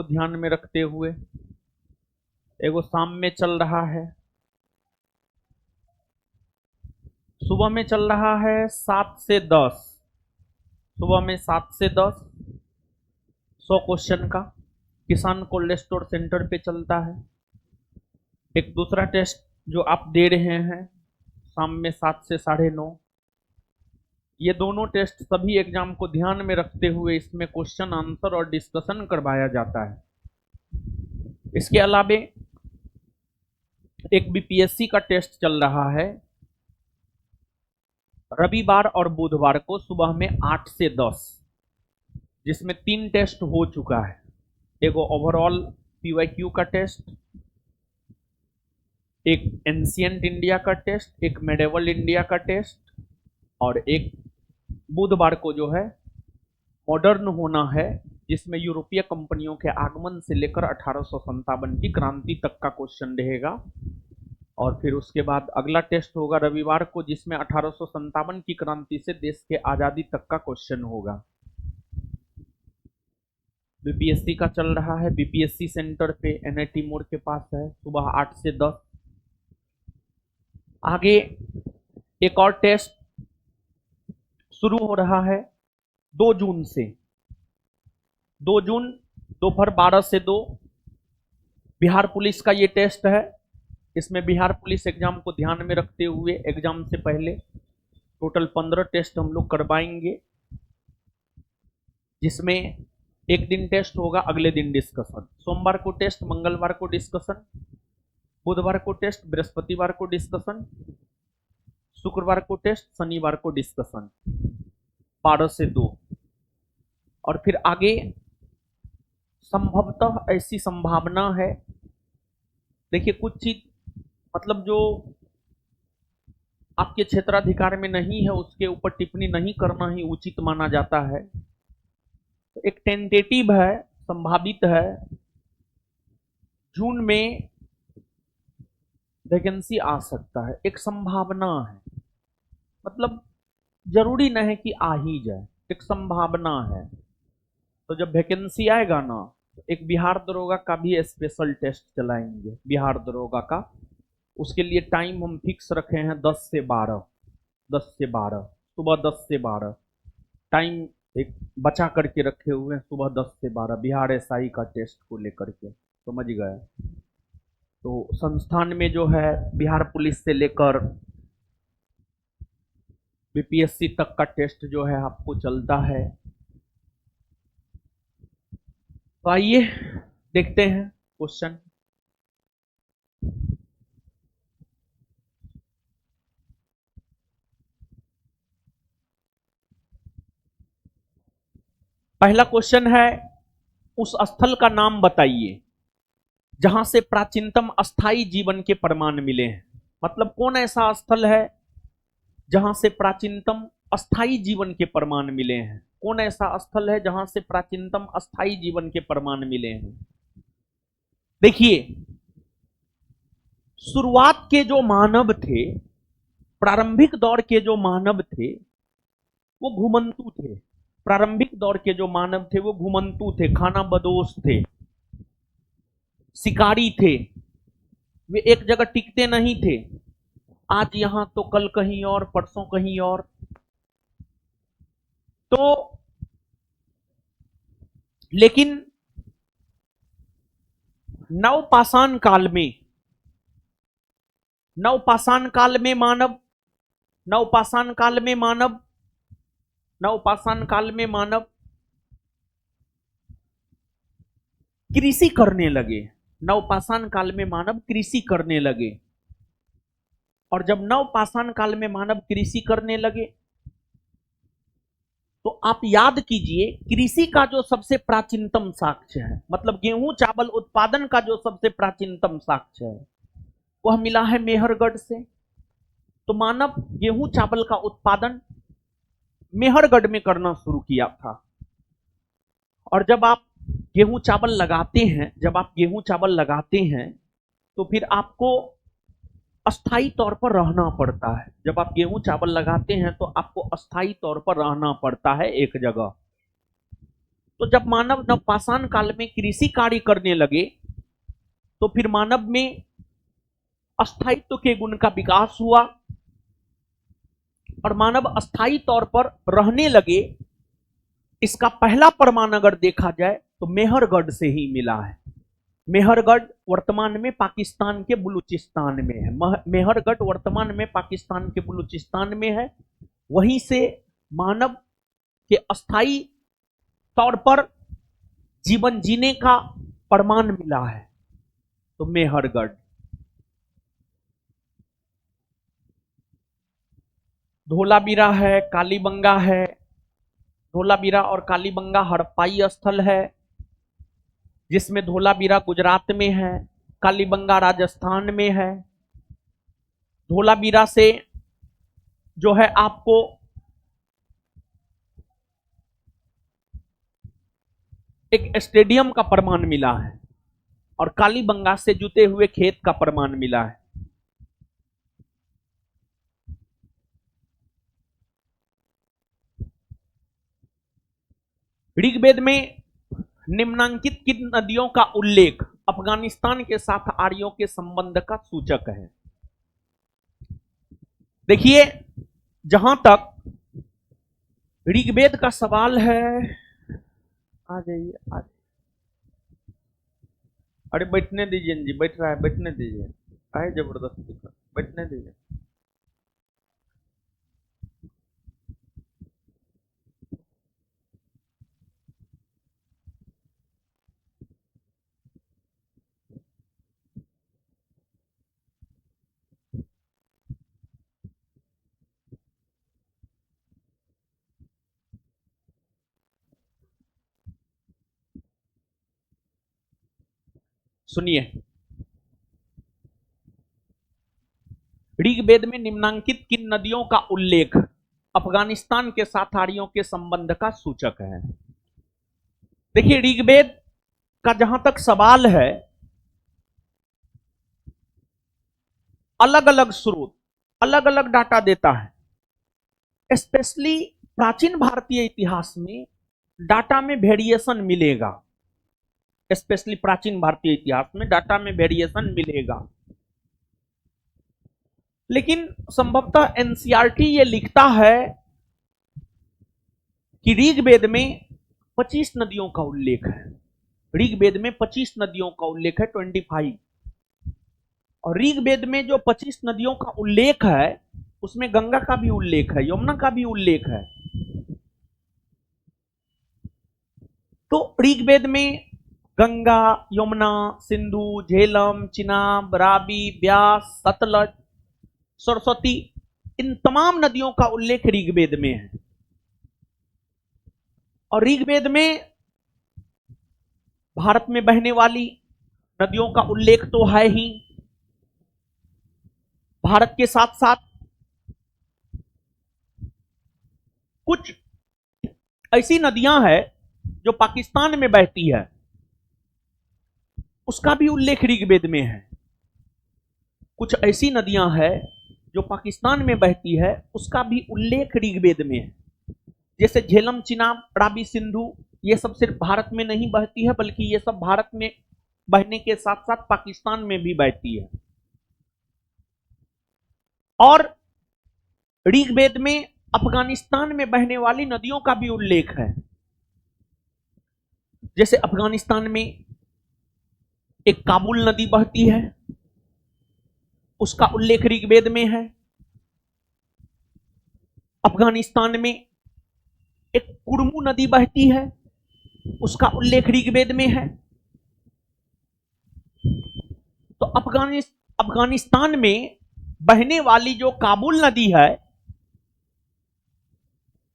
ध्यान में रखते हुए। एगो शाम में चल रहा है, सुबह में चल रहा है 7 से 10, सुबह में 7 से 10 100 क्वेश्चन का किसान कोल्ड स्टोर सेंटर पे चलता है। एक दूसरा टेस्ट जो आप दे रहे हैं शाम में 7 से 9:30, ये दोनों टेस्ट सभी एग्जाम को ध्यान में रखते हुए इसमें क्वेश्चन आंसर और डिस्कशन करवाया जाता है। इसके अलावे एक बीपीएससी का टेस्ट चल रहा है रविवार और बुधवार को सुबह में 8 से 10, जिसमें 3 टेस्ट हो चुका है। एगो ओवरऑल पीवाईक्यू का टेस्ट, एक एंशिएंट इंडिया का टेस्ट, एक मेडिवल इंडिया का टेस्ट, और एक बुधवार को जो है मॉडर्न होना है, जिसमें यूरोपीय कंपनियों के आगमन से लेकर 1857 की क्रांति तक का क्वेश्चन रहेगा। और फिर उसके बाद अगला टेस्ट होगा रविवार को, जिसमें 1857 की क्रांति से देश के आजादी तक का क्वेश्चन होगा। बीपीएससी का चल रहा है, बीपीएससी सेंटर पे एनआईटी मोड़ के पास है, सुबह 8 से 10। आगे एक और टेस्ट शुरू हो रहा है 2 जून से, 2 जून दोपहर 12 से 2, बिहार पुलिस का ये टेस्ट है। इसमें बिहार पुलिस एग्जाम को ध्यान में रखते हुए एग्जाम से पहले टोटल 15 टेस्ट हम लोग करवाएंगे, जिसमें एक दिन टेस्ट होगा, अगले दिन डिस्कशन। सोमवार को टेस्ट, मंगलवार को डिस्कशन, बुधवार को टेस्ट, बृहस्पतिवार को डिस्कशन, शुक्रवार को टेस्ट, शनिवार को डिस्कशन, 12 से 2। और फिर आगे संभवतः ऐसी संभावना है, देखिए कुछ चीज मतलब जो आपके क्षेत्राधिकार में नहीं है उसके ऊपर टिप्पणी नहीं करना ही उचित माना जाता है। तो एक टेंटेटिव है, संभावित है, जून में वैकेंसी आ सकता है, एक संभावना है, मतलब जरूरी नहीं है कि आ ही जाए, एक संभावना है। तो जब वैकेंसी आएगा ना, तो एक बिहार दरोगा का भी स्पेशल टेस्ट चलाएंगे, बिहार दरोगा का। उसके लिए टाइम हम फिक्स रखे हैं 10 से 12, 10 से 12, सुबह 10 से 12 टाइम एक बचा करके रखे हुए हैं, सुबह 10 से 12 बिहार एसआई का टेस्ट को लेकर के, समझ गए। तो संस्थान में जो है बिहार पुलिस से लेकर बीपीएससी तक का टेस्ट जो है आपको चलता है। तो आइए देखते हैं क्वेश्चन। पहला क्वेश्चन है, उस स्थल का नाम बताइए जहां से प्राचीनतम अस्थाई जीवन के प्रमाण मिले हैं। मतलब कौन ऐसा स्थल है जहां से प्राचीनतम अस्थाई जीवन के प्रमाण मिले हैं? कौन ऐसा स्थल है जहां से प्राचीनतम अस्थाई जीवन के प्रमाण मिले हैं? देखिए, शुरुआत के जो मानव थे, प्रारंभिक दौर के जो मानव थे, वो घुमंतु थे। प्रारंभिक दौर के जो मानव थे वो घुमंतु थे, खाना बदोश थे, शिकारी थे। वे एक जगह टिकते नहीं थे, आज यहां तो कल कहीं और, परसों कहीं और। तो लेकिन नवपाषाण काल में, नवपाषाण काल में मानव, नवपाषाण काल में मानव, नवपाषाण काल में मानव कृषि करने लगे। नवपाषाण काल में मानव कृषि करने लगे। और जब नवपाषाण काल में मानव कृषि करने लगे, तो आप याद कीजिए, कृषि का जो सबसे प्राचीनतम साक्ष्य है, मतलब गेहूं चावल उत्पादन का जो सबसे प्राचीनतम साक्ष्य है, वह मिला है मेहरगढ़ से। तो मानव गेहूं चावल का उत्पादन मेहरगढ़ में करना शुरू किया था। और जब आप गेहूं चावल लगाते हैं, जब आप गेहूं चावल लगाते हैं, तो फिर आपको अस्थाई तौर पर रहना पड़ता है। जब आप गेहूं चावल लगाते हैं तो आपको अस्थाई तौर पर रहना पड़ता है एक जगह। तो जब मानव नवपाषाण काल में कृषि कार्य करने लगे तो फिर मानव में अस्थायित्व के गुण का विकास हुआ और मानव अस्थायी तौर पर रहने लगे। इसका पहला प्रमाण अगर देखा जाए तो मेहरगढ़ से ही मिला है। मेहरगढ़ वर्तमान में पाकिस्तान के बलूचिस्तान में है। मेहरगढ़ वर्तमान में पाकिस्तान के बलूचिस्तान में है। वहीं से मानव के अस्थायी तौर पर जीवन जीने का प्रमाण मिला है। तो मेहरगढ़, धोलावीरा है, कालीबंगा है। धोलावीरा और कालीबंगा हड़प्पाई स्थल है, जिसमें धोलावीरा गुजरात में है, कालीबंगा राजस्थान में है। धोलावीरा से जो है आपको एक स्टेडियम का प्रमाण मिला है और कालीबंगा से जुते हुए खेत का प्रमाण मिला है। ऋग्वेद में निम्नांकित किन नदियों का उल्लेख अफगानिस्तान के साथ आर्यों के संबंध का सूचक है? देखिए, जहां तक ऋग्वेद का सवाल है, आ जाइए अरे बैठने दीजिए जी, बैठ रहा है, बैठने दीजिए, आए जबरदस्ती कर, बैठने दीजिए। सुनिए, ऋग्वेद में निम्नांकित किन नदियों का उल्लेख अफगानिस्तान के साथ आर्यों के संबंध का सूचक है? देखिए, ऋग्वेद का जहां तक सवाल है, अलग अलग स्रोत अलग अलग डाटा देता है। स्पेशली प्राचीन भारतीय इतिहास में डाटा में वेरिएशन मिलेगा। स्पेशली प्राचीन भारतीय इतिहास में डाटा में वेरिएशन मिलेगा, लेकिन संभवतः एनसीईआरटी ये लिखता है कि ऋग्वेद में 25 नदियों का उल्लेख है। ऋग्वेद में 25 नदियों का उल्लेख है, 25। और ऋग्वेद में जो 25 नदियों का उल्लेख है उसमें गंगा का भी उल्लेख है, यमुना का भी उल्लेख है। तो ऋग्वेद में गंगा, यमुना, सिंधु, झेलम, चिनाब, रावी, ब्यास, सतलज, सरस्वती, इन तमाम नदियों का उल्लेख ऋग्वेद में है। और ऋग्वेद में भारत में बहने वाली नदियों का उल्लेख तो है ही। भारत के साथ साथ कुछ ऐसी नदियां हैं जो पाकिस्तान में बहती है, उसका भी उल्लेख ऋग्वेद में है। कुछ ऐसी नदियां हैं जो पाकिस्तान में बहती है, उसका भी उल्लेख ऋग्वेद में है। जैसे झेलम, चिनाब, रावी, सिंधु, ये सब सिर्फ भारत में नहीं बहती है, बल्कि ये सब भारत में बहने के साथ साथ पाकिस्तान में भी बहती है। और ऋग्वेद में अफगानिस्तान में बहने वाली नदियों का भी उल्लेख है। जैसे अफगानिस्तान में एक काबुल नदी बहती है, उसका उल्लेख ऋग्वेद में है। अफगानिस्तान में एक कुर्मू नदी बहती है, उसका उल्लेख ऋग्वेद में है। तो अफगानिस्तान में बहने वाली जो काबुल नदी है,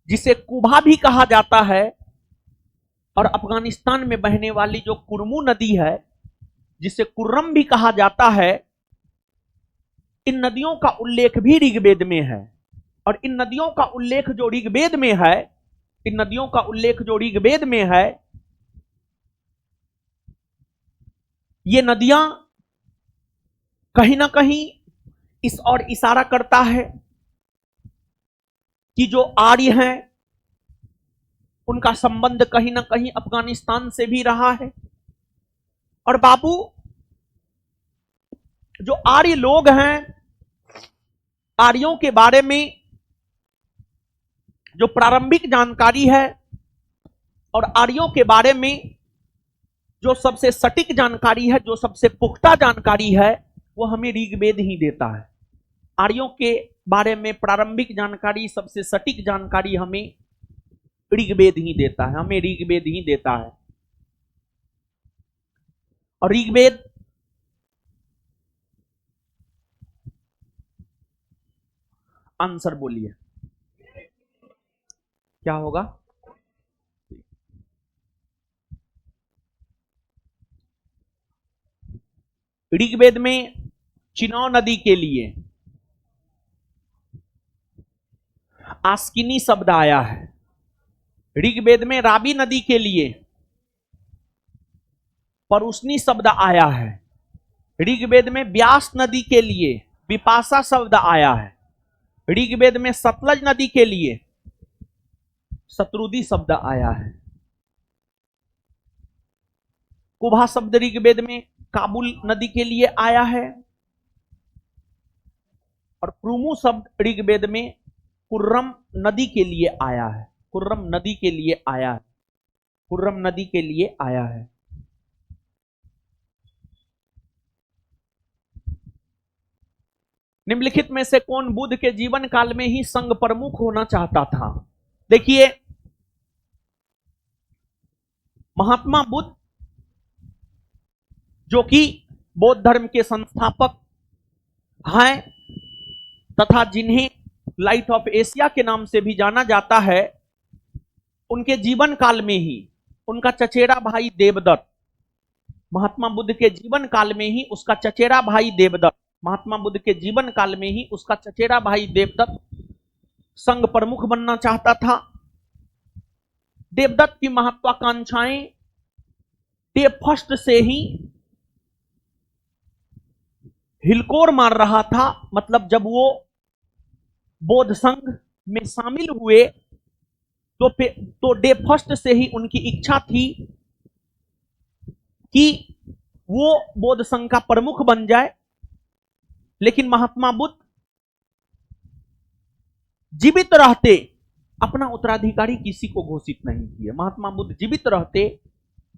जिसे कुबा भी कहा जाता है, और अफगानिस्तान में बहने वाली जो कुर्मू नदी है, जिसे कुर्रम भी कहा जाता है, इन नदियों का उल्लेख भी ऋग्वेद में है। और इन नदियों का उल्लेख जो ऋग्वेद में है, इन नदियों का उल्लेख जो ऋग्वेद में है, ये नदियां कहीं ना कहीं इस और इशारा करता है कि जो आर्य हैं उनका संबंध कहीं ना कहीं अफगानिस्तान से भी रहा है। और बाबू, जो आर्य लोग हैं, आर्यों के बारे में जो प्रारंभिक जानकारी है और आर्यों के बारे में जो सबसे सटीक जानकारी है, जो सबसे पुख्ता जानकारी है, वो हमें ऋग्वेद ही देता है। आर्यों के बारे में प्रारंभिक जानकारी, सबसे सटीक जानकारी हमें ऋग्वेद ही देता है, हमें ऋग्वेद ही देता है। और ऋग्वेद आंसर बोलिए क्या होगा? ऋग्वेद में चिनाव नदी के लिए आस्किनी शब्द आया है। ऋग्वेद में रावी नदी के लिए परुष्णी शब्द आया है। ऋग्वेद में व्यास नदी के लिए विपाशा शब्द आया है। ऋग्वेद में सतलज नदी के लिए शत्रुदी शब्द आया है। कुभा शब्द ऋग्वेद में काबुल नदी के लिए आया है। और क्रुमु शब्द ऋग्वेद में कुर्रम नदी के लिए आया है। कुर्रम नदी के लिए आया है। कुर्रम नदी के लिए आया है। निम्नलिखित में से कौन बुद्ध के जीवन काल में ही संघ प्रमुख होना चाहता था? देखिए, महात्मा बुद्ध जो कि बौद्ध धर्म के संस्थापक हैं तथा जिन्हें लाइट ऑफ एशिया के नाम से भी जाना जाता है, उनके जीवन काल में ही उनका चचेरा भाई देवदत्त, महात्मा बुद्ध के जीवन काल में ही उसका चचेरा भाई देवदत्त, महात्मा बुद्ध के जीवन काल में ही उसका चचेरा भाई देवदत्त संघ प्रमुख बनना चाहता था। देवदत्त की महत्वाकांक्षाएं डे फर्स्ट से ही हिलकोर मार रहा था। मतलब जब वो बौद्ध संघ में शामिल हुए तो डे फर्स्ट से ही उनकी इच्छा थी कि वो बौद्ध संघ का प्रमुख बन जाए। लेकिन महात्मा बुद्ध जीवित रहते अपना उत्तराधिकारी किसी को घोषित नहीं किए। महात्मा बुद्ध जीवित रहते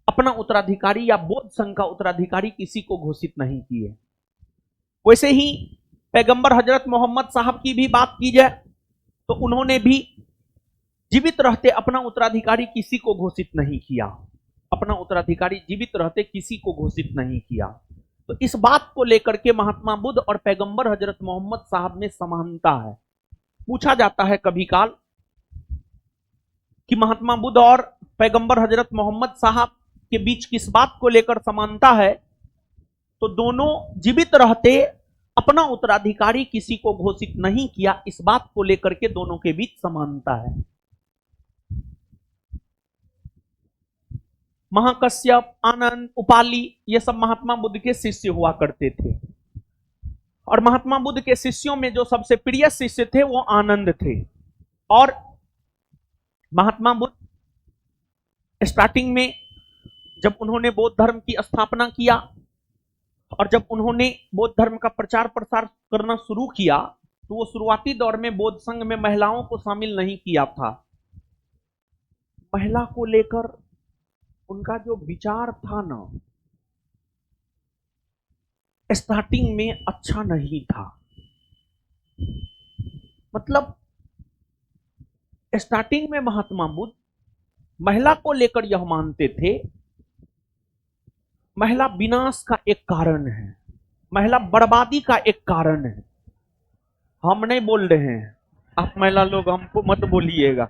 अपना उत्तराधिकारी या बौद्ध संघ का उत्तराधिकारी किसी को घोषित नहीं किए। वैसे ही पैगंबर हजरत मोहम्मद साहब की भी बात की जाए तो उन्होंने भी जीवित रहते अपना उत्तराधिकारी किसी को घोषित नहीं किया। अपना उत्तराधिकारी जीवित रहते किसी को घोषित नहीं किया। तो इस बात को लेकर के महात्मा बुद्ध और पैगंबर हजरत मोहम्मद साहब में समानता है। पूछा जाता है कभी काल कि महात्मा बुद्ध और पैगंबर हजरत मोहम्मद साहब के बीच किस बात को लेकर समानता है, तो दोनों जीवित रहते अपना उत्तराधिकारी किसी को घोषित नहीं किया। इस बात को लेकर के दोनों के बीच समानता है। महाकश्यप, आनंद, उपाली, ये सब महात्मा बुद्ध के शिष्य हुआ करते थे। और महात्मा बुद्ध के शिष्यों में जो सबसे प्रिय शिष्य थे वो आनंद थे। और महात्मा बुद्ध स्टार्टिंग में जब उन्होंने बौद्ध धर्म की स्थापना किया और जब उन्होंने बौद्ध धर्म का प्रचार प्रसार करना शुरू किया तो वो शुरुआती दौर में बौद्ध संघ में महिलाओं को शामिल नहीं किया था। महिला को लेकर उनका जो विचार था ना, स्टार्टिंग में अच्छा नहीं था। मतलब स्टार्टिंग में महात्मा बुद्ध महिला को लेकर यह मानते थे महिला विनाश का एक कारण है, महिला बर्बादी का एक कारण है। हम नहीं बोल रहे हैं, आप महिला लोग हमको मत बोलिएगा।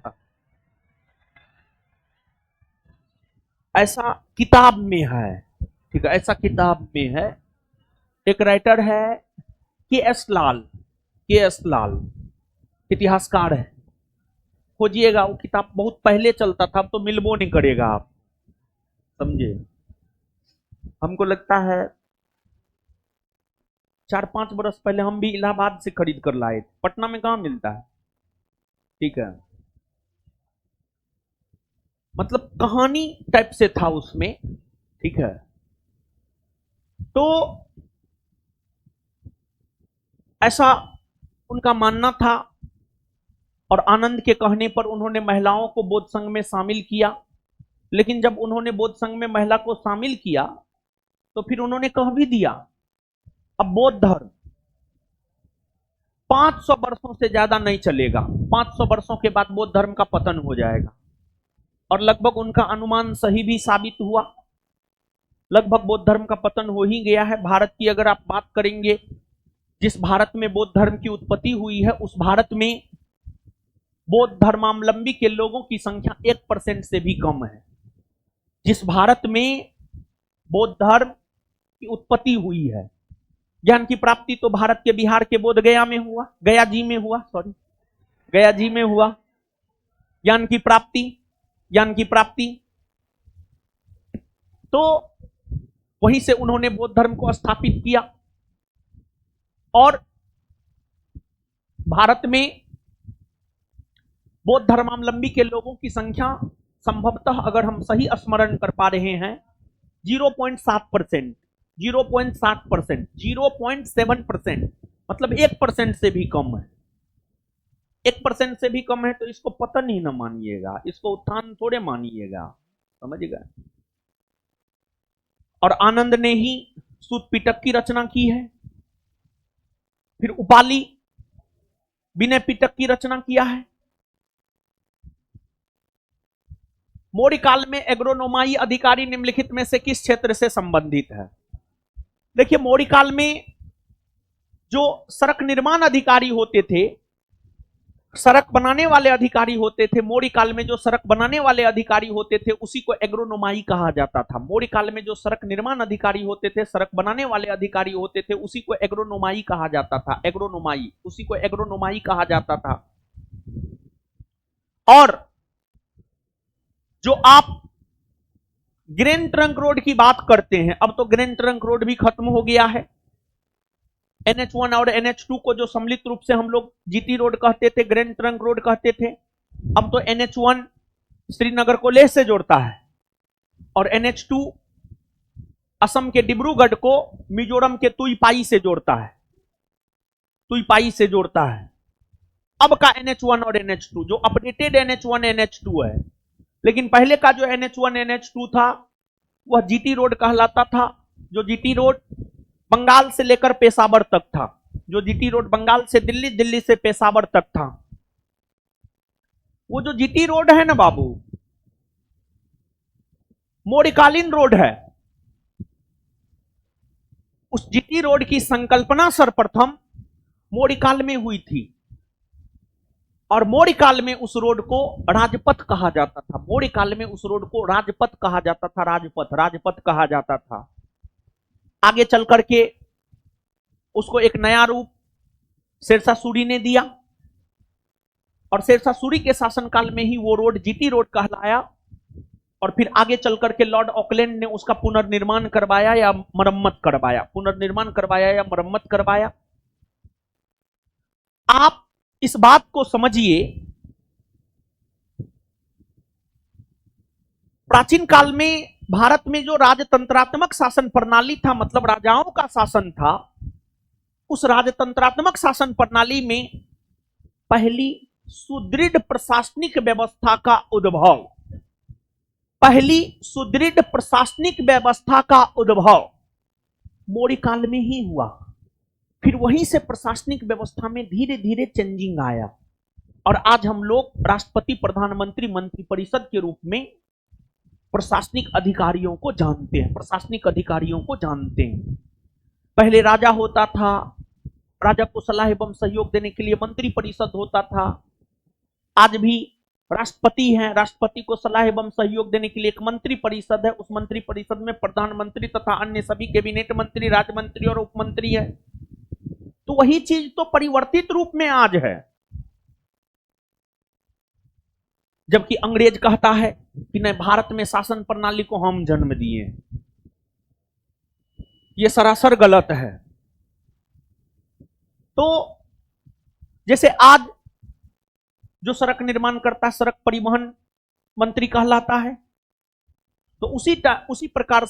ऐसा किताब में है, ठीक है, ऐसा किताब में है। एक राइटर है के.एस. लाल, के.एस. लाल इतिहासकार है, खोजिएगा। वो किताब बहुत पहले चलता था, अब तो मिलबो नहीं करेगा, आप समझे। हमको लगता है 4-5 बरस पहले हम भी इलाहाबाद से खरीद कर लाए थे, पटना में कहाँ मिलता है, ठीक है। मतलब कहानी टाइप से था उसमें, ठीक है। तो ऐसा उनका मानना था, और आनंद के कहने पर उन्होंने महिलाओं को बौद्ध संघ में शामिल किया। लेकिन जब उन्होंने बौद्ध संघ में महिला को शामिल किया तो फिर उन्होंने कह भी दिया, अब बौद्ध धर्म 500 वर्षों से ज्यादा नहीं चलेगा, 500 वर्षों के बाद बौद्ध धर्म का पतन हो जाएगा। और लगभग उनका अनुमान सही भी साबित हुआ, लगभग बौद्ध धर्म का पतन हो ही गया है। भारत की अगर आप बात करेंगे, जिस भारत में बौद्ध धर्म की उत्पत्ति हुई है, उस भारत में बौद्ध धर्मावलंबी के लोगों की संख्या 1% से भी कम है। जिस भारत में बौद्ध धर्म की उत्पत्ति हुई है, ज्ञान की प्राप्ति तो भारत के बिहार के बोध गया में हुआ, गया जी में हुआ, सॉरी गया जी में हुआ ज्ञान की प्राप्ति, ज्ञान की प्राप्ति। तो वहीं से उन्होंने बौद्ध धर्म को स्थापित किया। और भारत में बौद्ध धर्मावलंबी के लोगों की संख्या संभवतः, अगर हम सही स्मरण कर पा रहे हैं, 0.7%, 0.7%, 0.7%, मतलब 1% से भी कम है। 1% से भी कम है तो इसको पतन ही न मानिएगा, इसको उत्थान थोड़े मानिएगा, समझ गए। और आनंद ने ही सूत पिटक की रचना की है, फिर उपाली विनय पिटक की रचना किया है। मौर्य काल में एग्रोनोमाई अधिकारी निम्नलिखित में से किस क्षेत्र से संबंधित है? देखिए, मौर्य काल में जो सड़क निर्माण अधिकारी होते थे, सड़क बनाने वाले अधिकारी होते थे, मौर्य काल में जो सड़क बनाने वाले अधिकारी होते थे उसी को एग्रोनोमाई कहा जाता था। मौर्य काल में जो सड़क निर्माण अधिकारी होते थे, सड़क बनाने वाले अधिकारी होते थे, उसी को एग्रोनोमाई कहा जाता था। एग्रोनोमाई, उसी को एग्रोनोमाई कहा जाता था। और जो आप ग्रैंड ट्रंक रोड की बात करते हैं, अब तो ग्रैंड ट्रंक रोड भी खत्म हो गया है। NH1 और NH2 को जो सम्मिलित रूप से हम लोग GT रोड कहते थे, ग्रैंड ट्रंक रोड कहते थे, अब तो NH1 श्रीनगर को लेह से जोड़ता है और NH2 असम के डिब्रूगढ़ को मिजोरम के तुईपाई से जोड़ता है, तुईपाई से जोड़ता है। अब का NH1 और NH2 जो अपडेटेड NH1 NH2 है, लेकिन पहले का जो NH1 NH2 था वह GT रोड कहलाता था। जो GT रोड बंगाल से लेकर पेशावर तक था, जो GT रोड बंगाल से दिल्ली, दिल्ली से पेशावर तक था। वो जो GT रोड है ना बाबू, मौर्यकालीन रोड है। उस GT रोड की संकल्पना सर्वप्रथम मौर्य काल में हुई थी और मौर्य काल में उस रोड को राजपथ कहा जाता था। मौर्य काल में उस रोड को राजपथ कहा जाता था, राजपथ, राजपथ कहा जाता था। आगे चल करके उसको एक नया रूप शेरशाह सूरी ने दिया और शेरशाह सूरी के शासनकाल में ही वो रोड GT रोड कहलाया। और फिर आगे चल करके लॉर्ड ऑकलैंड ने उसका पुनर्निर्माण करवाया या मरम्मत करवाया, पुनर्निर्माण करवाया या मरम्मत करवाया। आप इस बात को समझिए, प्राचीन काल में भारत में जो राजतंत्रात्मक शासन प्रणाली था, मतलब राजाओं का शासन था, उस राजतंत्रात्मक शासन प्रणाली में पहली सुदृढ़ प्रशासनिक व्यवस्था का उद्भव, पहली सुदृढ़ प्रशासनिक व्यवस्था का उद्भव मौर्य काल में ही हुआ। फिर वहीं से प्रशासनिक व्यवस्था में धीरे धीरे चेंजिंग आया और आज हम लोग राष्ट्रपति, प्रधानमंत्री, मंत्रिपरिषद के रूप में प्रशासनिक अधिकारियों को जानते हैं, प्रशासनिक अधिकारियों को जानते हैं। पहले राजा होता था, राजा को सलाह एवं सहयोग देने के लिए मंत्रिपरिषद होता था। आज भी राष्ट्रपति हैं, राष्ट्रपति को सलाह एवं सहयोग देने के लिए एक मंत्रिपरिषद है। उस मंत्रिपरिषद में प्रधानमंत्री तथा अन्य सभी कैबिनेट मंत्री, राज्य मंत्री और उपमंत्री है। तो वही चीज तो परिवर्तित रूप में आज है। जबकि अंग्रेज कहता है कि नहीं, भारत में शासन प्रणाली को हम जन्म दिए, ये सरासर गलत है। तो जैसे आज जो सड़क निर्माण करता है, सड़क परिवहन मंत्री कहलाता है। तो उसी प्रकार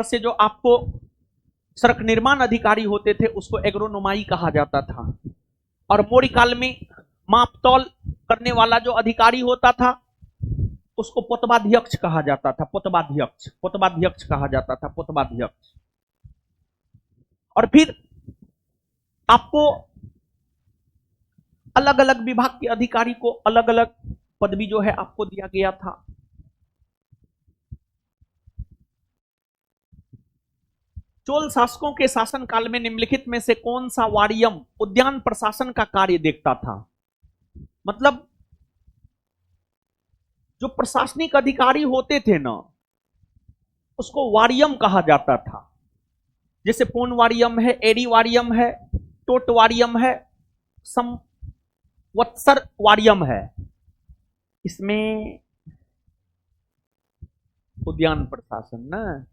से जो आपको सड़क निर्माण अधिकारी होते थे उसको एग्रोनोमाई कहा जाता था। और मौर्य काल में मापतौल करने वाला जो अधिकारी होता था उसको पोतवाध्यक्ष कहा जाता था। पोतवाध्यक्ष कहा जाता था, पोतवाध्यक्ष। और फिर आपको अलग अलग विभाग के अधिकारी को अलग अलग पदवी जो है आपको दिया गया था। चोल शासकों के शासन काल में निम्नलिखित में से कौन सा वारियम उद्यान प्रशासन का कार्य देखता था? मतलब जो प्रशासनिक अधिकारी होते थे ना उसको वारियम कहा जाता था। जैसे पूर्ण वारियम है, एडी वारियम है, टोट वारियम है, संवत्सर वारियम है। इसमें उद्यान प्रशासन ना,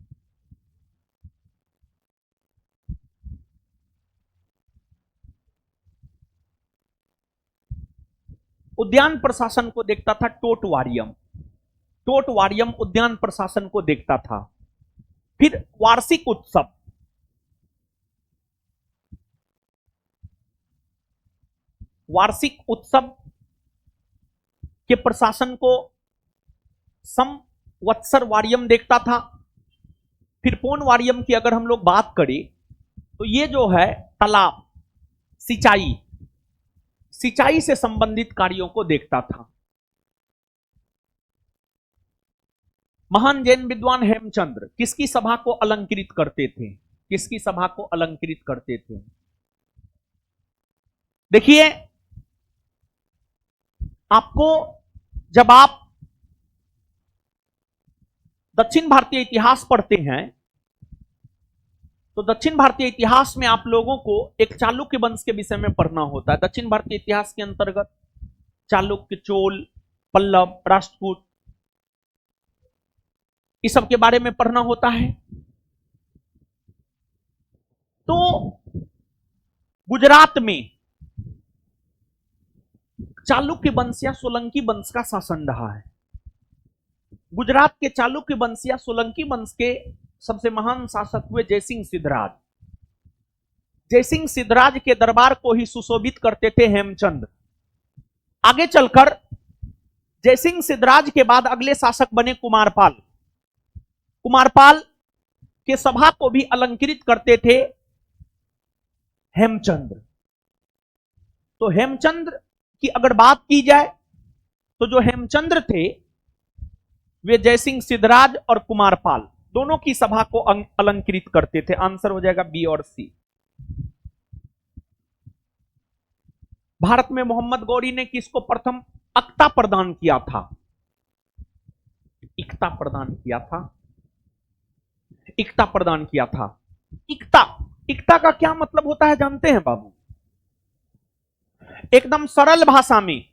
उद्यान प्रशासन को देखता था टोट वारियम उद्यान प्रशासन को देखता था। फिर वार्षिक उत्सव के प्रशासन को संवत्सर वारियम देखता था। फिर पूर्ण वारियम की अगर हम लोग बात करें तो ये जो है तालाब, सिंचाई से संबंधित कार्यों को देखता था। महान जैन विद्वान हेमचंद्र किसकी सभा को अलंकृत करते थे? देखिए, आपको जब आप दक्षिण भारतीय इतिहास पढ़ते हैं तो दक्षिण भारतीय इतिहास में आप लोगों को एक चालुक्य वंश के विषय में पढ़ना होता है। दक्षिण भारतीय इतिहास के अंतर्गत चालुक्य, चोल, पल्लव, राष्ट्रकूट, इस सब के बारे में पढ़ना होता है। तो गुजरात में चालुक्य वंश या सोलंकी वंश का शासन रहा है। गुजरात के चालुक्य वंश या सोलंकी वंश के सबसे महान शासक हुए जयसिंह सिद्धराज। जयसिंह सिद्धराज के दरबार को ही सुशोभित करते थे हेमचंद। आगे चलकर जयसिंह सिद्धराज के बाद अगले शासक बने कुमारपाल। कुमारपाल के सभा को भी अलंकृत करते थे हेमचंद्र। तो हेमचंद्र की अगर बात की जाए तो जो हेमचंद्र थे वे जयसिंह सिद्धराज और कुमारपाल दोनों की सभा को अलंकृत करते थे। आंसर हो जाएगा बी और सी। भारत में मोहम्मद गौरी ने किसको प्रथम इक्ता प्रदान किया था? इक्ता प्रदान किया था। इक्ता का क्या मतलब होता है जानते हैं बाबू? एकदम सरल भाषा में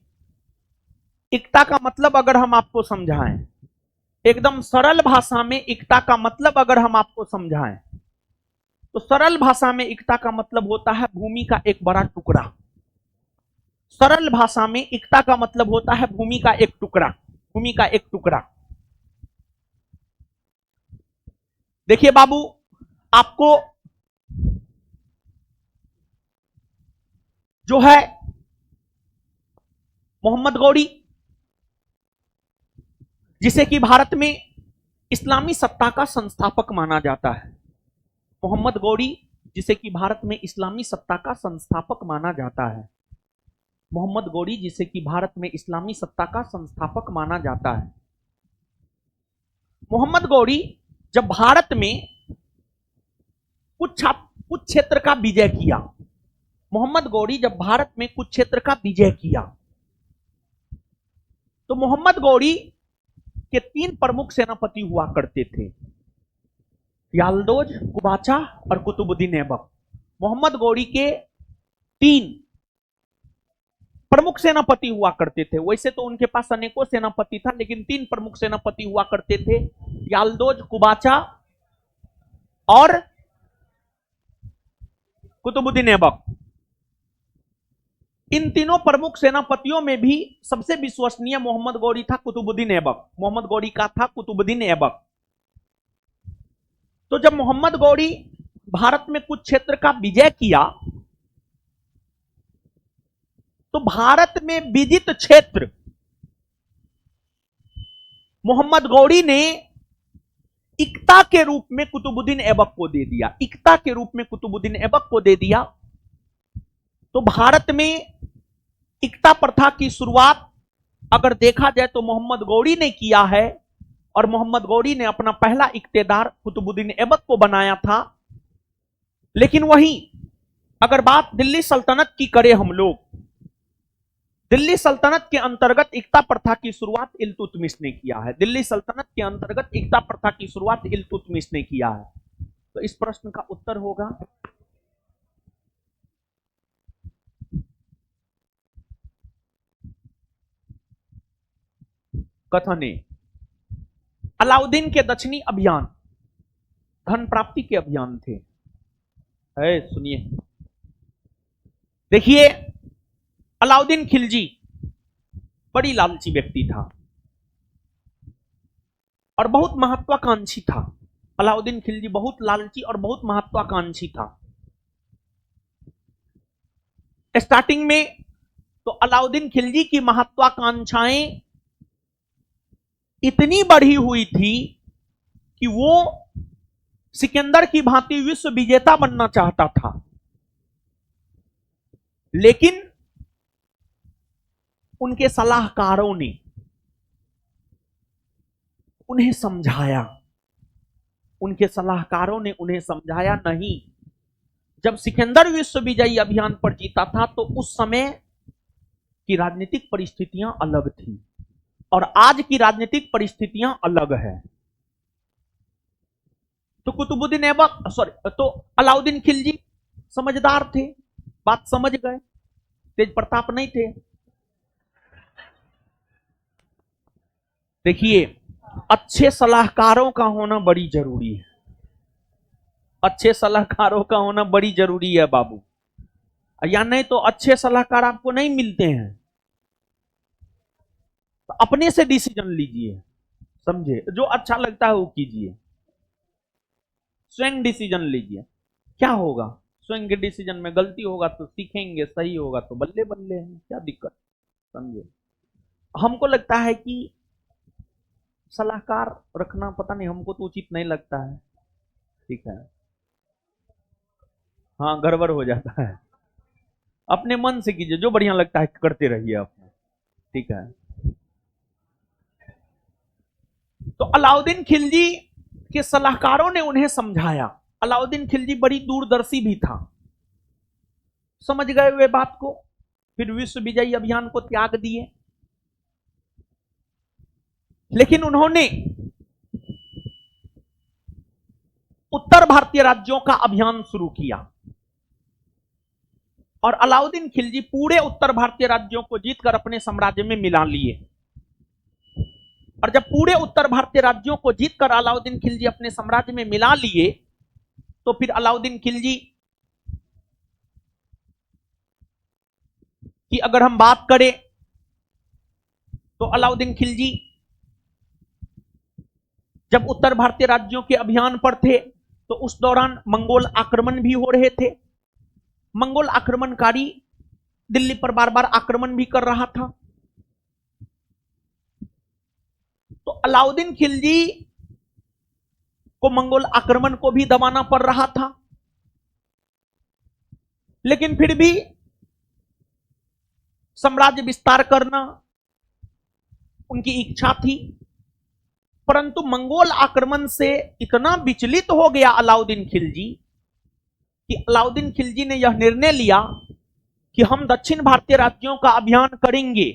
इक्ता का मतलब अगर हम आपको समझाएं, एकदम सरल भाषा में इक्ता का मतलब अगर हम आपको समझाएं तो सरल भाषा में इक्ता का मतलब होता है भूमि का एक बड़ा टुकड़ा। सरल भाषा में इक्ता का मतलब होता है भूमि का एक टुकड़ा। देखिए बाबू, आपको जो है मोहम्मद गौरी, जिसे कि भारत में इस्लामी सत्ता का संस्थापक माना जाता है। मोहम्मद गौरी जिसे कि भारत में इस्लामी सत्ता का संस्थापक माना जाता है। मोहम्मद गौरी जिसे कि भारत में इस्लामी सत्ता का संस्थापक माना जाता है। मोहम्मद गौरी जब भारत में कुछ क्षेत्र का विजय किया, मोहम्मद गौरी जब भारत में कुछ क्षेत्र का विजय किया तो मोहम्मद गौरी के 3 प्रमुख सेनापति हुआ करते थे, यालदोज, कुबाचा और कुतुबुद्दीन ऐबक। मोहम्मद गौरी के 3 प्रमुख सेनापति हुआ करते थे। वैसे तो उनके पास अनेकों सेनापति था, लेकिन 3 प्रमुख सेनापति हुआ करते थे, यालदोज, कुबाचा और कुतुबुद्दीन ऐबक। इन तीनों प्रमुख सेनापतियों में भी सबसे विश्वसनीय मोहम्मद गौरी था, कुतुबुद्दीन ऐबक। मोहम्मद गौरी का था कुतुबुद्दीन ऐबक। तो जब मोहम्मद गौरी भारत में कुछ क्षेत्र का विजय किया तो भारत में विजित क्षेत्र मोहम्मद गौरी ने इक्ता के रूप में कुतुबुद्दीन ऐबक को दे दिया। इक्ता के रूप में कुतुबुद्दीन ऐबक को दे दिया। तो भारत में इक्ता प्रथा की शुरुआत अगर देखा जाए तो मोहम्मद गौरी ने किया है, और मोहम्मद गौरी ने अपना पहला इक्तेदार कुतुबुद्दीन ऐबक को बनाया था। लेकिन वहीं अगर बात दिल्ली सल्तनत की करें हम लोग, दिल्ली सल्तनत के अंतर्गत इक्ता प्रथा की शुरुआत इल्तुतमिश ने किया है। दिल्ली सल्तनत के अंतर्गत इक्ता प्रथा की शुरुआत इल्तुतमिश ने किया है। तो इस प्रश्न का उत्तर होगा कथन ए। अलाउद्दीन के दक्षिणी अभियान धन प्राप्ति के अभियान थे। सुनिए, देखिए, अलाउद्दीन खिलजी बड़ी लालची व्यक्ति था और बहुत महत्वाकांक्षी था। अलाउद्दीन खिलजी बहुत लालची और बहुत महत्वाकांक्षी था। स्टार्टिंग में तो अलाउद्दीन खिलजी की महत्वाकांक्षाएं इतनी बढ़ी हुई थी कि वो सिकंदर की भांति विश्व विजेता बनना चाहता था। लेकिन उनके सलाहकारों ने उन्हें समझाया, उनके सलाहकारों ने उन्हें समझाया नहीं। जब सिकंदर विश्व विजयी अभियान पर जीता था तो उस समय की राजनीतिक परिस्थितियां अलग थी और आज की राजनीतिक परिस्थितियां अलग है। तो कुतुबुद्दीन ऐबक तो अलाउद्दीन खिलजी समझदार थे, बात समझ गए, तेज प्रताप नहीं थे। देखिए, अच्छे सलाहकारों का होना बड़ी जरूरी है। अच्छे सलाहकारों का होना बड़ी जरूरी है बाबू, या नहीं तो अच्छे सलाहकार आपको नहीं मिलते हैं। तो अपने से डिसीजन लीजिए, समझे? जो अच्छा लगता है वो कीजिए, स्वयं डिसीजन लीजिए। क्या होगा? स्वयं के डिसीजन में गलती होगा तो सीखेंगे, सही होगा तो बल्ले बल्ले हैं, क्या दिक्कत, समझे? हमको लगता है कि सलाहकार रखना, पता नहीं, हमको तो उचित नहीं लगता है। ठीक है, हाँ, गड़बड़ हो जाता है। अपने मन से कीजिए, जो बढ़िया लगता है करते रहिए अपने, ठीक है। तो अलाउद्दीन खिलजी के सलाहकारों ने उन्हें समझाया। अलाउद्दीन खिलजी बड़ी दूरदर्शी भी था, समझ गए वे बात को, फिर विश्व विजयी अभियान को त्याग दिए। लेकिन उन्होंने उत्तर भारतीय राज्यों का अभियान शुरू किया और अलाउद्दीन खिलजी पूरे उत्तर भारतीय राज्यों को जीतकर अपने साम्राज्य में मिला लिए। और जब पूरे उत्तर भारतीय राज्यों को जीतकर अलाउद्दीन खिलजी अपने साम्राज्य में मिला लिए तो फिर अलाउद्दीन खिलजी की अगर हम बात करें तो अलाउद्दीन खिलजी जब उत्तर भारतीय राज्यों के अभियान पर थे तो उस दौरान मंगोल आक्रमण भी हो रहे थे। मंगोल आक्रमणकारी दिल्ली पर बार बार आक्रमण भी कर रहा था। तो अलाउद्दीन खिलजी को मंगोल आक्रमण को भी दबाना पड़ रहा था, लेकिन फिर भी साम्राज्य विस्तार करना उनकी इच्छा थी। परंतु मंगोल आक्रमण से इतना विचलित हो गया अलाउद्दीन खिलजी कि अलाउद्दीन खिलजी ने यह निर्णय लिया कि हम दक्षिण भारतीय राज्यों का अभियान करेंगे,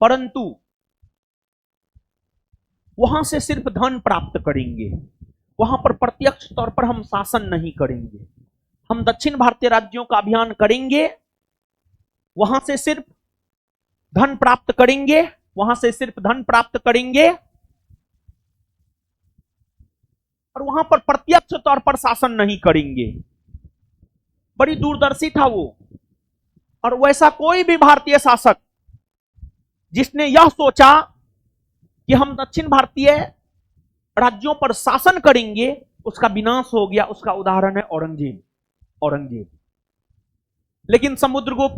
परंतु वहां से सिर्फ धन प्राप्त करेंगे, वहां पर प्रत्यक्ष तौर पर हम शासन नहीं करेंगे। हम दक्षिण भारतीय राज्यों का अभियान करेंगे, वहां से सिर्फ धन प्राप्त करेंगे, वहां से सिर्फ धन प्राप्त करेंगे और वहां पर प्रत्यक्ष तौर पर शासन नहीं करेंगे। बड़ी दूरदर्शी था वो। और वैसा कोई भी भारतीय शासक जिसने यह सोचा कि हम दक्षिण भारतीय राज्यों पर शासन करेंगे, उसका विनाश हो गया। उसका उदाहरण है औरंगजेब। लेकिन समुद्रगुप्त,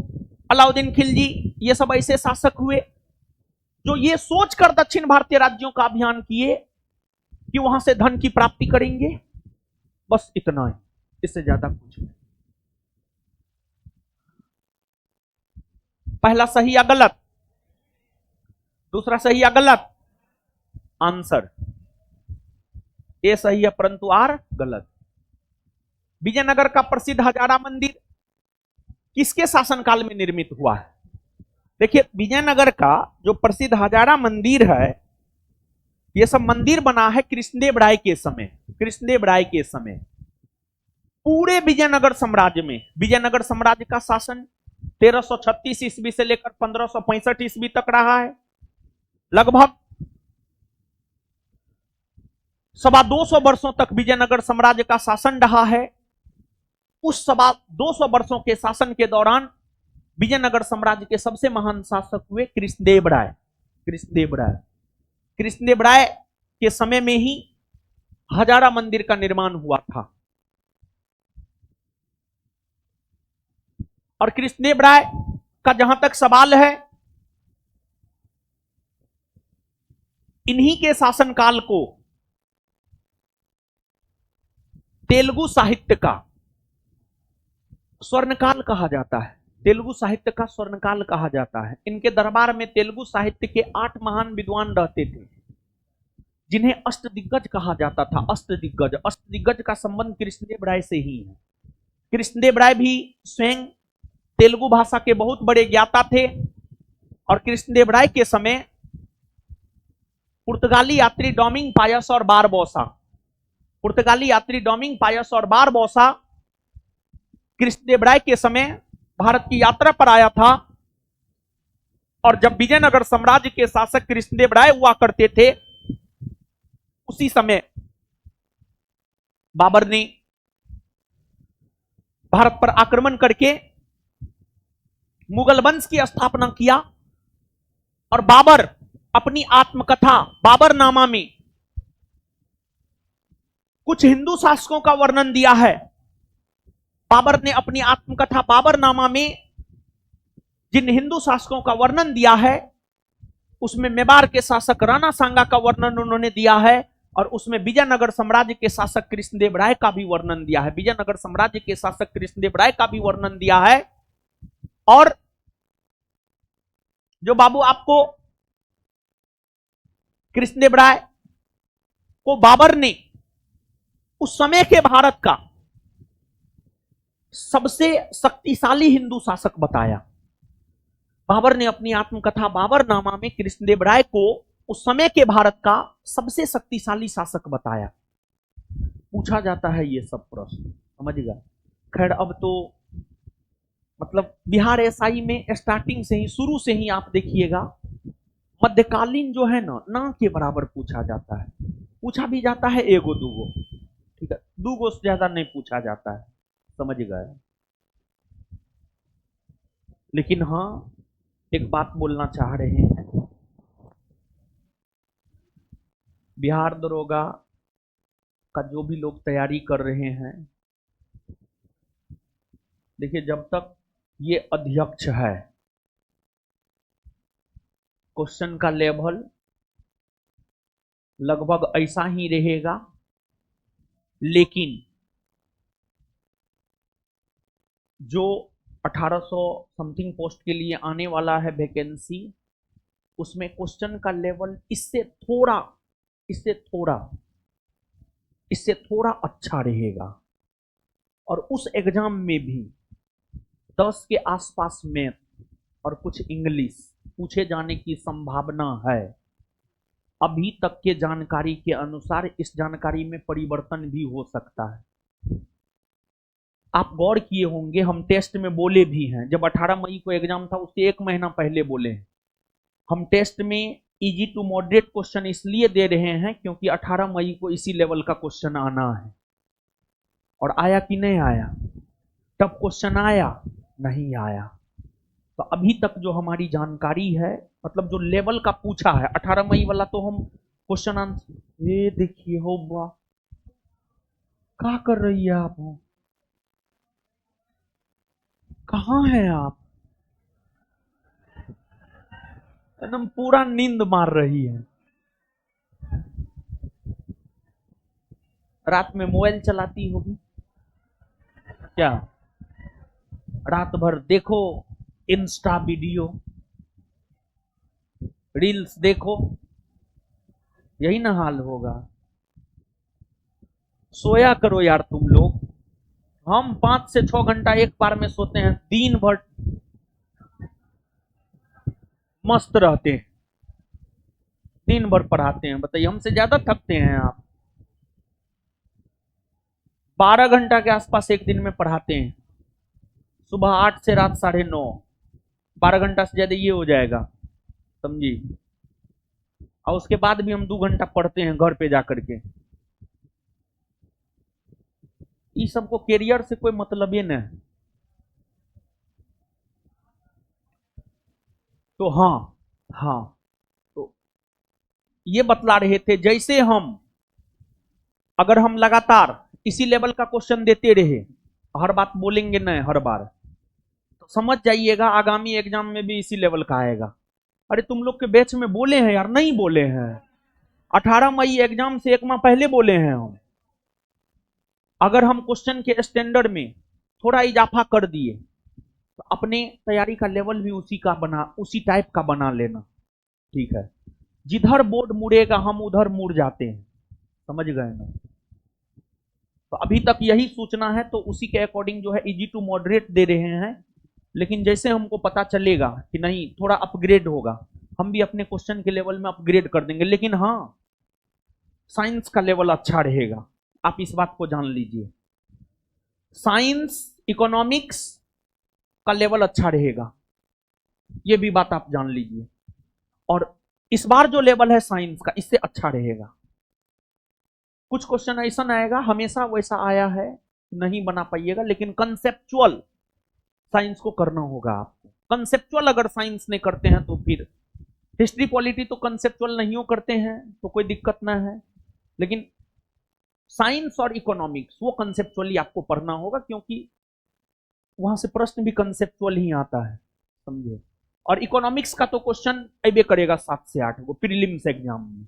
अलाउद्दीन खिलजी, ये सब ऐसे शासक हुए जो ये सोचकर दक्षिण भारतीय राज्यों का अभियान किए कि वहां से धन की प्राप्ति करेंगे। बस इतना ही, इससे ज्यादा कुछ नहीं। पहला सही या गलत? दूसरा सही या गलत? आंसर ए सही है, परंतु आर गलत। विजयनगर का प्रसिद्ध हजारा मंदिर किसके शासनकाल में निर्मित हुआ है? देखिए, विजयनगर का जो प्रसिद्ध हजारा मंदिर है, यह सब मंदिर बना है कृष्णदेव राय के समय। पूरे विजयनगर साम्राज्य में, विजयनगर साम्राज्य का शासन 1336 ईस्वी से लेकर 1565 ईस्वी तक रहा है। लगभग 225 वर्षों तक विजयनगर साम्राज्य का शासन रहा है। उस 225 वर्षों के शासन के दौरान विजयनगर साम्राज्य के सबसे महान शासक हुए कृष्णदेव राय। कृष्णदेव राय के समय में ही हजारा मंदिर का निर्माण हुआ था। और कृष्णदेव राय का जहां तक सवाल है, इन्हीं के शासनकाल को तेलुगु साहित्य का स्वर्णकाल कहा जाता है। तेलुगु साहित्य का स्वर्णकाल कहा जाता है। इनके दरबार में तेलुगु साहित्य के 8 महान विद्वान रहते थे, जिन्हें अष्टदिग्गज कहा जाता था। अष्टदिग्गज का संबंध कृष्णदेव राय से ही है। कृष्णदेव राय भी स्वयं तेलुगु भाषा के बहुत बड़े ज्ञाता थे। और कृष्णदेव राय के समय पुर्तगाली यात्री डोमिंग पायस और बारबोसा कृष्णदेव राय के समय भारत की यात्रा पर आया था। और जब विजयनगर साम्राज्य के शासक कृष्णदेव राय हुआ करते थे, उसी समय बाबर ने भारत पर आक्रमण करके मुगल वंश की स्थापना किया। और बाबर अपनी आत्मकथा बाबरनामा में कुछ हिंदू शासकों का वर्णन दिया है। बाबर ने अपनी आत्मकथा बाबरनामा में जिन हिंदू शासकों का वर्णन दिया है, उसमें मेवाड़ के शासक राणा सांगा का वर्णन उन्होंने दिया है। और उसमें विजयनगर साम्राज्य के शासक कृष्णदेव राय का भी वर्णन दिया है। और जो बाबू आपको कृष्णदेव राय को बाबर ने उस समय के भारत का सबसे शक्तिशाली हिंदू शासक बताया। बाबर ने अपनी आत्मकथा बाबरनामा में कृष्णदेव राय को उस समय के भारत का सबसे शक्तिशाली शासक बताया। पूछा जाता है ये सब प्रश्न, समझिएगा। खैर, अब तो मतलब बिहार एसआई में स्टार्टिंग से ही, शुरू से ही आप देखिएगा, मध्यकालीन जो है ना के बराबर पूछा जाता है। पूछा भी जाता है एगो दूगो, ठीक है, दूगो से ज्यादा नहीं पूछा जाता है, समझ गए। लेकिन हाँ, एक बात बोलना चाह रहे हैं, बिहार दरोगा का जो भी लोग तैयारी कर रहे हैं, देखिए, जब तक ये अध्यक्ष है, क्वेश्चन का लेवल लगभग ऐसा ही रहेगा। लेकिन जो 1800 समथिंग पोस्ट के लिए आने वाला है वैकेंसी, उसमें क्वेश्चन का लेवल इससे थोड़ा अच्छा रहेगा। और उस एग्जाम में भी 10 के आसपास मैथ और कुछ इंग्लिश पूछे जाने की संभावना है। अभी तक के जानकारी के अनुसार इस जानकारी में परिवर्तन भी हो सकता है। आप गौर किए होंगे, हम टेस्ट में बोले भी हैं, जब 18 मई को एग्जाम था उससे 1 महीना पहले बोले हैं, हम टेस्ट में इजी टू मॉडरेट क्वेश्चन इसलिए दे रहे हैं क्योंकि 18 मई को इसी लेवल का क्वेश्चन आना है। और आया कि नहीं आया? तब क्वेश्चन आया? नहीं आया। तो अभी तक जो हमारी जानकारी है, मतलब जो लेवल का पूछा है 18 मई वाला, तो हम क्वेश्चन आंसर, ये देखिए हो वाह, क्या कर रही है आप, कहाँ है आप, एकदम पूरा नींद मार रही है। रात में मोबाइल चलाती होगी क्या, रात भर देखो इंस्टा वीडियो, रील्स देखो, यही ना हाल होगा। सोया करो यार तुम लोग। हम 5 से 6 घंटा एक बार में सोते हैं, दिन भर मस्त रहते हैं, दिन भर पढ़ाते हैं, बताइए हमसे ज्यादा थकते हैं आप। 12 घंटा के आसपास एक दिन में पढ़ाते हैं, सुबह 8 से रात 9:30, 12 घंटा से ज्यादा ये हो जाएगा, समझी। और उसके बाद भी हम 2 घंटा पढ़ते हैं घर पे जाकर के। इस सबको कैरियर से कोई मतलब ही नहीं। तो हाँ, हाँ, तो ये बतला रहे थे, जैसे हम, अगर हम लगातार इसी लेवल का क्वेश्चन देते रहे, हर बात बोलेंगे नहीं हर बार, तो समझ जाइएगा आगामी एग्जाम में भी इसी लेवल का आएगा। अरे तुम लोग के बैच में बोले हैं यार, नहीं बोले हैं? 18 मई एग्जाम से एक माह पहले बोले हैं हम। अगर हम क्वेश्चन के स्टैंडर्ड में थोड़ा इजाफा कर दिए, तो अपने तैयारी का लेवल भी उसी टाइप का बना लेना, ठीक है। जिधर बोर्ड मुड़ेगा हम उधर मुड़ जाते हैं, समझ गए ना। तो अभी तक यही सूचना है, तो उसी के अकॉर्डिंग जो है इजी टू मॉडरेट दे रहे हैं। लेकिन जैसे हमको पता चलेगा कि नहीं थोड़ा अपग्रेड होगा, हम भी अपने क्वेश्चन के लेवल में अपग्रेड कर देंगे। लेकिन हाँ, साइंस का लेवल अच्छा रहेगा, आप इस बात को जान लीजिए। साइंस इकोनॉमिक्स का लेवल अच्छा रहेगा, ये भी बात आप जान लीजिए। और इस बार जो लेवल है साइंस का, इससे अच्छा रहेगा। कुछ क्वेश्चन ऐसा आएगा, हमेशा वैसा आया है नहीं बना पाइएगा, लेकिन कंसेप्चुअल साइंस को करना होगा आपको। कंसेप्चुअल अगर साइंस नहीं करते हैं तो फिर हिस्ट्री पॉलिटी तो कंसेप्चुअल नहीं करते हैं तो कोई दिक्कत ना है, लेकिन साइंस और इकोनॉमिक्स वो कंसेप्चुअली आपको पढ़ना होगा, क्योंकि वहां से प्रश्न भी कंसेप्चुअल ही आता है, समझे। और इकोनॉमिक्स का तो क्वेश्चन अबे करेगा 7 से 8 को प्रीलिम्स एग्जाम में,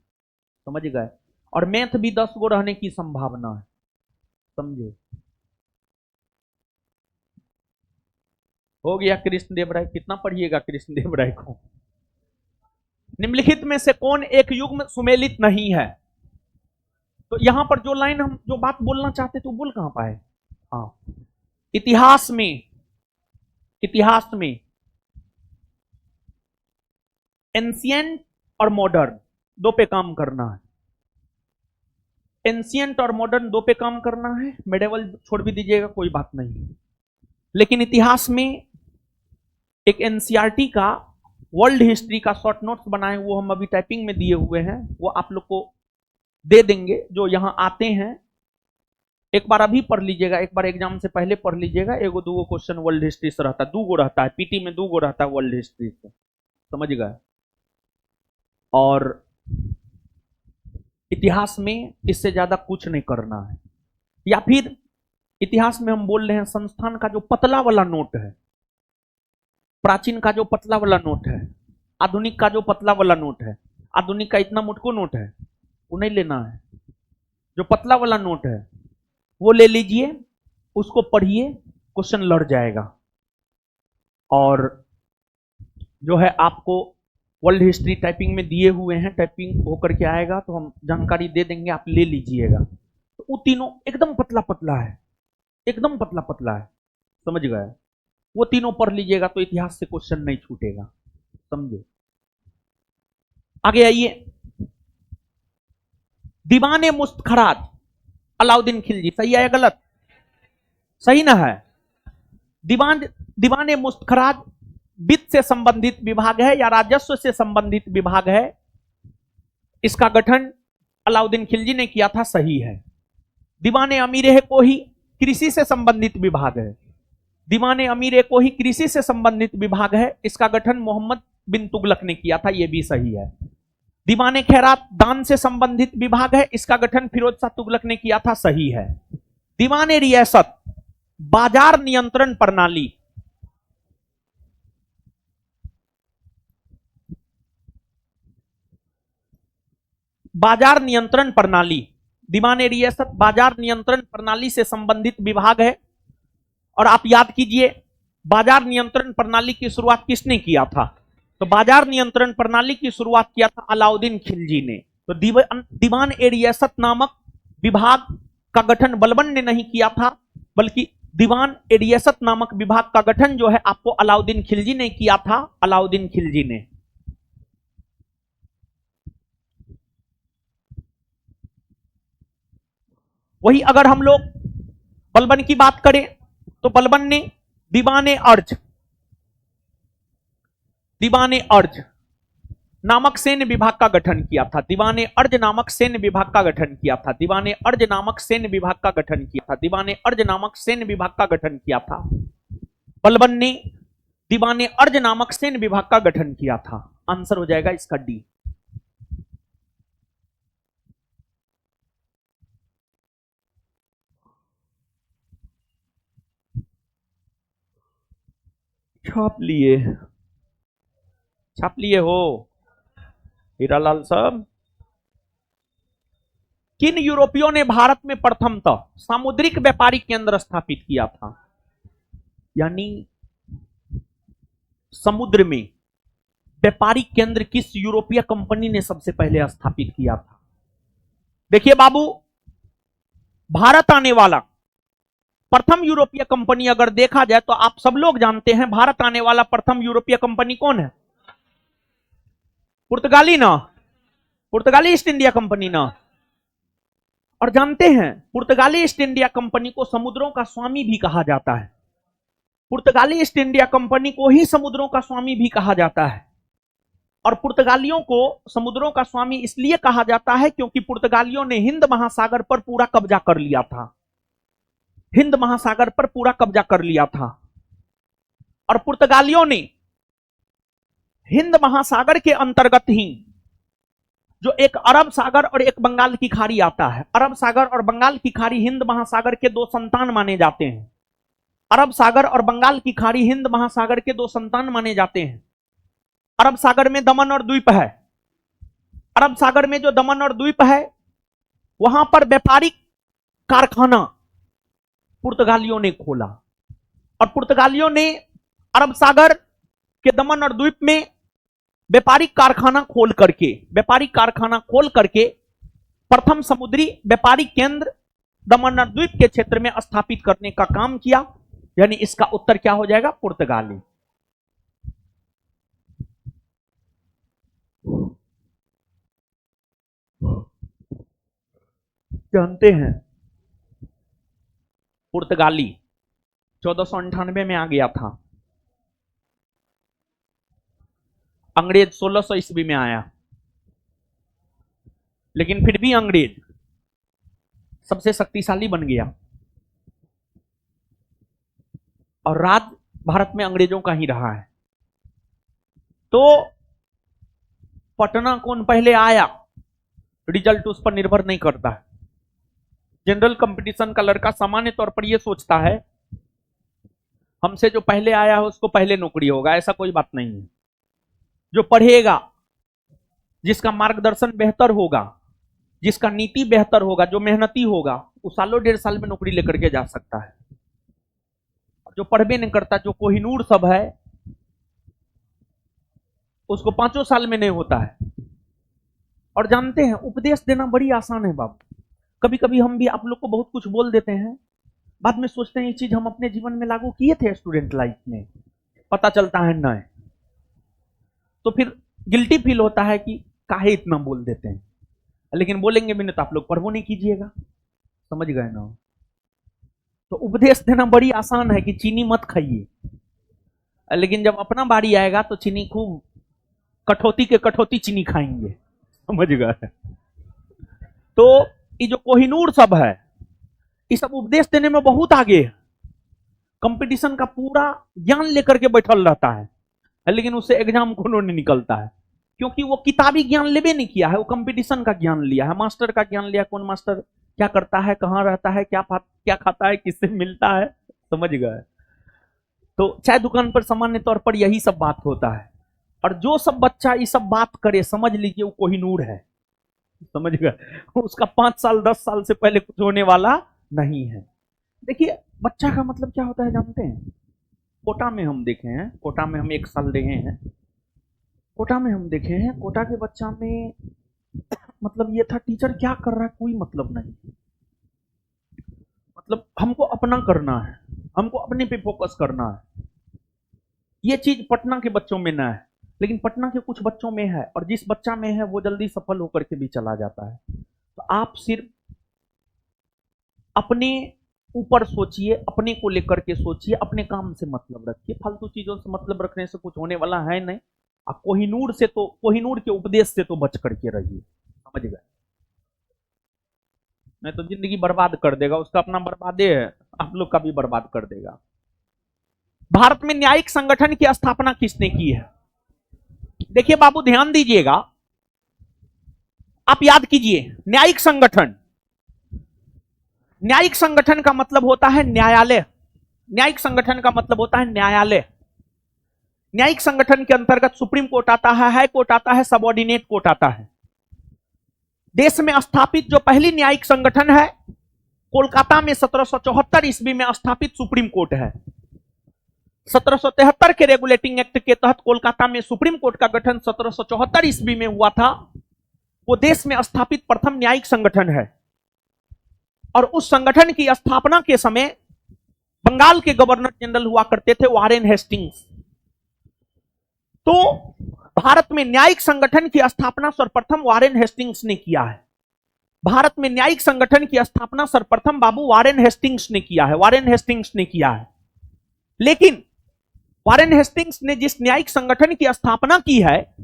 समझ गए। और मैथ भी 10 गो रहने की संभावना है, समझे। हो गया कृष्णदेव राय, कितना पढ़िएगा कृष्णदेव राय को। निम्नलिखित में से कौन एक युग्म सुमेलित नहीं है? तो यहां पर जो लाइन हम जो बात बोलना चाहते थे वो बोल कहां पाए। हाँ, इतिहास में एंशिएंट और मॉडर्न दो पे काम करना है। एंशिएंट और मॉडर्न दो पे काम करना है, मेडिवल छोड़ भी दीजिएगा कोई बात नहीं। लेकिन इतिहास में एक एनसीईआरटी का वर्ल्ड हिस्ट्री का शॉर्ट नोट्स बनाए, वो हम अभी टाइपिंग में दिए हुए हैं, वो आप लोग को दे देंगे जो यहां आते हैं। एक बार अभी पढ़ लीजिएगा, एक बार एग्जाम से पहले पढ़ लीजिएगा। एगो दूगो क्वेश्चन वर्ल्ड हिस्ट्री से रहता है, 2 गो रहता है, पीटी में 2 गो रहता है वर्ल्ड हिस्ट्री से, समझ गए। और इतिहास में इससे ज्यादा कुछ नहीं करना है। या फिर इतिहास में हम बोल रहे हैं संस्थान का जो पतला वाला नोट है, प्राचीन का जो पतला वाला नोट है, आधुनिक का जो पतला वाला नोट है, आधुनिक का इतना मोटको नोट है वो नहीं लेना है। जो पतला वाला नोट है वो ले लीजिए, उसको पढ़िए, क्वेश्चन लड़ जाएगा। और जो है आपको वर्ल्ड हिस्ट्री टाइपिंग में दिए हुए हैं, टाइपिंग होकर के आएगा तो हम जानकारी दे देंगे, आप ले लीजिएगा। तो वो तीनों एकदम पतला पतला है, एकदम पतला पतला है, समझ गए। वो तीनों पढ़ लीजिएगा तो इतिहास से क्वेश्चन नहीं छूटेगा, समझे। आगे आइए, दीवाने मुस्तखराज अलाउद्दीन खिलजी, सही है या गलत? सही ना है। दीवाने मुस्तखराज वित्त से संबंधित विभाग है या राजस्व से संबंधित विभाग है? इसका गठन अलाउद्दीन खिलजी ने किया था, सही है। दीवाने अमीर है को ही कृषि से संबंधित विभाग है, दीवान अमीर को ही कृषि से संबंधित विभाग है, इसका गठन मोहम्मद बिन तुगलक ने किया था, यह भी सही है। दीवान खैरात दान से संबंधित विभाग है, इसका गठन फिरोज शाह तुगलक ने किया था, सही है। दीवान रियासत बाजार नियंत्रण प्रणाली, बाजार नियंत्रण प्रणाली, दीवान रियासत बाजार नियंत्रण प्रणाली से संबंधित विभाग है। और आप याद कीजिए बाजार नियंत्रण प्रणाली की शुरुआत किसने किया था? तो बाजार नियंत्रण प्रणाली की शुरुआत किया था अलाउद्दीन खिलजी ने। तो दीवान रियासत नामक विभाग का गठन बलबन ने नहीं किया था, बल्कि दीवान रियासत नामक विभाग का गठन जो है आपको अलाउद्दीन खिलजी ने किया था, अलाउद्दीन खिलजी ने। वही अगर हम लोग बलबन की बात करें तो बलबन ने दीवान अर्ज नामक सैन्य विभाग का गठन किया था, दीवान अर्ज नामक सैन्य विभाग का गठन किया था, दीवान अर्ज नामक सैन्य विभाग का गठन किया था, दीवान अर्ज नामक सैन्य विभाग का गठन किया था। बलबन ने दीवान अर्ज नामक सैन्य विभाग का गठन किया था। आंसर हो जाएगा इसका डी। छाप लिए हो हीरालाल साहब। किन यूरोपियों ने भारत में प्रथमतः सामुद्रिक व्यापारिक केंद्र स्थापित किया था? यानी समुद्र में व्यापारिक केंद्र किस यूरोपीय कंपनी ने सबसे पहले स्थापित किया था? देखिए बाबू, भारत आने वाला प्रथम यूरोपीय कंपनी अगर देखा जाए तो आप सब लोग जानते हैं भारत आने वाला प्रथम यूरोपीय कंपनी कौन है? पुर्तगाली ना, पुर्तगाली ईस्ट इंडिया कंपनी ना। और जानते हैं पुर्तगाली ईस्ट इंडिया कंपनी को समुद्रों का स्वामी भी कहा जाता है। पुर्तगाली ईस्ट इंडिया कंपनी को ही समुद्रों का स्वामी भी कहा जाता है। और पुर्तगालियों को समुद्रों का स्वामी इसलिए कहा जाता है क्योंकि पुर्तगालियों ने हिंद महासागर पर पूरा कब्जा कर लिया था, हिंद महासागर पर पूरा कब्जा कर लिया था। और पुर्तगालियों ने हिंद महासागर के अंतर्गत ही जो एक अरब सागर और एक बंगाल की खाड़ी आता है, अरब सागर और बंगाल की खाड़ी हिंद महासागर के दो संतान माने जाते हैं। अरब सागर और बंगाल की खाड़ी हिंद महासागर के दो संतान माने जाते हैं। अरब सागर में दमन और द्वीप है, अरब सागर में जो दमन और द्वीप है वहां पर व्यापारिक कारखाना पुर्तगालियों ने खोला। और पुर्तगालियों ने अरब सागर के दमन और द्वीप में व्यापारिक कारखाना खोल करके प्रथम समुद्री व्यापारिक केंद्र दमन और द्वीप के क्षेत्र में स्थापित करने का काम किया। यानी इसका उत्तर क्या हो जाएगा? पुर्तगाली। जानते हैं पुर्तगाली 1498 में आ गया था, अंग्रेज 1600 ईस्वी में आया, लेकिन फिर भी अंग्रेज सबसे शक्तिशाली बन गया और राज भारत में अंग्रेजों का ही रहा है। तो पटना कौन पहले आया रिजल्ट उस पर निर्भर नहीं करता है। जनरल कंपटीशन का लड़का सामान्य तौर पर यह सोचता है हमसे जो पहले आया है उसको पहले नौकरी होगा, ऐसा कोई बात नहीं है। जो पढ़ेगा, जिसका मार्गदर्शन बेहतर होगा, जिसका नीति बेहतर होगा, जो मेहनती होगा, वो सालों 1.5 साल में नौकरी लेकर के जा सकता है। जो पढ़बे नहीं करता, जो कोहिनूर सब है, उसको 5 साल में नहीं होता है। और जानते हैं उपदेश देना बड़ी आसान है बाबू। कभी कभी हम भी आप लोग को बहुत कुछ बोल देते हैं, बाद में सोचते हैं ये चीज हम अपने जीवन में लागू किए थे स्टूडेंट लाइफ में, पता चलता है ना, तो फिर गिल्टी फील होता है कि काहे इतना बोल देते हैं। लेकिन बोलेंगे भी नहीं तो आप लोग पढ़वो नहीं कीजिएगा, समझ गए ना। तो उपदेश देना बड़ी आसान है कि चीनी मत खाइए, लेकिन जब अपना बारी आएगा तो चीनी खूब कठौती के कठौती चीनी खाएंगे, समझ गए। तो ये जो कोहिनूर सब है, ये सब उपदेश देने में बहुत आगे है। कंपटीशन का पूरा ज्ञान लेकर के बैठल रहता है, लेकिन उससे एग्जाम कोनो नहीं निकलता है, क्योंकि वो किताबी ज्ञान लेवे नहीं किया है, वो कंपटीशन का ज्ञान लिया है, मास्टर का ज्ञान लिया, कौन मास्टर क्या करता है, कहाँ रहता है, क्या खाता है, किससे मिलता है, समझ गए। तो चाय दुकान पर सामान्य तौर पर यही सब बात होता है, और जो सब बच्चा ये सब बात करे समझ लीजिए वो कोहिनूर है, समझ गए, उसका 5 साल 10 साल से पहले कुछ होने वाला नहीं है। देखिए बच्चा का मतलब क्या होता है जानते हैं? कोटा में हम देखे हैं, कोटा में हम 1 साल रहे हैं, कोटा में हम देखे हैं, कोटा के बच्चा में मतलब ये था टीचर क्या कर रहा है कोई मतलब नहीं, मतलब हमको अपना करना है, हमको अपने पे फोकस करना है। ये चीज पटना के बच्चों में ना है, लेकिन पटना के कुछ बच्चों में है, और जिस बच्चा में है वो जल्दी सफल होकर के भी चला जाता है। तो आप सिर्फ अपने ऊपर सोचिए, अपने को लेकर के सोचिए, अपने काम से मतलब रखिए, फालतू चीजों से मतलब रखने से कुछ होने वाला है नहीं। आप कोहिनूर से तो, कोहिनूर के उपदेश से तो बच करके रहिए, समझ गए, नहीं तो जिंदगी बर्बाद कर देगा, उसका अपना बर्बादे है, आप लोग का भी बर्बाद कर देगा। भारत में न्यायिक संगठन की स्थापना किसने की है? देखिए बाबू ध्यान दीजिएगा, आप याद कीजिए, न्यायिक संगठन, न्यायिक संगठन का मतलब होता है न्यायालय, न्यायिक संगठन का मतलब होता है न्यायालय। न्यायिक संगठन के अंतर्गत सुप्रीम कोर्ट आता है, हाई कोर्ट आता है, सबऑर्डिनेट कोर्ट आता है। देश में स्थापित जो पहली न्यायिक संगठन है, कोलकाता में 1774 ईस्वी में स्थापित सुप्रीम कोर्ट है। 1773 के रेगुलेटिंग एक्ट के तहत कोलकाता में सुप्रीम कोर्ट का गठन 1774 ईस्वी में हुआ था। वो देश में स्थापित प्रथम न्यायिक संगठन है, और उस संगठन की स्थापना के समय बंगाल के गवर्नर जनरल हुआ करते थे वारेन हेस्टिंग्स। तो भारत में न्यायिक संगठन की स्थापना सर्वप्रथम वारेन हेस्टिंग्स ने किया है। भारत में न्यायिक संगठन की स्थापना सर्वप्रथम बाबू वारेन हेस्टिंग्स ने किया है, वारेन हेस्टिंग्स ने किया है। लेकिन वारेन हेस्टिंग्स ने जिस न्यायिक संगठन की स्थापना की है,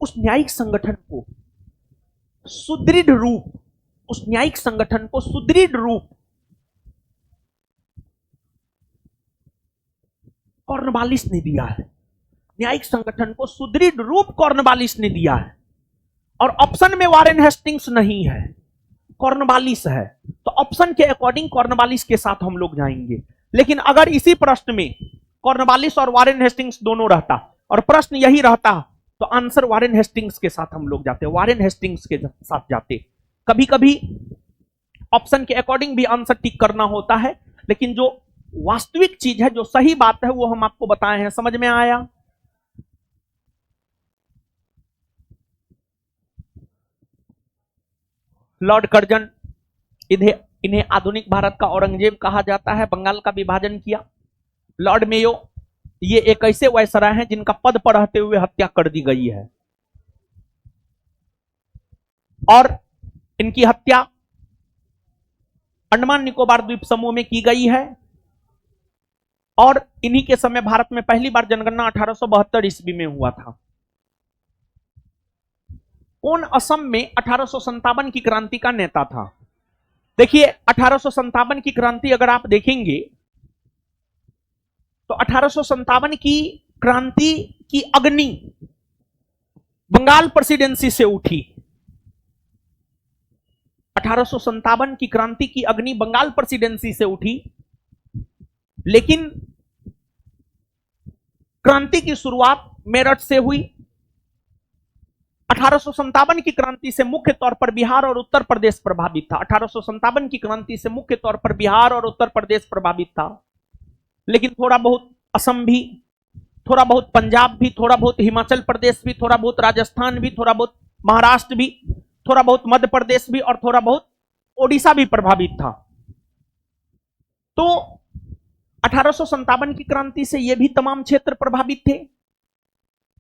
उस न्यायिक संगठन को सुदृढ़ रूप, उस न्यायिक संगठन को सुदृढ़ रूप कॉर्नवालिस ने दिया है। न्यायिक संगठन को सुदृढ़ रूप कॉर्नवालिस ने दिया है, और ऑप्शन में वारेन हेस्टिंग्स नहीं है, कॉर्नवालिस है। तो ऑप्शन के अकॉर्डिंग कॉर्नवालिस के साथ हम लोग जाएंगे। लेकिन अगर इसी प्रश्न में कॉर्नवालिस और वारेन हेस्टिंग्स दोनों रहता, और प्रश्न यही रहता, तो आंसर वारेन हेस्टिंग्स के साथ हम लोग जाते, वारेन हेस्टिंग्स के साथ जाते। कभी कभी ऑप्शन के अकॉर्डिंग भी आंसर टिक करना होता है, लेकिन जो वास्तविक चीज है, जो सही बात है, वो हम आपको बताए हैं। समझ में आया? लॉर्ड कर्जन, इन्हें आधुनिक भारत का औरंगजेब कहा जाता है, बंगाल का विभाजन किया। लॉर्ड मेयो, ये एक ऐसे वायसराय हैं जिनका पद पर रहते हुए हत्या कर दी गई है, और इनकी हत्या अंडमान निकोबार द्वीप समूह में की गई है। और इन्हीं के समय भारत में पहली बार जनगणना 1872 ईस्वी में हुआ था। कौन असम में 1857 की क्रांति का नेता था? देखिए 1857 की क्रांति अगर आप देखेंगे तो 1857 की क्रांति की अग्नि बंगाल प्रेसिडेंसी से उठी। 1857 की क्रांति की अग्नि बंगाल प्रेसिडेंसी से उठी, लेकिन क्रांति की शुरुआत मेरठ से हुई। 1857 की क्रांति से मुख्य तौर पर बिहार और उत्तर प्रदेश प्रभावित था। 1857 की क्रांति से मुख्य तौर पर बिहार और उत्तर प्रदेश प्रभावित था, लेकिन थोड़ा बहुत असम भी, थोड़ा बहुत पंजाब भी, थोड़ा बहुत हिमाचल प्रदेश भी, थोड़ा बहुत राजस्थान भी, थोड़ा बहुत महाराष्ट्र भी, थोड़ा बहुत मध्य प्रदेश भी, और थोड़ा बहुत ओडिशा भी प्रभावित था। तो 1857 की क्रांति से ये भी तमाम क्षेत्र प्रभावित थे,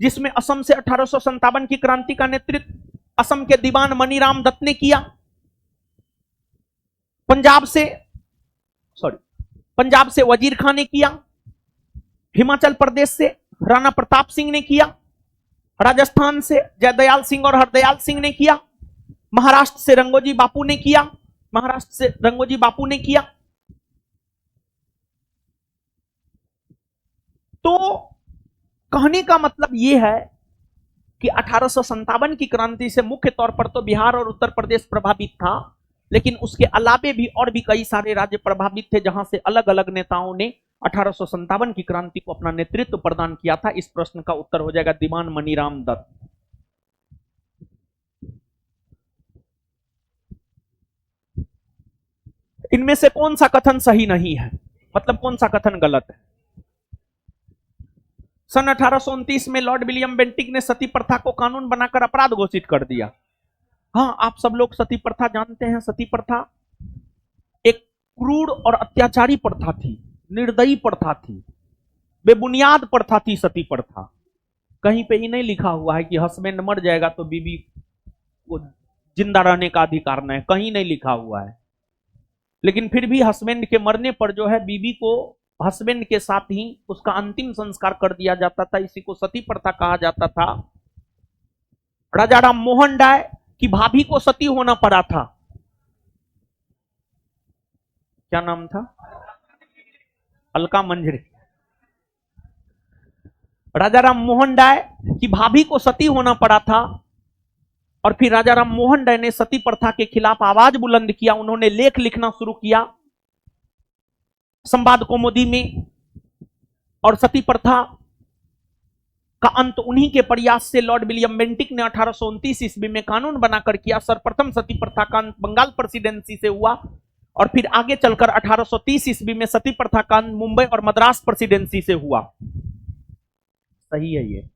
जिसमें असम से 1857 की क्रांति का नेतृत्व असम के दीवान मनीराम दत्त ने किया। पंजाब से वजीर खान ने किया। हिमाचल प्रदेश से राणा प्रताप सिंह ने किया। राजस्थान से जयदयाल सिंह और हरदयाल सिंह ने किया। महाराष्ट्र से रंगोजी बापू ने किया। तो कहने का मतलब यह है कि 1857 की क्रांति से मुख्य तौर पर तो बिहार और उत्तर प्रदेश प्रभावित था, लेकिन उसके अलावे भी और भी कई सारे राज्य प्रभावित थे, जहां से अलग अलग नेताओं ने 1857 की क्रांति को अपना नेतृत्व प्रदान किया था। इस प्रश्न का उत्तर हो जाएगा दीवान मनीराम दत्त। इनमें से कौन सा कथन सही नहीं है, मतलब कौन सा कथन गलत है? सन 1829 में लॉर्ड विलियम बेंटिक ने सती प्रथा को कानून बनाकर अपराध घोषित कर दिया। हाँ, आप सब लोग सती प्रथा जानते हैं। सती प्रथा एक क्रूर और अत्याचारी प्रथा थी, निर्दयी प्रथा थी, बेबुनियाद प्रथा थी सती प्रथा। कहीं पे ही नहीं लिखा हुआ है कि हस्बैंड मर जाएगा तो बीवी को जिंदा रहने का अधिकार नहीं, कहीं नहीं लिखा हुआ है। लेकिन फिर भी हस्बैंड के मरने पर जो है बीवी को हस्बैंड के साथ ही उसका अंतिम संस्कार कर दिया जाता था। इसी को सती प्रथा कहा जाता था। राजा राम मोहन राय की भाभी को सती होना पड़ा था। क्या नाम था? अलका मंजरी। राजा राम मोहन राय की भाभी को सती होना पड़ा था और फिर राजा राम मोहन राय ने सती प्रथा के खिलाफ आवाज बुलंद किया। उन्होंने लेख लिखना शुरू किया संवाद कौमुदी में, और सती प्रथा का अंत उन्हीं के प्रयास से लॉर्ड विलियम बेंटिक ने 1829 ईस्वी में कानून बनाकर किया। सर्वप्रथम सती प्रथा का अंत बंगाल प्रेसिडेंसी से हुआ और फिर आगे चलकर 1830 ईस्वी में सती प्रथा का अंत मुंबई और मद्रास प्रेसिडेंसी से हुआ। सही है ये।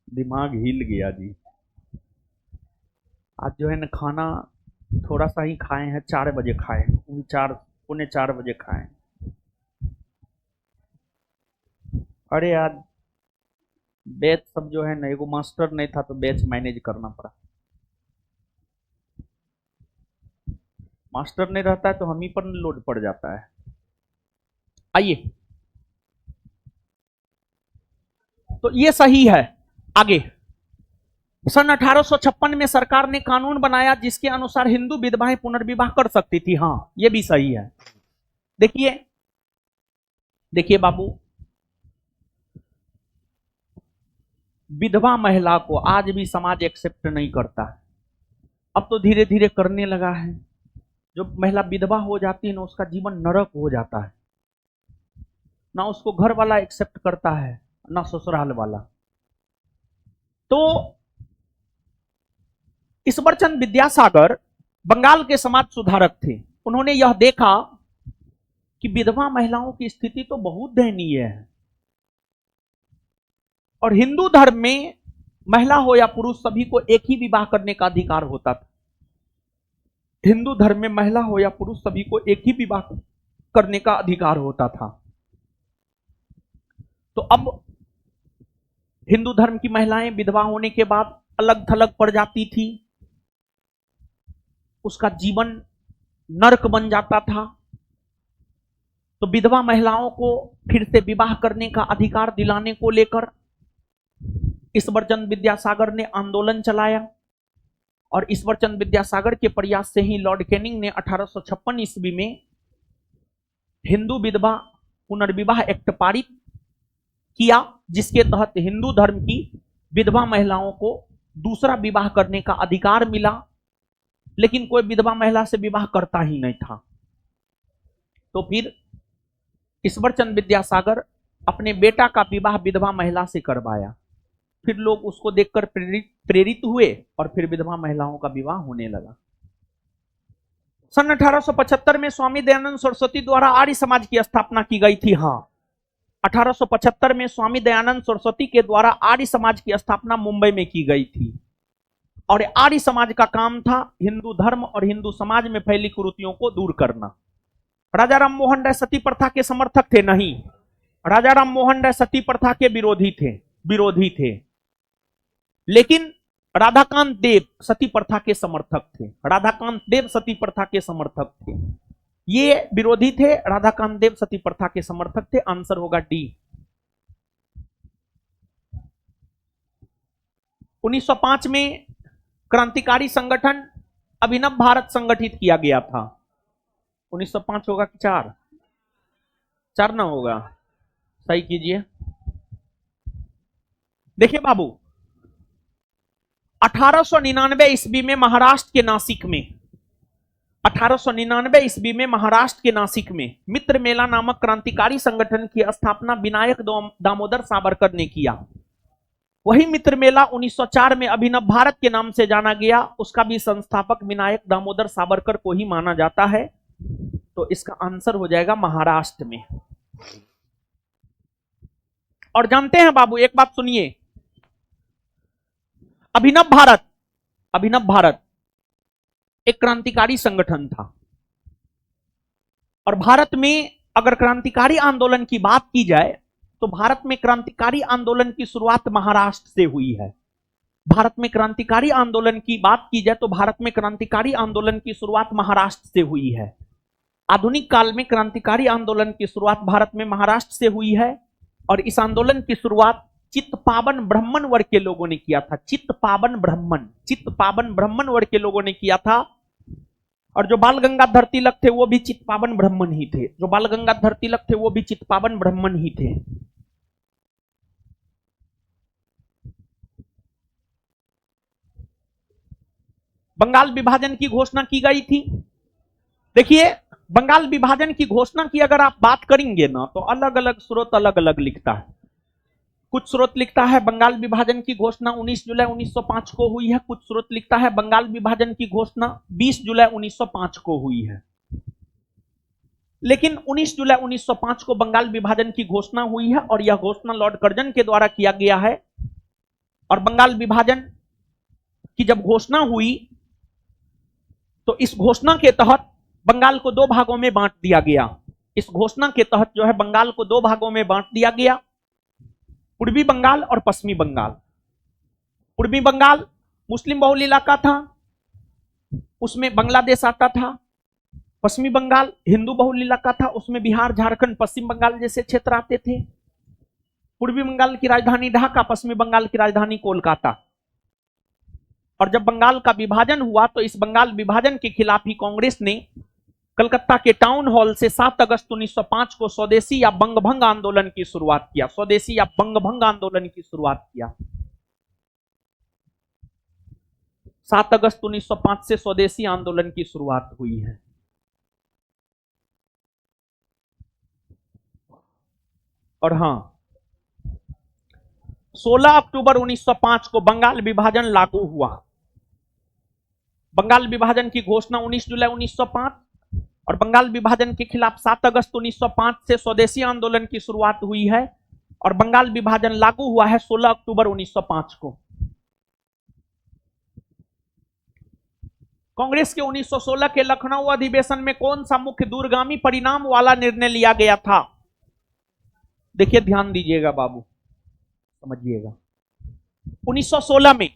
दिमाग हिल गया जी। आज जो है ना खाना थोड़ा सा ही खाए हैं, 4 बजे खाए, 4 बजे खाए। अरे यार बैच सब जो है ना, एगो मास्टर नहीं था तो बैच मैनेज करना पड़ा। मास्टर नहीं रहता है तो हम ही पर लोड पड़ जाता है। आइए, तो ये सही है। आगे, सन 1856 में सरकार ने कानून बनाया जिसके अनुसार हिंदू विधवाएं पुनर्विवाह कर सकती थी। हाँ, ये भी सही है। देखिए देखिए बाबू, विधवा महिला को आज भी समाज एक्सेप्ट नहीं करता है। अब तो धीरे धीरे करने लगा है। जो महिला विधवा हो जाती है ना, उसका जीवन नरक हो जाता है। ना उसको घर वाला एक्सेप्ट करता है, ना ससुराल वाला। तो ईश्वरचंद विद्यासागर बंगाल के समाज सुधारक थे। उन्होंने यह देखा कि विधवा महिलाओं की स्थिति तो बहुत दयनीय है और हिंदू धर्म में महिला हो या पुरुष सभी को एक ही विवाह करने का अधिकार होता था। हिंदू धर्म में महिला हो या पुरुष सभी को एक ही विवाह करने का अधिकार होता था। तो अब हिंदू धर्म की महिलाएं विधवा होने के बाद अलग थलग पड़ जाती थी, उसका जीवन नरक बन जाता था। तो विधवा महिलाओं को फिर से विवाह करने का अधिकार दिलाने को लेकर ईश्वरचंद विद्यासागर ने आंदोलन चलाया और ईश्वरचंद विद्यासागर के प्रयास से ही लॉर्ड कैनिंग ने 1856 ईस्वी में हिंदू विधवा पुनर्विवाह एक्ट पारित किया, जिसके तहत हिंदू धर्म की विधवा महिलाओं को दूसरा विवाह करने का अधिकार मिला। लेकिन कोई विधवा महिला से विवाह करता ही नहीं था। तो फिर ईश्वरचंद विद्यासागर अपने बेटा का विवाह विधवा महिला से करवाया। फिर लोग उसको देखकर प्रेरित हुए और फिर विधवा महिलाओं का विवाह होने लगा। सन 1875 में स्वामी दयानंद सरस्वती द्वारा आर्य समाज की स्थापना की गई थी। हाँ, 1875 में स्वामी दयानंद सरस्वती के द्वारा आर्य समाज की स्थापना मुंबई में की गई थी और आर्य समाज का काम था हिंदू धर्म और हिंदू समाज में फैली कुरीतियों को दूर करना। राजा राम मोहन राय सती प्रथा के समर्थक थे? नहीं, राजा राम मोहन राय सती प्रथा के विरोधी थे। लेकिन राधाकांत देव सती प्रथा के समर्थक थे। राधाकांत देव सती प्रथा के समर्थक थे। ये विरोधी थे, राधाकांत देव सती प्रथा के समर्थक थे। आंसर होगा डी। 1905 में क्रांतिकारी संगठन अभिनव भारत संगठित किया गया था। 1905 होगा कि 4? 4 ना होगा, सही कीजिए। देखिए बाबू, 1899 ईस्वी में महाराष्ट्र के नासिक में 1899 ईस्वी में महाराष्ट्र के नासिक में मित्र मेला नामक क्रांतिकारी संगठन की स्थापना विनायक दामोदर सावरकर ने किया। वही मित्र मेला 1904 में अभिनव भारत के नाम से जाना गया। उसका भी संस्थापक विनायक दामोदर सावरकर को ही माना जाता है। तो इसका आंसर हो जाएगा महाराष्ट्र में। और जानते हैं बाबू, एक बात सुनिए, अभिनव भारत एक क्रांतिकारी संगठन था। और भारत में अगर क्रांतिकारी आंदोलन की बात की जाए तो भारत में क्रांतिकारी आंदोलन की शुरुआत महाराष्ट्र से हुई है। भारत में क्रांतिकारी आंदोलन की बात की जाए तो भारत में क्रांतिकारी आंदोलन की शुरुआत महाराष्ट्र से हुई है। आधुनिक काल में क्रांतिकारी आंदोलन की शुरुआत भारत में महाराष्ट्र से हुई है। और इस आंदोलन की शुरुआत चित्तपावन ब्राह्मण वर्ग के लोगों ने किया था। चित्तपावन ब्राह्मण वर्ग के लोगों ने किया था। और जो बाल गंगाधर तिलक थे वो भी चित्तपावन ब्राह्मण ही थे। बंगाल विभाजन की घोषणा की गई थी। देखिए, बंगाल विभाजन की घोषणा की अगर आप बात करेंगे ना तो अलग अलग स्रोत अलग अलग लिखता है। कुछ स्रोत लिखता है बंगाल विभाजन की घोषणा 19 जुलाई 1905 को हुई है। कुछ स्रोत लिखता है बंगाल विभाजन की घोषणा 20 जुलाई 1905 को हुई है। लेकिन 19 जुलाई 1905 को बंगाल विभाजन की घोषणा हुई है और यह घोषणा लॉर्ड कर्जन के द्वारा किया गया है। और बंगाल विभाजन की जब घोषणा हुई तो इस घोषणा के तहत बंगाल को 2 भागों में बांट दिया गया। इस घोषणा के तहत जो है बंगाल को 2 भागों में बांट दिया गया, पूर्वी बंगाल और पश्चिमी बंगाल। पूर्वी बंगाल मुस्लिम बहुल इलाका था, उसमें बांग्लादेश आता था। पश्चिमी बंगाल हिंदू बहुल इलाका था, उसमें बिहार, झारखंड, पश्चिम बंगाल जैसे क्षेत्र आते थे। पूर्वी बंगाल की राजधानी ढाका, पश्चिमी बंगाल की राजधानी कोलकाता। और जब बंगाल का विभाजन हुआ तो इस बंगाल विभाजन के खिलाफ ही कांग्रेस ने कलकत्ता के टाउन हॉल से 7 अगस्त 1905 को स्वदेशी या बंगभंग आंदोलन की शुरुआत किया। 7 अगस्त 1905 से स्वदेशी आंदोलन की शुरुआत हुई है। और हां, 16 अक्टूबर 1905 को बंगाल विभाजन लागू हुआ। बंगाल विभाजन की घोषणा 19 जुलाई 1905 और बंगाल विभाजन के खिलाफ 7 अगस्त 1905 से स्वदेशी आंदोलन की शुरुआत हुई है। और बंगाल विभाजन लागू हुआ है 16 अक्टूबर 1905 को। कांग्रेस के 1916 के लखनऊ अधिवेशन में कौन सा मुख्य दूरगामी परिणाम वाला निर्णय लिया गया था? देखिए, ध्यान दीजिएगा बाबू, समझिएगा। 1916 में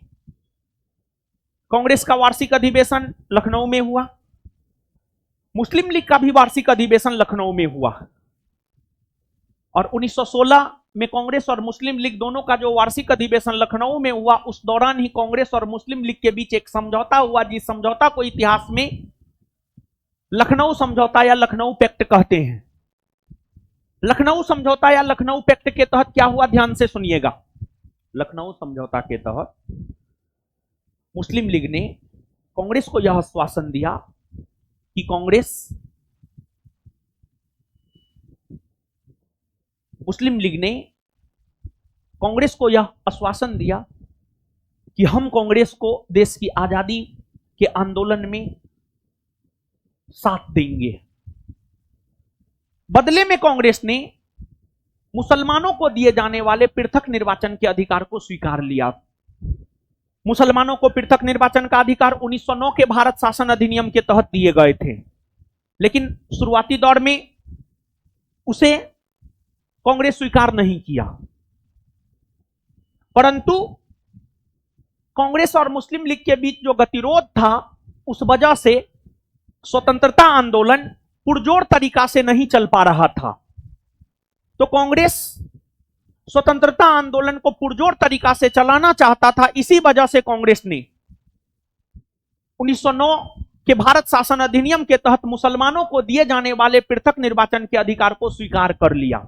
कांग्रेस का वार्षिक अधिवेशन लखनऊ में हुआ। मुस्लिम लीग का भी वार्षिक अधिवेशन लखनऊ में हुआ। और 1916 में कांग्रेस और मुस्लिम लीग दोनों का जो वार्षिक अधिवेशन लखनऊ में हुआ, उस दौरान ही कांग्रेस और मुस्लिम लीग के बीच एक समझौता हुआ, जिस समझौता को इतिहास में लखनऊ समझौता या लखनऊ पैक्ट कहते हैं। लखनऊ समझौता या लखनऊ पैक्ट के तहत क्या हुआ, ध्यान से सुनिएगा। लखनऊ समझौता के तहत मुस्लिम लीग ने कांग्रेस को यह आश्वासन दिया कि मुस्लिम लीग ने कांग्रेस को यह आश्वासन दिया कि हम कांग्रेस को देश की आजादी के आंदोलन में साथ देंगे। बदले में कांग्रेस ने मुसलमानों को दिए जाने वाले पृथक निर्वाचन के अधिकार को स्वीकार लिया। मुसलमानों को पृथक निर्वाचन का अधिकार 1909 के भारत शासन अधिनियम के तहत दिए गए थे, लेकिन शुरुआती दौर में उसे कांग्रेस स्वीकार नहीं किया। परंतु कांग्रेस और मुस्लिम लीग के बीच जो गतिरोध था, उस वजह से स्वतंत्रता आंदोलन पुरजोर तरीका से नहीं चल पा रहा था। तो कांग्रेस स्वतंत्रता आंदोलन को पुरजोर तरीका से चलाना चाहता था। इसी वजह से कांग्रेस ने 1909 के भारत शासन अधिनियम के तहत मुसलमानों को दिए जाने वाले पृथक निर्वाचन के अधिकार को स्वीकार कर लिया।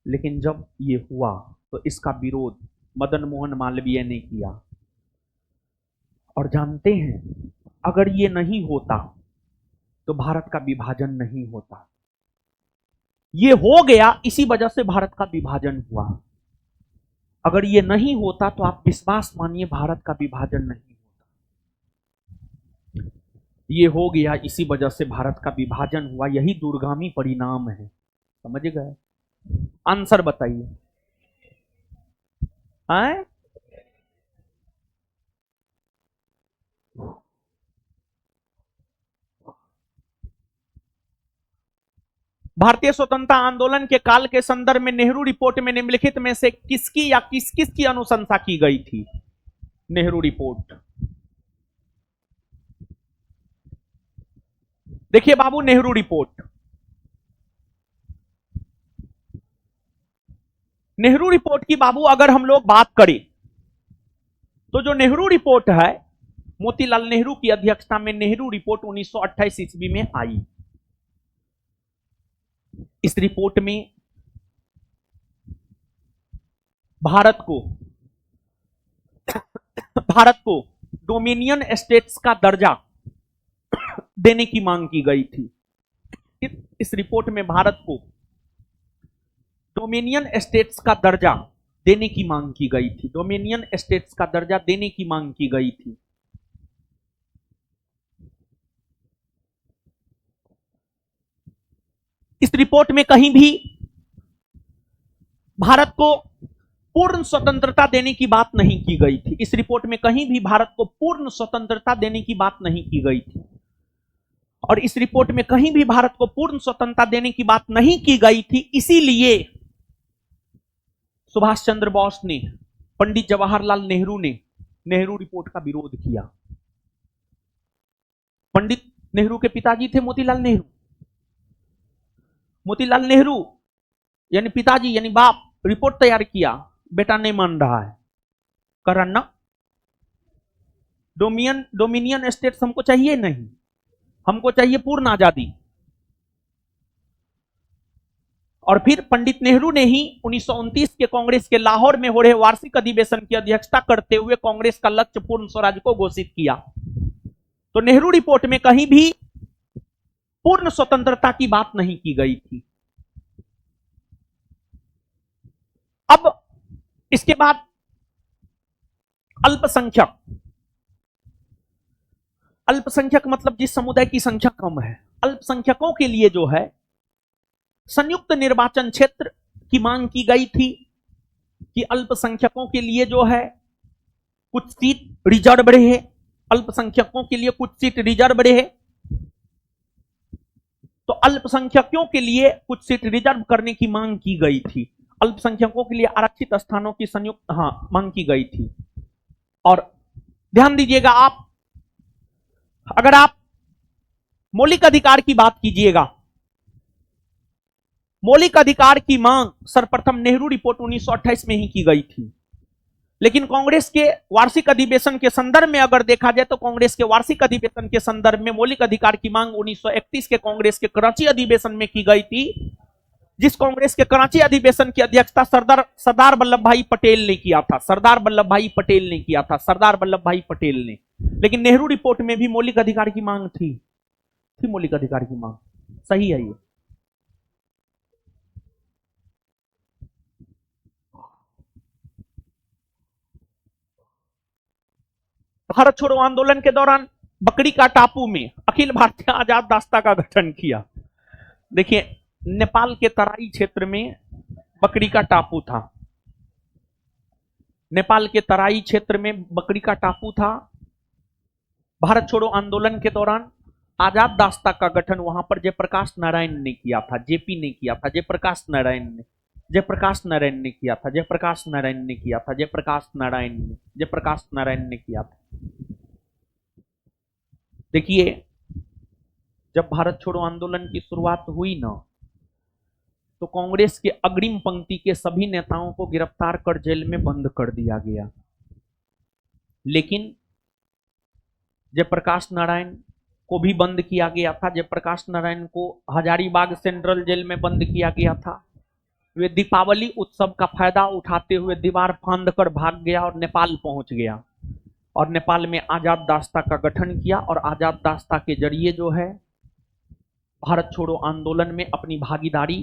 लेकिन जब ये हुआ तो इसका विरोध मदन मोहन मालवीय ने किया। और जानते हैं, अगर ये नहीं होता तो भारत का विभाजन नहीं होता। ये हो गया, इसी वजह से भारत का विभाजन हुआ। अगर ये नहीं होता तो आप विश्वास मानिए भारत का विभाजन नहीं होता। ये हो गया, इसी वजह से भारत का विभाजन हुआ। यही दूरगामी परिणाम है। समझ गए? आंसर बताइए। हैं? भारतीय स्वतंत्रता आंदोलन के काल के संदर्भ में नेहरू रिपोर्ट में निम्नलिखित में से किसकी या किस किस की अनुशंसा की गई थी? नेहरू रिपोर्ट देखिए बाबू, नेहरू रिपोर्ट, नेहरू रिपोर्ट की बाबू अगर हम लोग बात करें तो जो नेहरू रिपोर्ट है, मोतीलाल नेहरू की अध्यक्षता में नेहरू रिपोर्ट 1928 ईस्वी में आई। इस रिपोर्ट में भारत को डोमिनियन स्टेट्स का दर्जा देने की मांग की गई थी। इस रिपोर्ट में भारत को डोमिनियन स्टेट्स का दर्जा देने की मांग की गई थी। डोमिनियन स्टेट्स का दर्जा देने की मांग की गई थी। इस रिपोर्ट में कहीं भी भारत को पूर्ण स्वतंत्रता देने की बात नहीं की गई थी। इस रिपोर्ट में कहीं भी भारत को पूर्ण स्वतंत्रता देने की बात नहीं की गई थी। और इस रिपोर्ट में कहीं भी भारत को पूर्ण स्वतंत्रता देने की बात नहीं की गई थी। इसीलिए सुभाष चंद्र बोस ने, पंडित जवाहरलाल नेहरू ने नेहरू रिपोर्ट का विरोध किया। पंडित नेहरू के पिताजी थे मोतीलाल नेहरू। मोतीलाल नेहरू यानी पिताजी यानी बाप, रिपोर्ट तैयार किया, बेटा नहीं मान रहा है, कर ना, डोमिनियन स्टेट्स हमको चाहिए नहीं, हमको चाहिए पूर्ण आजादी। और फिर पंडित नेहरू ने ही 1929 के कांग्रेस के लाहौर में हो रहे वार्षिक अधिवेशन की अध्यक्षता करते हुए कांग्रेस का लक्ष्य पूर्ण स्वराज को घोषित किया। तो नेहरू रिपोर्ट में कहीं भी पूर्ण स्वतंत्रता की बात नहीं की गई थी। अब इसके बाद अल्पसंख्यक मतलब जिस समुदाय की संख्या कम है, अल्पसंख्यकों के लिए जो है संयुक्त निर्वाचन क्षेत्र की मांग की गई थी कि अल्पसंख्यकों के लिए जो है कुछ सीट रिजर्व रहे, अल्पसंख्यकों के लिए कुछ सीट रिजर्व रहे। तो अल्पसंख्यकों के लिए कुछ सीट रिजर्व करने की मांग की गई थी। अल्पसंख्यकों के लिए आरक्षित स्थानों की संयुक्त मांग की गई थी। और ध्यान दीजिएगा, आप अगर आप मौलिक अधिकार की बात कीजिएगा, मौलिक अधिकार की मांग सर्वप्रथम नेहरू रिपोर्ट 1928 में ही की गई थी। लेकिन कांग्रेस के वार्षिक अधिवेशन के संदर्भ में अगर देखा जाए तो कांग्रेस के वार्षिक अधिवेशन के संदर्भ में मौलिक अधिकार की मांग 1931 के कांग्रेस के कराची अधिवेशन में की गई थी, जिस कांग्रेस के कराची अधिवेशन की अध्यक्षता सरदार वल्लभ भाई पटेल ने किया था। सरदार वल्लभ भाई पटेल ने किया था, सरदार वल्लभ भाई पटेल ने। लेकिन नेहरू रिपोर्ट में भी मौलिक अधिकार की मांग थी मौलिक अधिकार की मांग। सही है ये। भारत छोड़ो आंदोलन के दौरान बकरी का टापू में अखिल भारतीय आजाद दास्ता का गठन किया। देखिए, नेपाल के तराई क्षेत्र में बकरी का टापू था। नेपाल के तराई क्षेत्र में बकरी का टापू था। भारत छोड़ो आंदोलन के दौरान आजाद दास्ता का गठन वहां पर जयप्रकाश नारायण ने किया था, जेपी ने किया था, जयप्रकाश नारायण ने किया था, जयप्रकाश नारायण ने किया था। देखिए, जब भारत छोड़ो आंदोलन की शुरुआत हुई ना, तो कांग्रेस के अग्रिम पंक्ति के सभी नेताओं को गिरफ्तार कर जेल में बंद कर दिया गया। लेकिन जयप्रकाश नारायण को भी बंद किया गया था। जयप्रकाश नारायण को हजारीबाग सेंट्रल जेल में बंद किया गया था। वे दीपावली उत्सव का फायदा उठाते हुए दीवार फांद कर भाग गया और नेपाल पहुंच गया और नेपाल में आजाद दास्ता का गठन किया और आजाद दास्ता के जरिए जो है भारत छोड़ो आंदोलन में अपनी भागीदारी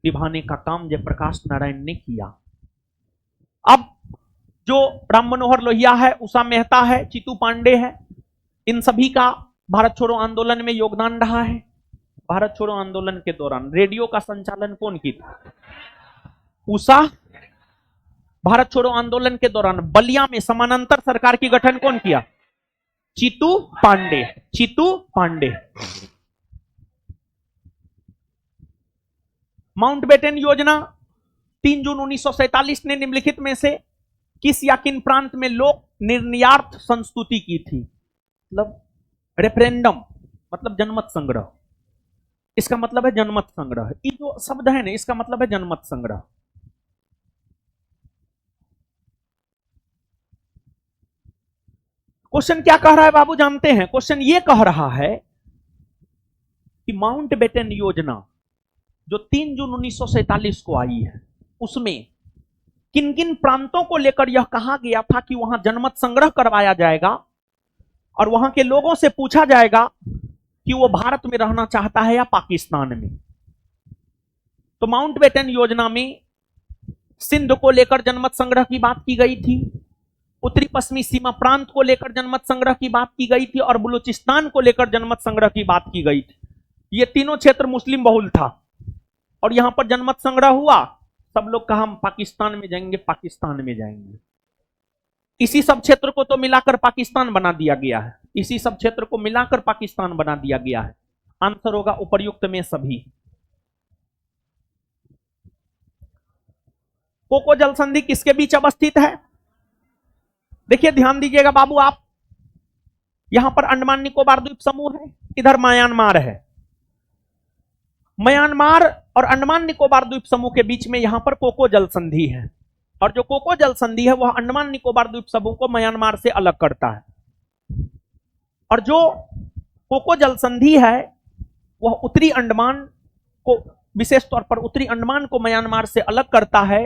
निभाने का काम जयप्रकाश नारायण ने किया। अब जो राम मनोहर लोहिया है, उषा मेहता है, चितू पांडे है, इन सभी का भारत छोड़ो आंदोलन में योगदान रहा है। भारत छोड़ो आंदोलन के दौरान रेडियो का संचालन कौन किया? उषा। भारत छोड़ो आंदोलन के दौरान बलिया में समानांतर सरकार की गठन कौन किया? चितू पांडे। चितू पांडे। माउंटबेटन योजना 3 जून 1947 ने निम्नलिखित में से किस या किन प्रांत में लोक निर्णयार्थ संस्तुति की थी? मतलब रेफरेंडम, मतलब जनमत संग्रह। इसका मतलब है जनमत संग्रह। ये जो शब्द है ना, इसका मतलब है जनमत संग्रह। क्वेश्चन क्या कह रहा है बाबू, जानते हैं? क्वेश्चन ये कह रहा है कि माउंटबेटन योजना जो 3 जून 1947 को आई है, उसमें किन किन प्रांतों को लेकर यह कहा गया था कि वहां जनमत संग्रह करवाया जाएगा और वहां के लोगों से पूछा जाएगा कि वो भारत में रहना चाहता है या पाकिस्तान में। तो माउंटबेटन योजना में सिंध को लेकर जनमत संग्रह की बात की गई थी, उत्तरी पश्चिमी सीमा प्रांत को लेकर जनमत संग्रह की बात की गई थी और बलूचिस्तान को लेकर जनमत संग्रह की बात की गई थी। ये तीनों क्षेत्र मुस्लिम बहुल था और यहां पर जनमत संग्रह हुआ। सब लोग कहा हम पाकिस्तान में जाएंगे, पाकिस्तान में जाएंगे। इसी सब क्षेत्र को तो मिलाकर पाकिस्तान बना दिया गया है। इसी सब क्षेत्र को मिलाकर पाकिस्तान बना दिया गया है। आंसर होगा उपर्युक्त में सभी। कोको जल संधि किसके बीच अवस्थित है? देखिए ध्यान दीजिएगा बाबू, आप यहां पर अंडमान निकोबार द्वीप समूह है, इधर म्यांमार है। म्यांमार और अंडमान निकोबार द्वीप समूह के बीच में यहां पर कोको जल संधि है और जो कोको जल संधि है वह अंडमान निकोबार द्वीप समूह को म्यांमार से अलग करता है और जो कोको जल संधि है वह उत्तरी अंडमान को, विशेष तौर पर उत्तरी अंडमान को म्यांमार से अलग करता है।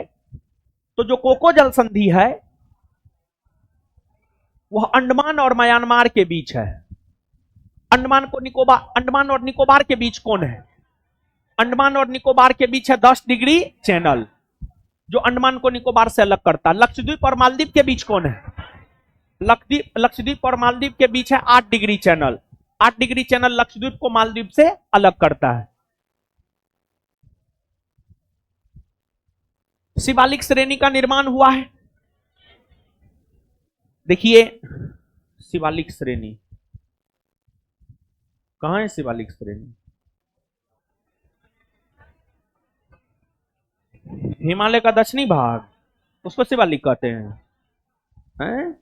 तो जो कोको जल संधि है वह अंडमान और म्यांमार के बीच है। अंडमान और निकोबार के बीच कौन है? अंडमान और निकोबार के बीच है 10 डिग्री चैनल, जो अंडमान को निकोबार से अलग करता है। लक्षद्वीप और मालदीव के बीच कौन है? लक्षद्वीप और मालदीव के बीच है 8 degree channel. 8 degree channel Lakshadweep को मालदीव से अलग करता है। शिवालिक श्रेणी का निर्माण हुआ है। देखिए शिवालिक श्रेणी कहां है? शिवालिक श्रेणी हिमालय का दक्षिणी भाग, उसको शिवालिक कहते हैं, हैं?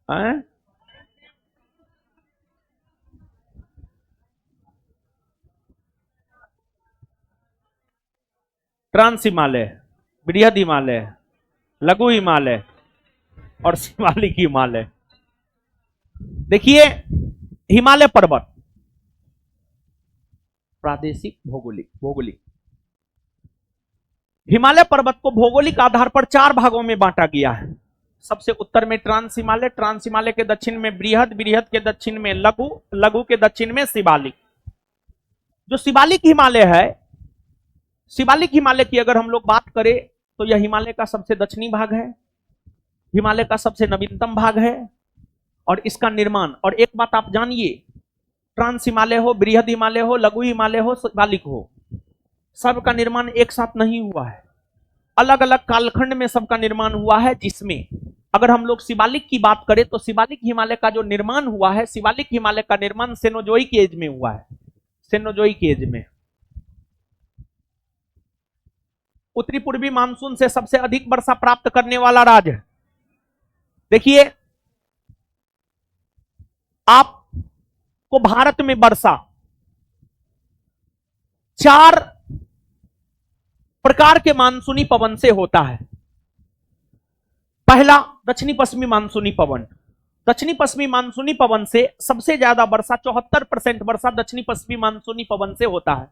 हैं? ट्रांस हिमालय, बृहद हिमालय, लघु हिमालय और शिवालिक हिमालय। देखिए हिमालय पर्वत प्रादेशिक भौगोलिक हिमालय पर्वत को भौगोलिक आधार पर 4 भागों में बांटा गया है। सबसे उत्तर में ट्रांस हिमालय के दक्षिण में बृहद के दक्षिण में लघु के दक्षिण में शिवालिक। जो शिवालिक हिमालय है, शिवालिक हिमालय की अगर हम लोग बात करें तो यह हिमालय का सबसे दक्षिणी भाग है, हिमालय का सबसे नवीनतम भाग है और इसका निर्माण, और एक बात आप जानिए, ट्रांस हिमालय हो, बृहद हिमालय हो, लघु हिमालय हो, शिवालिक हो, सबका निर्माण एक साथ नहीं हुआ है। अलग अलग कालखंड में सबका निर्माण हुआ है, जिसमें अगर हम लोग शिवालिक की बात करें तो शिवालिक हिमालय का जो निर्माण हुआ है, शिवालिक हिमालय का निर्माण सेनोजोइक एज में हुआ है। सेनोजोइक एज में उत्तरी पूर्वी मानसून से सबसे अधिक वर्षा प्राप्त करने वाला राज्य है। देखिए आप को भारत में वर्षा 4 प्रकार के मानसूनी पवन से होता है। पहला, दक्षिणी पश्चिमी मानसूनी पवन। दक्षिणी पश्चिमी मानसूनी पवन से सबसे ज्यादा वर्षा 74% वर्षा दक्षिणी पश्चिमी मानसूनी पवन से होता है।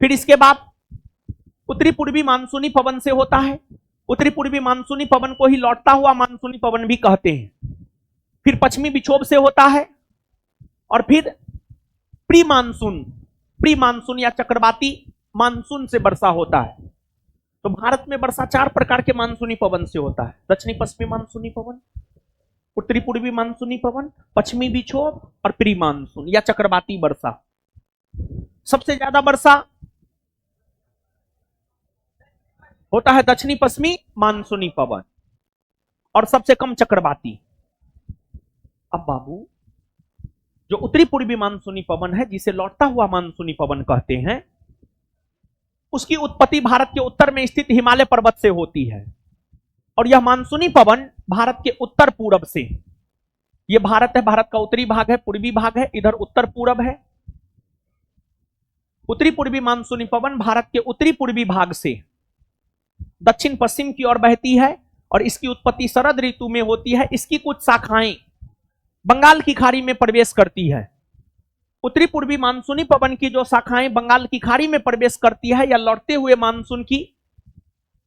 फिर इसके बाद उत्तरी पूर्वी मानसूनी पवन से होता है। उत्तरी पूर्वी मानसूनी पवन को ही लौटता हुआ मानसूनी पवन भी कहते हैं। फिर पश्चिमी विक्षोभ से होता है और फिर प्री मानसून या चक्रवाती मानसून से वर्षा होता है। तो भारत में वर्षा 4 प्रकार के मानसूनी पवन से होता है। दक्षिणी पश्चिमी मानसूनी पवन, उत्तरी पूर्वी मानसूनी पवन, पश्चिमी विक्षोभ और प्री मानसून या चक्रवाती वर्षा। सबसे ज्यादा वर्षा होता है दक्षिणी पश्चिमी मानसूनी पवन और सबसे कम चक्रवाती। अब बाबू, जो उत्तरी पूर्वी मानसूनी पवन है, जिसे लौटता हुआ मानसूनी पवन कहते हैं, उसकी उत्पत्ति भारत के उत्तर में स्थित हिमालय पर्वत से होती है। और यह मानसूनी पवन भारत के उत्तर पूरब से, यह भारत है, भारत का उत्तरी भाग है, पूर्वी भाग है, इधर उत्तर पूरब है। उत्तरी पूर्वी मानसूनी पवन भारत के उत्तरी पूर्वी भाग से दक्षिण पश्चिम की ओर बहती है और इसकी उत्पत्ति शरद ऋतु में होती है। इसकी कुछ शाखाएं बंगाल की खाड़ी में प्रवेश करती है। उत्तरी पूर्वी मानसूनी पवन की जो शाखाएं बंगाल की खाड़ी में प्रवेश करती है, या लौटते हुए मानसून की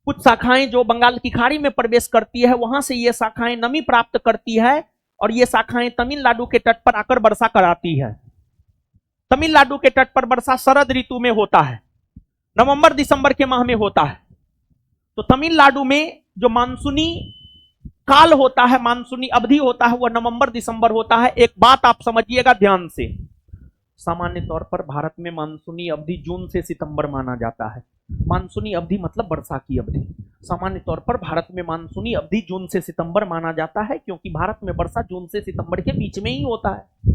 कुछ शाखाएं जो बंगाल की खाड़ी में प्रवेश करती है, वहां से ये शाखाएं नमी प्राप्त करती है और ये शाखाएं तमिलनाडु के तट पर आकर वर्षा कराती है। तमिलनाडु के तट पर वर्षा शरद ऋतु में होता है, नवंबर दिसंबर के माह में होता है। तो तमिलनाडु में जो मानसूनी काल होता है, मानसूनी अवधि होता है, वह नवंबर दिसंबर होता है। एक बात आप समझिएगा ध्यान से, सामान्य तौर पर भारत में मानसूनी अवधि जून से सितंबर माना जाता है। मानसूनी अवधि मतलब वर्षा की अवधि। सामान्य तौर पर भारत में मानसूनी अवधि जून से सितंबर माना जाता है, क्योंकि भारत में वर्षा जून से सितंबर के बीच में ही होता है।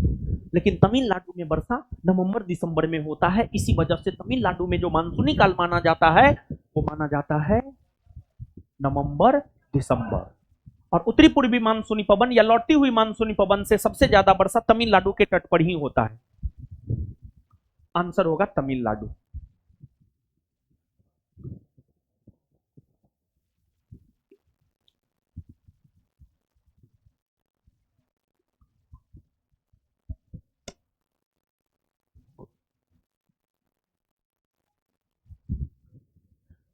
लेकिन तमिलनाडु में वर्षा नवंबर दिसंबर में होता है। इसी वजह से तमिलनाडु में जो मानसूनी काल माना जाता है, वो माना जाता है नवंबर दिसंबर। और उत्तरी पूर्वी मानसूनी पवन या लौटती हुई मानसूनी पवन से सबसे ज्यादा वर्षा तमिलनाडु के तट पर ही होता है। आंसर होगा तमिलनाडु।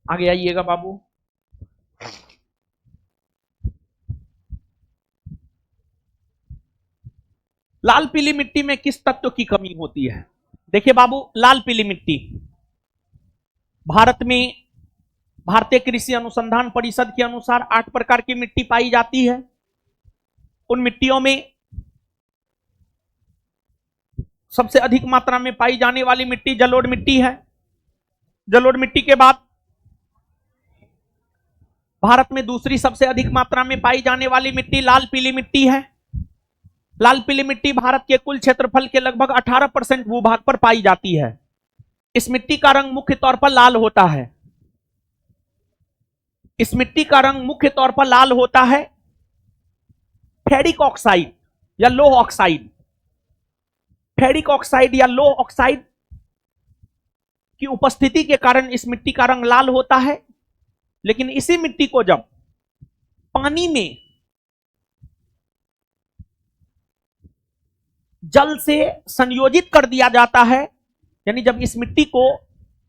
आगे आइएगा बाबू। लाल पीली मिट्टी में किस तत्व की कमी होती है? देखिए बाबू, लाल पीली मिट्टी भारत में भारतीय कृषि अनुसंधान परिषद के अनुसार 8 प्रकार की मिट्टी पाई जाती है। उन मिट्टियों में सबसे अधिक मात्रा में पाई जाने वाली मिट्टी जलोढ़ मिट्टी है। जलोढ़ मिट्टी के बाद भारत में दूसरी सबसे अधिक मात्रा में पाई जाने वाली मिट्टी लाल पीली मिट्टी है। लाल पीली मिट्टी भारत के कुल क्षेत्रफल के लगभग 18% भूभाग पर पाई जाती है। इस मिट्टी का रंग मुख्य तौर पर लाल होता है। इस मिट्टी का रंग मुख्य तौर पर लाल होता है। फेरिक ऑक्साइड या लोह ऑक्साइड, फेरिक ऑक्साइड या लोह ऑक्साइड की उपस्थिति के कारण इस मिट्टी का रंग लाल होता है। लेकिन इसी मिट्टी को जब पानी में जल से संयोजित कर दिया जाता है, यानी जब इस मिट्टी को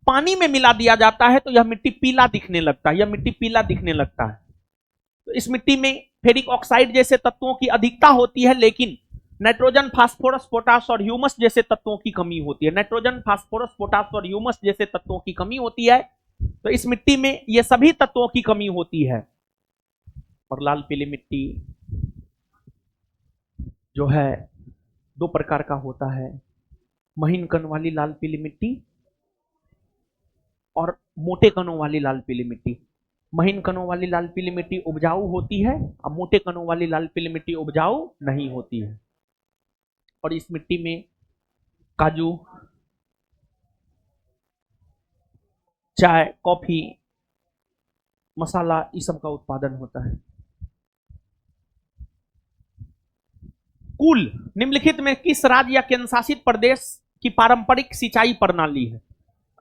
पानी में मिला दिया जाता है, तो यह मिट्टी पीला दिखने लगता है। यह मिट्टी पीला दिखने लगता है। तो इस मिट्टी में फेरिक ऑक्साइड जैसे तत्वों की अधिकता होती है, लेकिन नाइट्रोजन, फास्फोरस, पोटास और ह्यूमस जैसे तत्वों की कमी होती है। नाइट्रोजन, फास्फोरस, पोटास और ह्यूमस जैसे तत्वों की कमी होती है। तो इस मिट्टी में ये सभी तत्वों की कमी होती है। और लाल पीली मिट्टी जो है 2 प्रकार का होता है, महीन कण वाली लाल पीली मिट्टी और मोटे कणों वाली लाल पीली मिट्टी। महीन कणों वाली लाल पीली मिट्टी उपजाऊ होती है और मोटे कणों वाली लाल पीली मिट्टी उपजाऊ नहीं होती है। और इस मिट्टी में काजू, चाय, कॉफी, मसाला, इस सब का उत्पादन होता है। कुल निम्नलिखित में किस राज्य या केंद्र शासित प्रदेश की पारंपरिक सिंचाई प्रणाली है?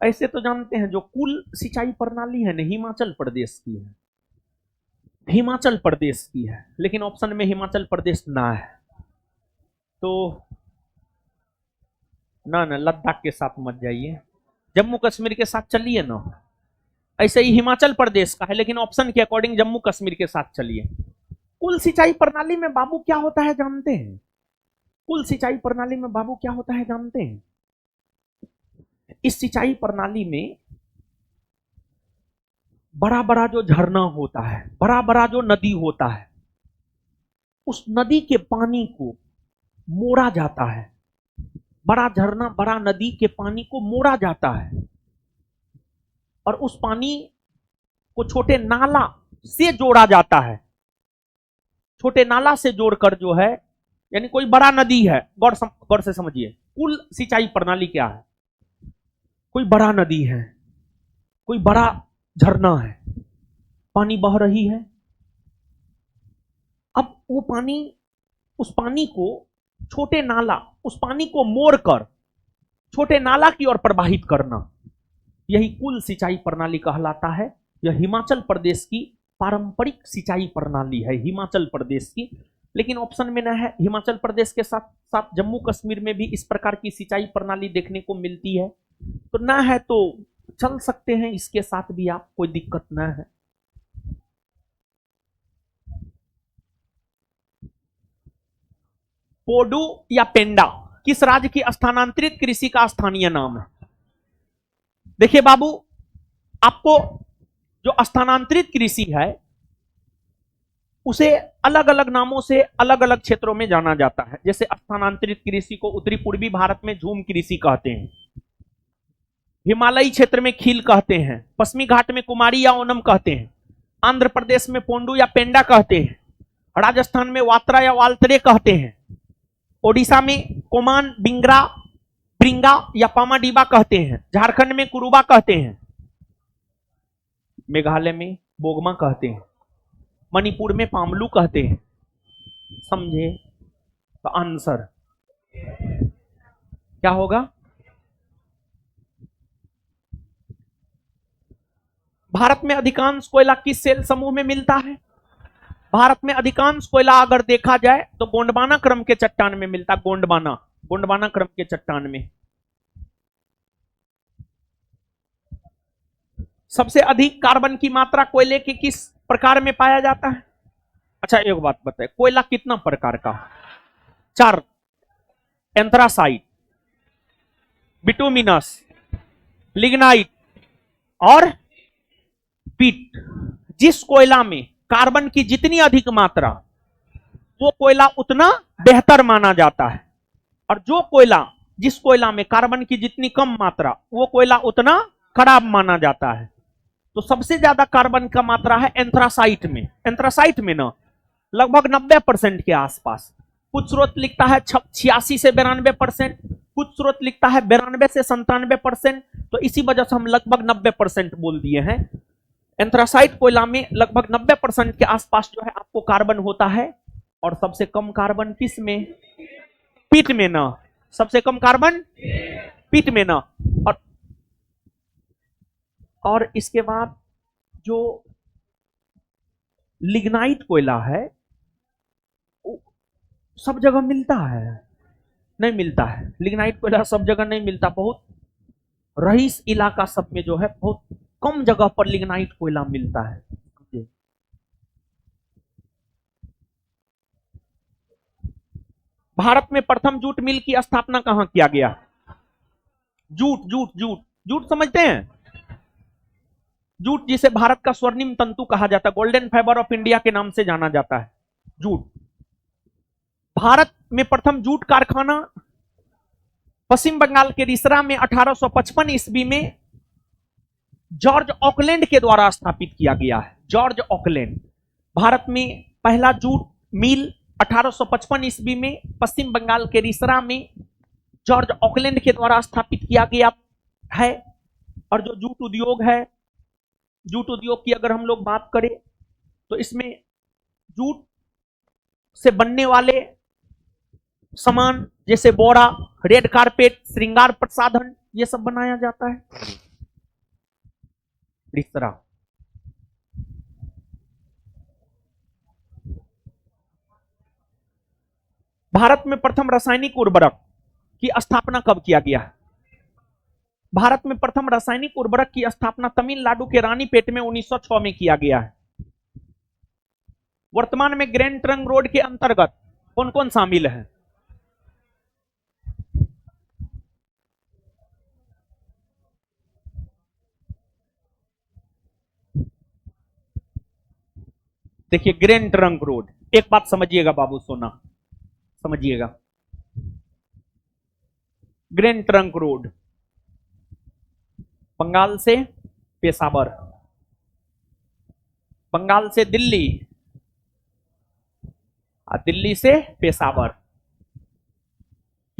ऐसे तो जानते हैं जो कुल सिंचाई प्रणाली है ना हिमाचल प्रदेश की है, हिमाचल प्रदेश की है, लेकिन ऑप्शन में हिमाचल प्रदेश ना है तो ना ना लद्दाख के साथ मत जाइए, जम्मू कश्मीर के साथ चलिए ना। ऐसे ही हिमाचल प्रदेश का है लेकिन ऑप्शन के अकॉर्डिंग जम्मू कश्मीर के साथ चलिए। कुल सिंचाई प्रणाली में बाबू क्या होता है जानते हैं? कुल सिंचाई प्रणाली में बाबू क्या होता है जानते हैं? इस सिंचाई प्रणाली में बड़ा बड़ा जो झरना होता है, बड़ा बड़ा जो नदी होता है, उस नदी के पानी को मोड़ा जाता है। बड़ा झरना बड़ा नदी के पानी को मोड़ा जाता है और उस पानी को छोटे नाला से जोड़ा जाता है। छोटे नाला से जोड़कर जो है, यानी कोई बड़ा नदी है, गौर से समझिए, कुल सिंचाई प्रणाली क्या है? कोई बड़ा नदी है, कोई बड़ा झरना है, पानी बह रही है। अब वो पानी, उस पानी को छोटे नाला, उस पानी को मोड़कर छोटे नाला की ओर प्रवाहित करना, यही कुल सिंचाई प्रणाली कहलाता है। यह हिमाचल प्रदेश की पारंपरिक सिंचाई प्रणाली है, हिमाचल प्रदेश की। लेकिन ऑप्शन में ना है, हिमाचल प्रदेश के साथ साथ जम्मू कश्मीर में भी इस प्रकार की सिंचाई प्रणाली देखने को मिलती है, तो ना है तो चल सकते हैं इसके साथ भी आप, कोई दिक्कत ना है। पोडू या पेंडा किस राज्य की स्थानांतरित कृषि का स्थानीय नाम है? देखिए बाबू, आपको जो स्थानांतरित कृषि है उसे अलग अलग नामों से अलग अलग क्षेत्रों में जाना जाता है। जैसे स्थानांतरित कृषि को उत्तरी पूर्वी भारत में झूम कृषि कहते हैं, हिमालयी क्षेत्र में खील कहते हैं, पश्चिमी घाट में कुमारी या ओनम कहते हैं, आंध्र प्रदेश में पोंडू या पेंडा कहते हैं, राजस्थान में वात्रा या वाल्तरे कहते हैं, ओडिशा में कोमान, बिंगरा, ब्रिंगा या पामाडीबा कहते हैं, झारखंड में कुरुबा कहते हैं, मेघालय में बोगमा कहते हैं, मणिपुर में पामलू कहते हैं। समझे? तो आंसर क्या होगा? भारत में अधिकांश कोयला किस सेल समूह में मिलता है? भारत में अधिकांश कोयला अगर देखा जाए तो गोंडवाना क्रम के चट्टान में मिलता है। गोंडवाना क्रम के चट्टान में। सबसे अधिक कार्बन की मात्रा कोयले के किस प्रकार में पाया जाता है? अच्छा एक बात बताए, कोयला कितना प्रकार का? 4, एंथ्रासाइट, बिटुमिनस, लिग्नाइट और पीट। जिस कोयला में कार्बन की जितनी अधिक मात्रा, वो कोयला उतना बेहतर माना जाता है, और जो कोयला, जिस कोयला में कार्बन की जितनी कम मात्रा, वो कोयला उतना खराब माना जाता है। तो सबसे ज्यादा कार्बन का मात्रा है एंथ्रासाइट में। एंथ्रासाइट में ना लगभग 90% के आसपास। कुछ स्रोत लिखता है 86 से 92%, कुछ स्रोत लिखता है 92 से 97%। तो इसी वजह से हम लगभग 90% बोल दिए हैं। एंथ्रासाइट कोयला में लगभग 90% के आसपास जो है आपको कार्बन होता है। और सबसे कम कार्बन किस में? पीट में ना। सबसे कम कार्बन पीट में ना। और इसके बाद जो लिग्नाइट कोयला है सब जगह मिलता है? नहीं मिलता है। लिग्नाइट कोयला सब जगह नहीं मिलता, बहुत रईस इलाका सब में जो है बहुत कम जगह पर लिग्नाइट कोयला मिलता है। भारत में प्रथम जूट मिल की स्थापना कहां किया गया? जूट जूट जूट जूट समझते हैं? जूट जिसे भारत का स्वर्णिम तंतु कहा जाता है, गोल्डन फाइबर ऑफ इंडिया के नाम से जाना जाता है जूट। भारत में प्रथम जूट कारखाना पश्चिम बंगाल के रिसरा में 1855 ईस्वी में जॉर्ज ऑकलैंड के द्वारा स्थापित किया गया है। George Auckland. भारत में पहला जूट मिल 1855 ईस्वी में पश्चिम बंगाल के रिसरा में जॉर्ज ऑकलैंड के द्वारा स्थापित किया गया है। और जो जूट उद्योग है, जूट उद्योग की अगर हम लोग बात करें तो इसमें जूट से बनने वाले सामान जैसे बोरा, रेड कारपेट, श्रृंगार प्रसाधन, ये सब बनाया जाता है। इस तरह भारत में प्रथम रासायनिक उर्वरक की स्थापना कब किया गया है? भारत में प्रथम रासायनिक उर्वरक की स्थापना तमिलनाडु के रानीपेट में 1906 में किया गया है। वर्तमान में ग्रैंड ट्रंक रोड के अंतर्गत कौन कौन शामिल है? देखिए ग्रैंड ट्रंक रोड, एक बात समझिएगा बाबू सोना, समझिएगा, ग्रैंड ट्रंक रोड बंगाल से पेशावर, बंगाल से दिल्ली, दिल्ली से पेशावर,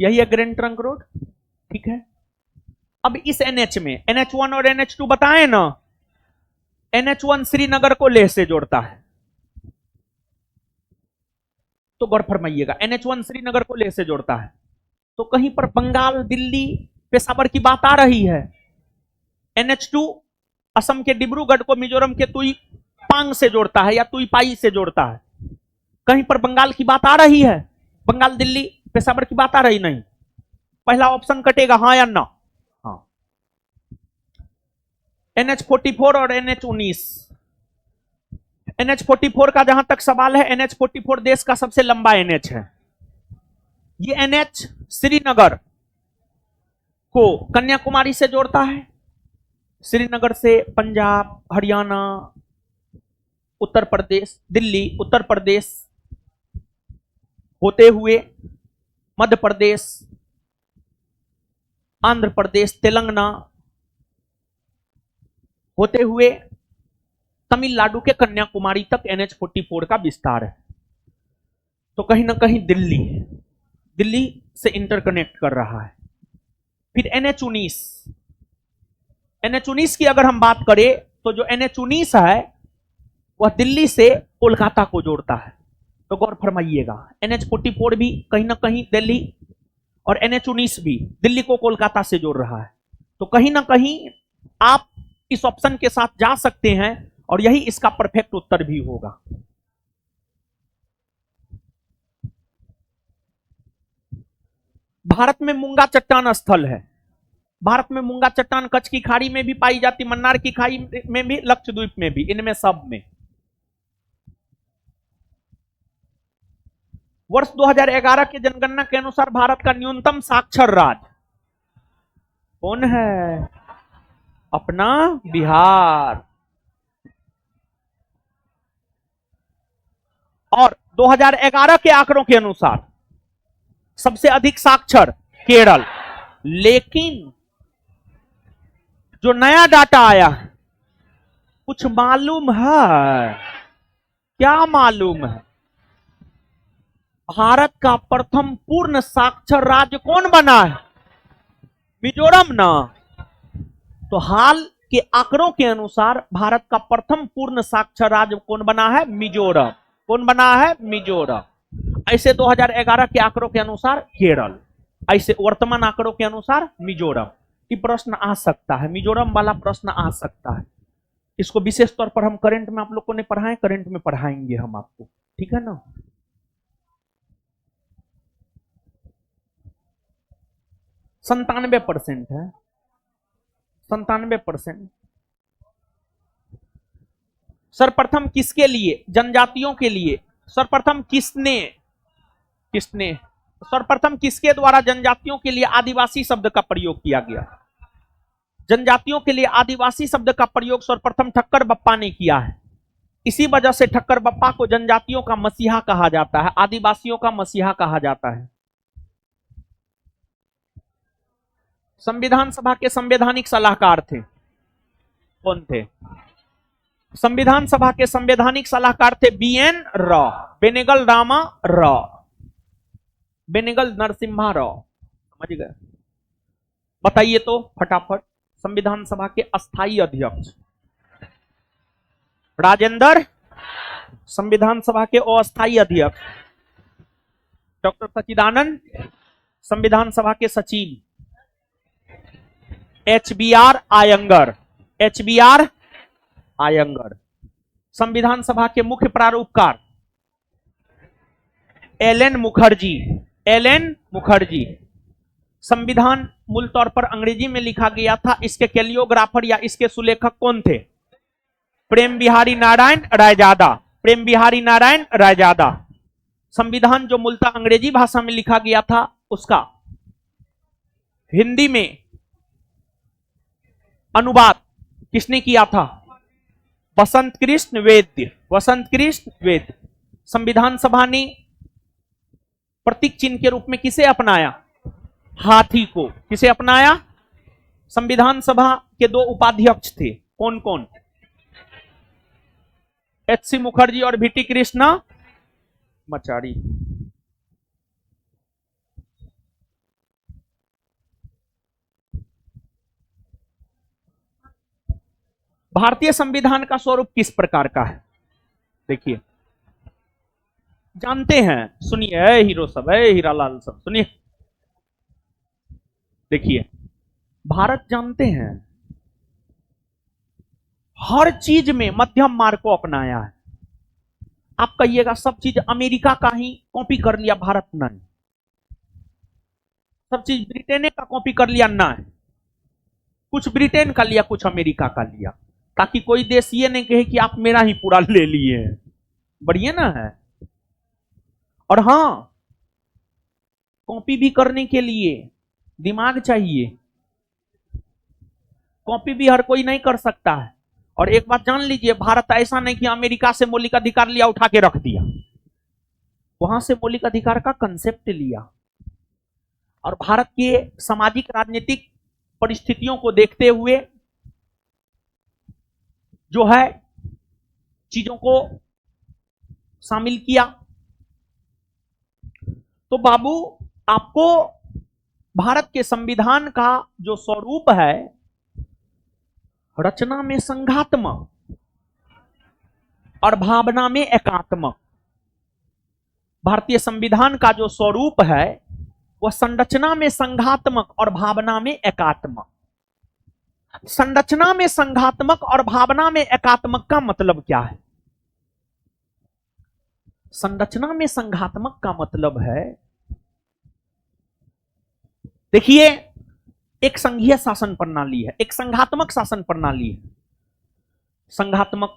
यही है ग्रैंड ट्रंक रोड। ठीक है, अब इस एनएच में NH1 और NH2 बताएं ना, NH1 श्रीनगर को लेह से जोड़ता है, तो गौर फरमाइएगा, NH1 श्रीनगर को लेह से जोड़ता है, तो कहीं पर बंगाल, दिल्ली, पेशावर की बात आ रही है। NH2 असम के डिब्रूगढ़ को मिजोरम के तुईपांग से जोड़ता है या तुईपाई से जोड़ता है, कहीं पर बंगाल की बात आ रही है? बंगाल, दिल्ली, पेशावर की बात आ रही नहीं। पहला ऑप्शन कटेगा, हाँ या ना? हाँ। NH44 और NH19, NH44 का जहां तक सवाल है, NH44 देश का सबसे लंबा NH है। ये NH श्रीनगर को कन्याकुमारी से जोड़ता है, श्रीनगर से पंजाब, हरियाणा, उत्तर प्रदेश, दिल्ली, उत्तर प्रदेश होते हुए मध्य प्रदेश, आंध्र प्रदेश, तेलंगाना होते हुए तमिलनाडु के कन्याकुमारी तक NH44 का विस्तार है। तो कहीं ना कहीं दिल्ली, दिल्ली से इंटरकनेक्ट कर रहा है। फिर NH19, NH19 की अगर हम बात करें तो जो NH19 है वह दिल्ली से कोलकाता को जोड़ता है। तो गौर फरमाइएगा, NH44 भी कहीं ना कहीं दिल्ली और NH19 भी दिल्ली को कोलकाता से जोड़ रहा है। तो कहीं ना कहीं आप इस ऑप्शन के साथ जा सकते हैं और यही इसका परफेक्ट उत्तर भी होगा। भारत में मूंगा चट्टान स्थल है, भारत में मूंगा चट्टान कच्छ की खाड़ी में भी पाई जाती, मन्नार की खाड़ी में भी, लक्षद्वीप में भी, इनमें सब में। वर्ष 2011 के जनगणना के अनुसार भारत का न्यूनतम साक्षर राज्य कौन है? अपना बिहार। और 2011 के आंकड़ों के अनुसार सबसे अधिक साक्षर केरल। लेकिन जो नया डाटा आया, कुछ मालूम है? क्या मालूम है? भारत का प्रथम पूर्ण साक्षर राज्य कौन बना है? मिजोरम ना। तो हाल के आंकड़ों के अनुसार भारत का प्रथम पूर्ण साक्षर राज्य कौन बना है? मिजोरम। कौन बना है? मिजोरम। ऐसे 2011 के आंकड़ों के अनुसार केरल, ऐसे वर्तमान आंकड़ों के अनुसार मिजोरम। ये प्रश्न आ सकता है, मिजोरम वाला प्रश्न आ सकता है। इसको विशेष तौर पर हम करंट में आप लोगों ने पढ़ाए, करंट में पढ़ाएंगे हम आपको, ठीक है ना। 97% है, 97%। सर्वप्रथम किसके लिए? जनजातियों के लिए। सर्वप्रथम किसने सर्वप्रथम किसके द्वारा जनजातियों के लिए आदिवासी शब्द का प्रयोग किया गया? जनजातियों के लिए आदिवासी शब्द का प्रयोग सर्वप्रथम ठक्कर बप्पा ने किया है। इसी वजह से ठक्कर बप्पा को जनजातियों का मसीहा कहा जाता है, आदिवासियों का मसीहा कहा जाता है। संविधान सभा के संवैधानिक सलाहकार थे, कौन थे? संविधान सभा के संवैधानिक सलाहकार थे BN राव, बेनेगल रामा राव, बेनेगल नरसिम्हा राव। समझ गए? बताइए तो फटाफट। संविधान सभा के अस्थायी अध्यक्ष राजेंद्र, संविधान सभा के अस्थायी अध्यक्ष डॉक्टर सच्चिदानंद संविधान सभा के सचिव, HBR आयंगर, HBR आयंगर संविधान सभा के मुख्य प्रारूपकार LN मुखर्जी, LN मुखर्जी। संविधान मूल तौर पर अंग्रेजी में लिखा गया था, इसके कैलियोग्राफर या इसके सुलेखक कौन थे? प्रेम बिहारी नारायण रायजादा, प्रेम बिहारी नारायण रायजादा। संविधान जो मूलतः अंग्रेजी भाषा में लिखा गया था, उसका हिंदी में अनुवाद किसने किया था? वसंत कृष्ण वेद्य, वसंत कृष्ण वेद्य। संविधान सभा ने प्रतीक चिन्ह के रूप में किसे अपनाया? हाथी को। किसे अपनाया? संविधान सभा के दो उपाध्यक्ष थे, कौन कौन? HC मुखर्जी और VT कृष्णा मचारी। भारतीय संविधान का स्वरूप किस प्रकार का है? देखिए, जानते हैं, सुनिए हीरो सब, हीरालाल सब सुनिए। देखिए, भारत जानते हैं हर चीज में मध्यम मार्ग को अपनाया है। आप कहिएगा सब चीज अमेरिका का ही कॉपी कर लिया, भारत नहीं। सब चीज ब्रिटेन का कॉपी कर लिया, ना है। कुछ ब्रिटेन का लिया, कुछ अमेरिका का लिया, ताकि कोई देश ये नहीं कहे कि आप मेरा ही पूरा ले लिए हैं। बढ़िया ना है। और हां, कॉपी भी करने के लिए दिमाग चाहिए। कॉपी भी हर कोई नहीं कर सकता है। और एक बात जान लीजिए, भारत ऐसा नहीं कि अमेरिका से मौलिक अधिकार लिया उठा के रख दिया, वहां से मौलिक अधिकार का कंसेप्ट लिया। और भारत के सामाजिक राजनीतिक परिस्थितियों को देखते हुए जो है चीजों को शामिल किया। तो बाबू, आपको भारत के संविधान का जो स्वरूप है, रचना में संघात्मक और भावना में एकात्मक। भारतीय संविधान का जो स्वरूप है वह संरचना में संघात्मक और भावना में एकात्मक। संरचना में संघात्मक और भावना में एकात्मक का मतलब क्या है? संरचना में संघात्मक का मतलब है, देखिए, एक संघीय शासन प्रणाली है, एक संघात्मक शासन प्रणाली है। संघात्मक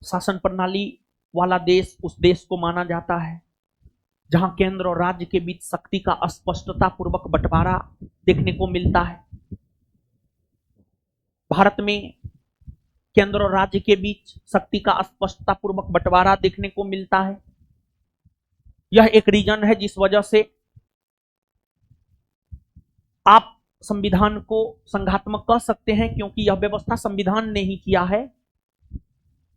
शासन प्रणाली वाला देश उस देश को माना जाता है जहां केंद्र और राज्य के बीच शक्ति का स्पष्टता पूर्वक बंटवारा देखने को मिलता है। भारत में केंद्र और राज्य के बीच शक्ति का स्पष्टता पूर्वक बंटवारा देखने को मिलता है। यह एक रीजन है जिस वजह से आप संविधान को संघात्मक कह सकते हैं, क्योंकि यह व्यवस्था संविधान ने ही किया है।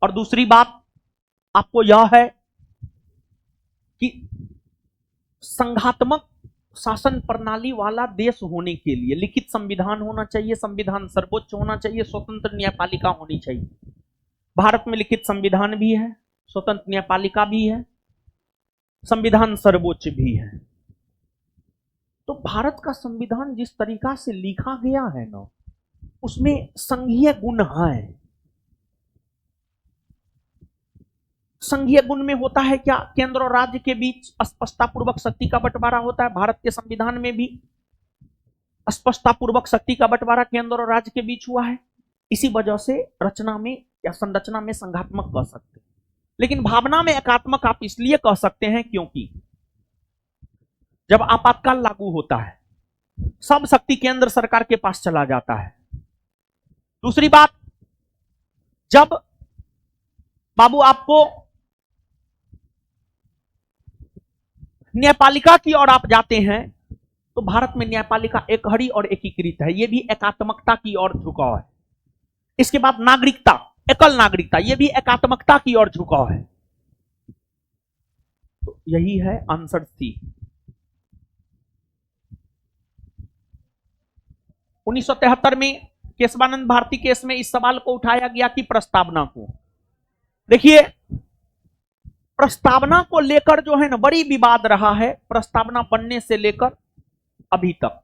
और दूसरी बात आपको यह है कि संघात्मक शासन प्रणाली वाला देश होने के लिए लिखित संविधान होना चाहिए, संविधान सर्वोच्च होना चाहिए, स्वतंत्र न्यायपालिका होनी चाहिए। भारत में लिखित संविधान भी है, स्वतंत्र न्यायपालिका भी है, संविधान सर्वोच्च भी है। तो भारत का संविधान जिस तरीका से लिखा गया है ना, उसमें संघीय गुण है। संघीय गुण में होता है क्या? केंद्र और राज्य के बीच स्पष्टता पूर्वक शक्ति का बंटवारा होता है। भारत के संविधान में भी स्पष्टता पूर्वक शक्ति का बंटवारा केंद्र और राज्य के बीच हुआ है। इसी वजह से रचना में या संरचना में संघात्मक कह सकते हैं, लेकिन भावना में एकात्मक आप इसलिए कह सकते हैं क्योंकि जब आपातकाल लागू होता है, सब शक्ति केंद्र सरकार के पास चला जाता है। दूसरी बात, जब बाबू आपको न्यायपालिका की ओर आप जाते हैं, तो भारत में न्यायपालिका एकहरी और एकीकृत है, यह भी एकात्मकता की ओर झुकाव है। इसके बाद नागरिकता, एकल नागरिकता, यह भी एकात्मकता की ओर झुकाव है। तो यही है आंसर सी। 1973 में केशवानंद भारती केस में इस सवाल को उठाया गया कि प्रस्तावना को, देखिए, प्रस्तावना को लेकर जो है ना बड़ी विवाद रहा है, प्रस्तावना बनने से लेकर अभी तक।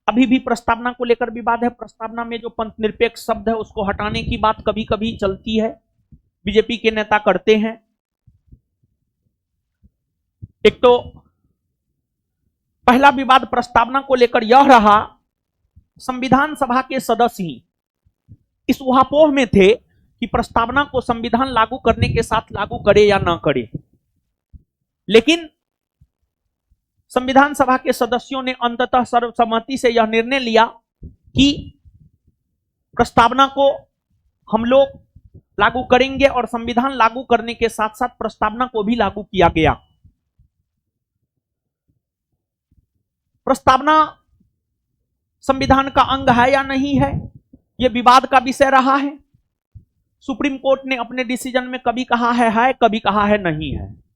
अभी भी प्रस्तावना को लेकर विवाद है। प्रस्तावना में जो पंथ निरपेक्ष शब्द है उसको हटाने की बात कभी कभी चलती है, बीजेपी के नेता करते हैं। एक तो पहला विवाद प्रस्तावना को लेकर यह रहा, संविधान सभा के सदस्य ही इस उहापोह में थे कि प्रस्तावना को संविधान लागू करने के साथ लागू करे या ना करे, लेकिन संविधान सभा के सदस्यों ने अंततः सर्वसम्मति से यह निर्णय लिया कि प्रस्तावना को हम लोग लागू करेंगे और संविधान लागू करने के साथ साथ प्रस्तावना को भी लागू किया गया। प्रस्तावना संविधान का अंग है या नहीं है, यह विवाद का विषय रहा है। सुप्रीम कोर्ट ने अपने डिसीजन में कभी कहा है, कभी कहा है नहीं है।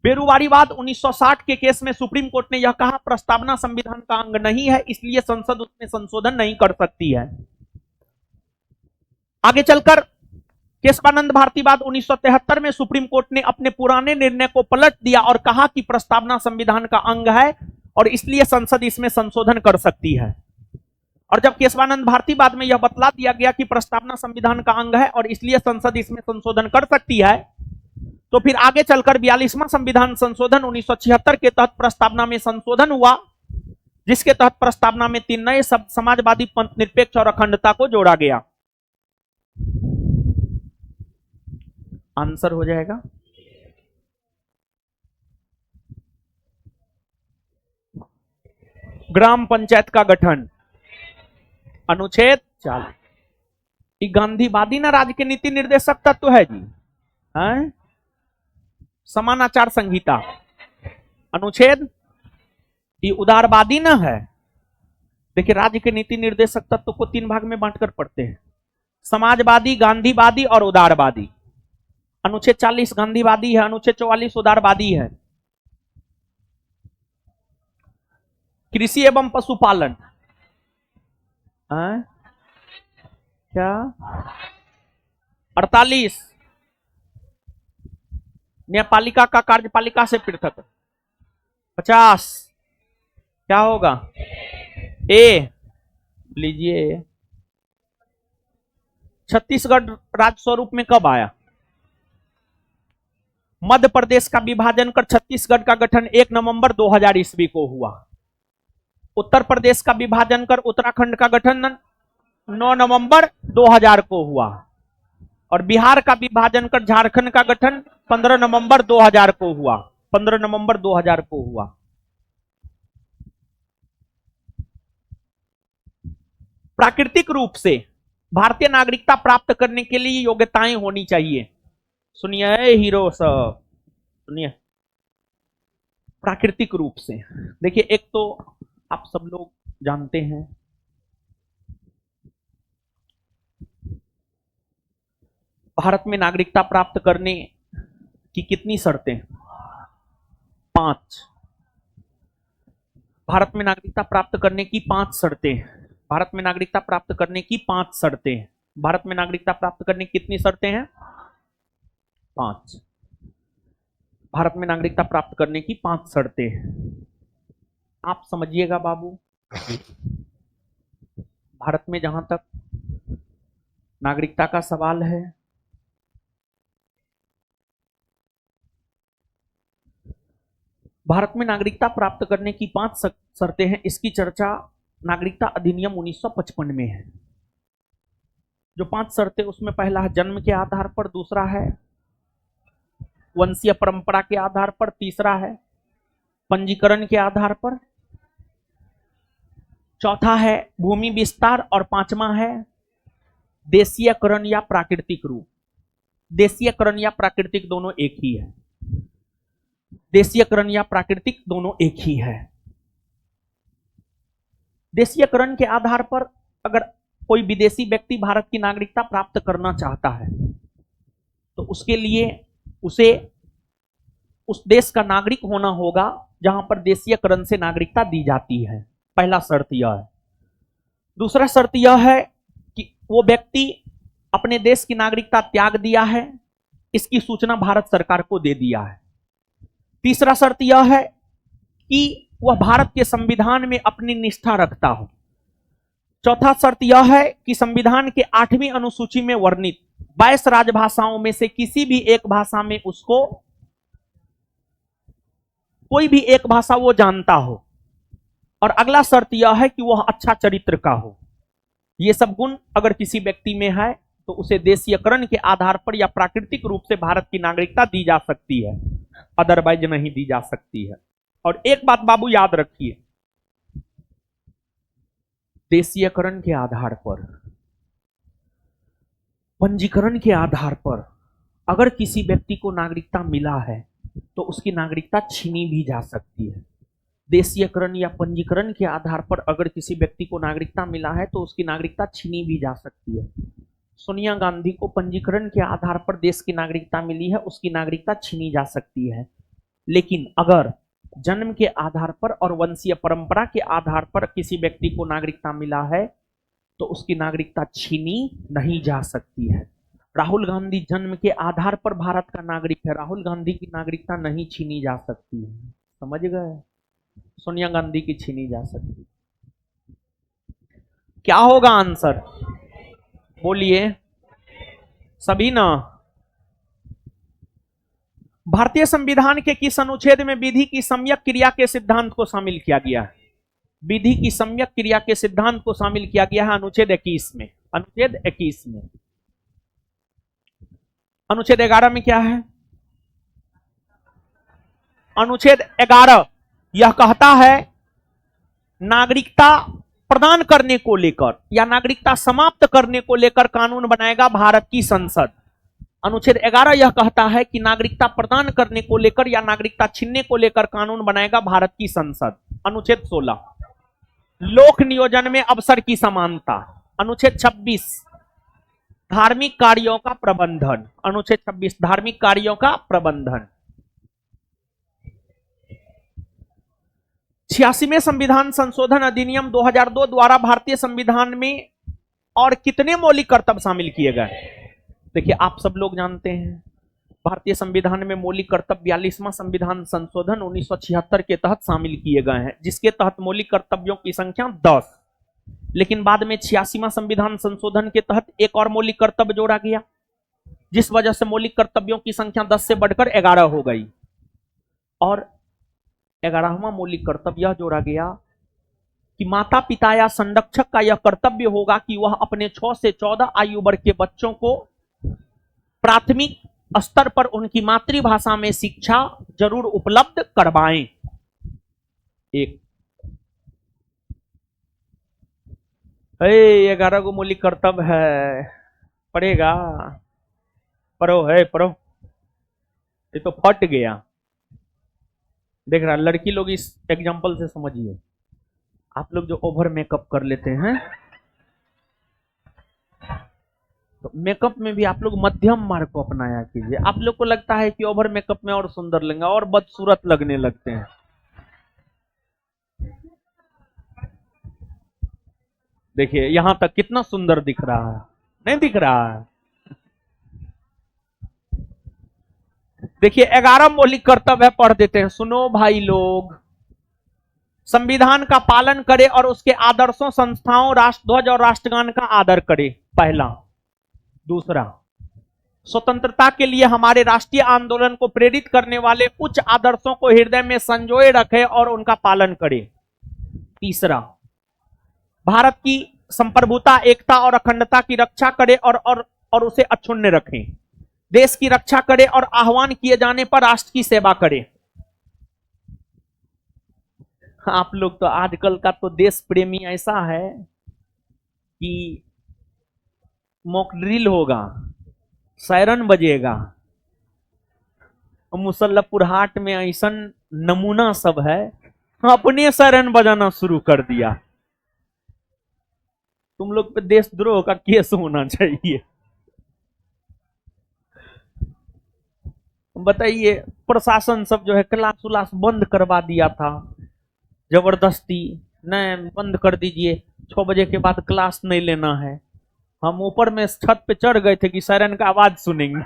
बेरुवारीवाद 1960 के केस में सुप्रीम कोर्ट ने यह कहा प्रस्तावना संविधान का अंग नहीं है, इसलिए संसद उसमें संशोधन नहीं कर सकती है। आगे चलकर केशवानंद भारतीवाद 1973 में सुप्रीम कोर्ट ने अपने पुराने निर्णय को पलट दिया और कहा कि प्रस्तावना संविधान का अंग है और इसलिए संसद इसमें संशोधन कर सकती है। और जब केशवानंद भारतीवाद में यह बतला दिया गया कि प्रस्तावना संविधान का अंग है और इसलिए संसद इसमें संशोधन कर सकती है, तो फिर आगे चलकर 42वां संविधान संशोधन 1976 के तहत प्रस्तावना में संशोधन हुआ, जिसके तहत प्रस्तावना में 3 नए शब्द समाजवादी, पंथ निरपेक्ष और अखंडता को जोड़ा गया। आंसर हो जाएगा ग्राम पंचायत का गठन, अनुच्छेद 40। गांधीवादी ना राज्य के नीति निर्देशक तत्व है जी, है? समान आचार संहिता, अनुच्छेद, ये उदारवादी ना है। देखिए राज्य के नीति निर्देशक तत्व को 3 भाग में बांटकर पढ़ते हैं, समाजवादी, गांधीवादी और उदारवादी। अनुच्छेद 40 गांधीवादी है, अनुच्छेद 44 उदारवादी है। कृषि एवं पशुपालन, क्या 48 न्यायपालिका का कार्यपालिका से पृथक। 50 क्या होगा, ए लीजिए। छत्तीसगढ़ राज्य स्वरूप में कब आया? मध्य प्रदेश का विभाजन कर छत्तीसगढ़ का गठन 1 नवंबर 2000 ईस्वी को हुआ। उत्तर प्रदेश का विभाजन कर उत्तराखंड का गठन 9 नवंबर 2000 को हुआ और बिहार का विभाजन कर झारखंड का गठन 15 नवंबर 2000 को हुआ। 15 नवंबर 2000 को हुआ। प्राकृतिक रूप से भारतीय नागरिकता प्राप्त करने के लिए योग्यताएं होनी चाहिए। सुनिए हीरो सब, सुनिए। प्राकृतिक रूप से देखिए, एक तो आप सब लोग जानते हैं भारत में नागरिकता प्राप्त करने की कितनी शर्तें? 5। भारत में नागरिकता प्राप्त करने की 5 शर्तें। भारत में नागरिकता प्राप्त करने की 5 शर्तें। भारत में नागरिकता प्राप्त करने की कितनी शर्तें हैं? 5। भारत में नागरिकता प्राप्त करने की 5 शर्तें। आप समझिएगा बाबू, भारत में जहां तक नागरिकता का सवाल है, भारत में नागरिकता प्राप्त करने की 5 शर्तें हैं। इसकी चर्चा नागरिकता अधिनियम 1955 में है। जो 5 शर्तें, उसमें पहला है जन्म के आधार पर, दूसरा है वंशीय परंपरा के आधार पर, तीसरा है पंजीकरण के आधार पर, चौथा है भूमि विस्तार और 5वां है देशीयकरण या प्राकृतिक रूप। देशीयकरण या प्राकृतिक दोनों एक ही है। देशीयकरण या प्राकृतिक दोनों एक ही है। देशीयकरण के आधार पर अगर कोई विदेशी व्यक्ति भारत की नागरिकता प्राप्त करना चाहता है तो उसके लिए उसे उस देश का नागरिक होना होगा जहां पर देशीयकरण से नागरिकता दी जाती है। पहला शर्त यह है। दूसरा शर्त यह है कि वो व्यक्ति अपने देश की नागरिकता त्याग दिया है, इसकी सूचना भारत सरकार को दे दिया है। तीसरा शर्त यह है कि वह भारत के संविधान में अपनी निष्ठा रखता हो। चौथा शर्त यह है कि संविधान के 8वीं अनुसूची में वर्णित 22 राजभाषाओं में से किसी भी एक भाषा में उसको कोई भी एक भाषा वो जानता हो। और अगला शर्त यह है कि वह अच्छा चरित्र का हो। ये सब गुण अगर किसी व्यक्ति में है तो उसे देशीयकरण के आधार पर या प्राकृतिक रूप से भारत की नागरिकता दी जा सकती है, अदरवाइज नहीं दी जा सकती है। और एक बात बाबू याद रखिए, देशीयकरण के आधार पर, पंजीकरण के आधार पर अगर किसी व्यक्ति को नागरिकता मिला है तो उसकी नागरिकता छीनी भी जा सकती है। देशीयकरण या पंजीकरण के आधार पर अगर किसी व्यक्ति को नागरिकता मिला है तो उसकी नागरिकता छीनी भी जा सकती है। सोनिया गांधी को पंजीकरण के आधार पर देश की नागरिकता मिली है, उसकी नागरिकता छीनी जा सकती है। लेकिन अगर जन्म के आधार पर और वंशीय परंपरा के आधार पर किसी व्यक्ति को नागरिकता मिला है तो उसकी नागरिकता छीनी नहीं जा सकती है। राहुल गांधी जन्म के आधार पर भारत का नागरिक है, राहुल गांधी की नागरिकता नहीं छीनी जा सकती है। समझ गए? सोनिया गांधी की छीनी जा सकती। क्या होगा आंसर? बोलिए सभी ना। भारतीय संविधान के किस अनुच्छेद में विधि की सम्यक क्रिया के सिद्धांत को शामिल किया गया है? विधि की सम्यक क्रिया के सिद्धांत को शामिल किया गया है अनुच्छेद 21 में। अनुच्छेद 21 में। अनुच्छेद 11 में क्या है? अनुच्छेद 11 यह कहता है नागरिकता प्रदान करने को लेकर या नागरिकता समाप्त करने को लेकर कानून बनाएगा भारत की संसद। अनुच्छेद 11 यह कहता है कि नागरिकता प्रदान करने को लेकर या नागरिकता छीनने को लेकर कानून बनाएगा भारत की संसद। अनुच्छेद 16 लोक नियोजन में अवसर की समानता। अनुच्छेद 26 धार्मिक कार्यों का प्रबंधन। अनुच्छेद 26 धार्मिक कार्यों का प्रबंधन। 86वें संविधान संशोधन अधिनियम 2002 द्वारा भारतीय संविधान में और कितने मौलिक कर्तव्य शामिल किए गए? देखिए आप सब लोग जानते हैं भारतीय संविधान में मौलिक कर्तव्य 42वां संविधान संशोधन 1976 के तहत शामिल किए गए हैं, जिसके तहत मौलिक कर्तव्यों की संख्या 10। लेकिन बाद में 86वां संविधान संशोधन के तहत एक और मौलिक कर्तव्य जोड़ा गया, जिस वजह से मौलिक कर्तव्यों की संख्या 10 से बढ़कर 11 हो गई। और 11वां मौलिक कर्तव्य यह जोड़ा गया कि माता पिता या संरक्षक का यह कर्तव्य होगा कि वह अपने 6 से 14 आयु वर्ग के बच्चों को प्राथमिक स्तर पर उनकी मातृभाषा में शिक्षा जरूर उपलब्ध करवाएं। एक 11 को मौलिक कर्तव्य है, पढ़ेगा पढ़ो है पढ़ो। ये तो फट गया। देख रहा लड़की लोग इस एग्जांपल से समझिए, आप लोग जो ओवर मेकअप कर लेते हैं तो मेकअप में भी आप लोग मध्यम मार्ग को अपनाया कीजिए। आप लोग को लगता है कि ओवर मेकअप में और सुंदर लगेंगे और बदसूरत लगने लगते हैं। देखिए यहां तक कितना सुंदर दिख रहा है, नहीं दिख रहा है? देखिए 11 मौलिक कर्तव्य है, पढ़ देते हैं। सुनो भाई लोग, संविधान का पालन करे और उसके आदर्शों, संस्थाओं, राष्ट्रध्वज और राष्ट्रगान का आदर करे, पहला। दूसरा, स्वतंत्रता के लिए हमारे राष्ट्रीय आंदोलन को प्रेरित करने वाले उच्च आदर्शों को हृदय में संजोए रखे और उनका पालन करे। तीसरा, भारत की संप्रभुता, एकता और अखंडता की रक्षा करे और उसे अक्षुण्ण रखें। देश की रक्षा करे और आह्वान किए जाने पर राष्ट्र की सेवा करे। आप लोग तो आजकल का तो देश प्रेमी ऐसा है कि मॉक ड्रिल होगा, सायरन बजेगा, मुसल्लपुर हाट में ऐसा नमूना सब है, अपने सायरन बजाना शुरू कर दिया। तुम लोग पे देशद्रोह का केस होना चाहिए। बताइए, प्रशासन सब जो है क्लास उलास बंद करवा दिया था जबरदस्ती, नहीं बंद कर दीजिए, 6 बजे के बाद क्लास नहीं लेना है। हम ऊपर में छत पे चढ़ गए थे कि सायरन का आवाज सुनेंगे,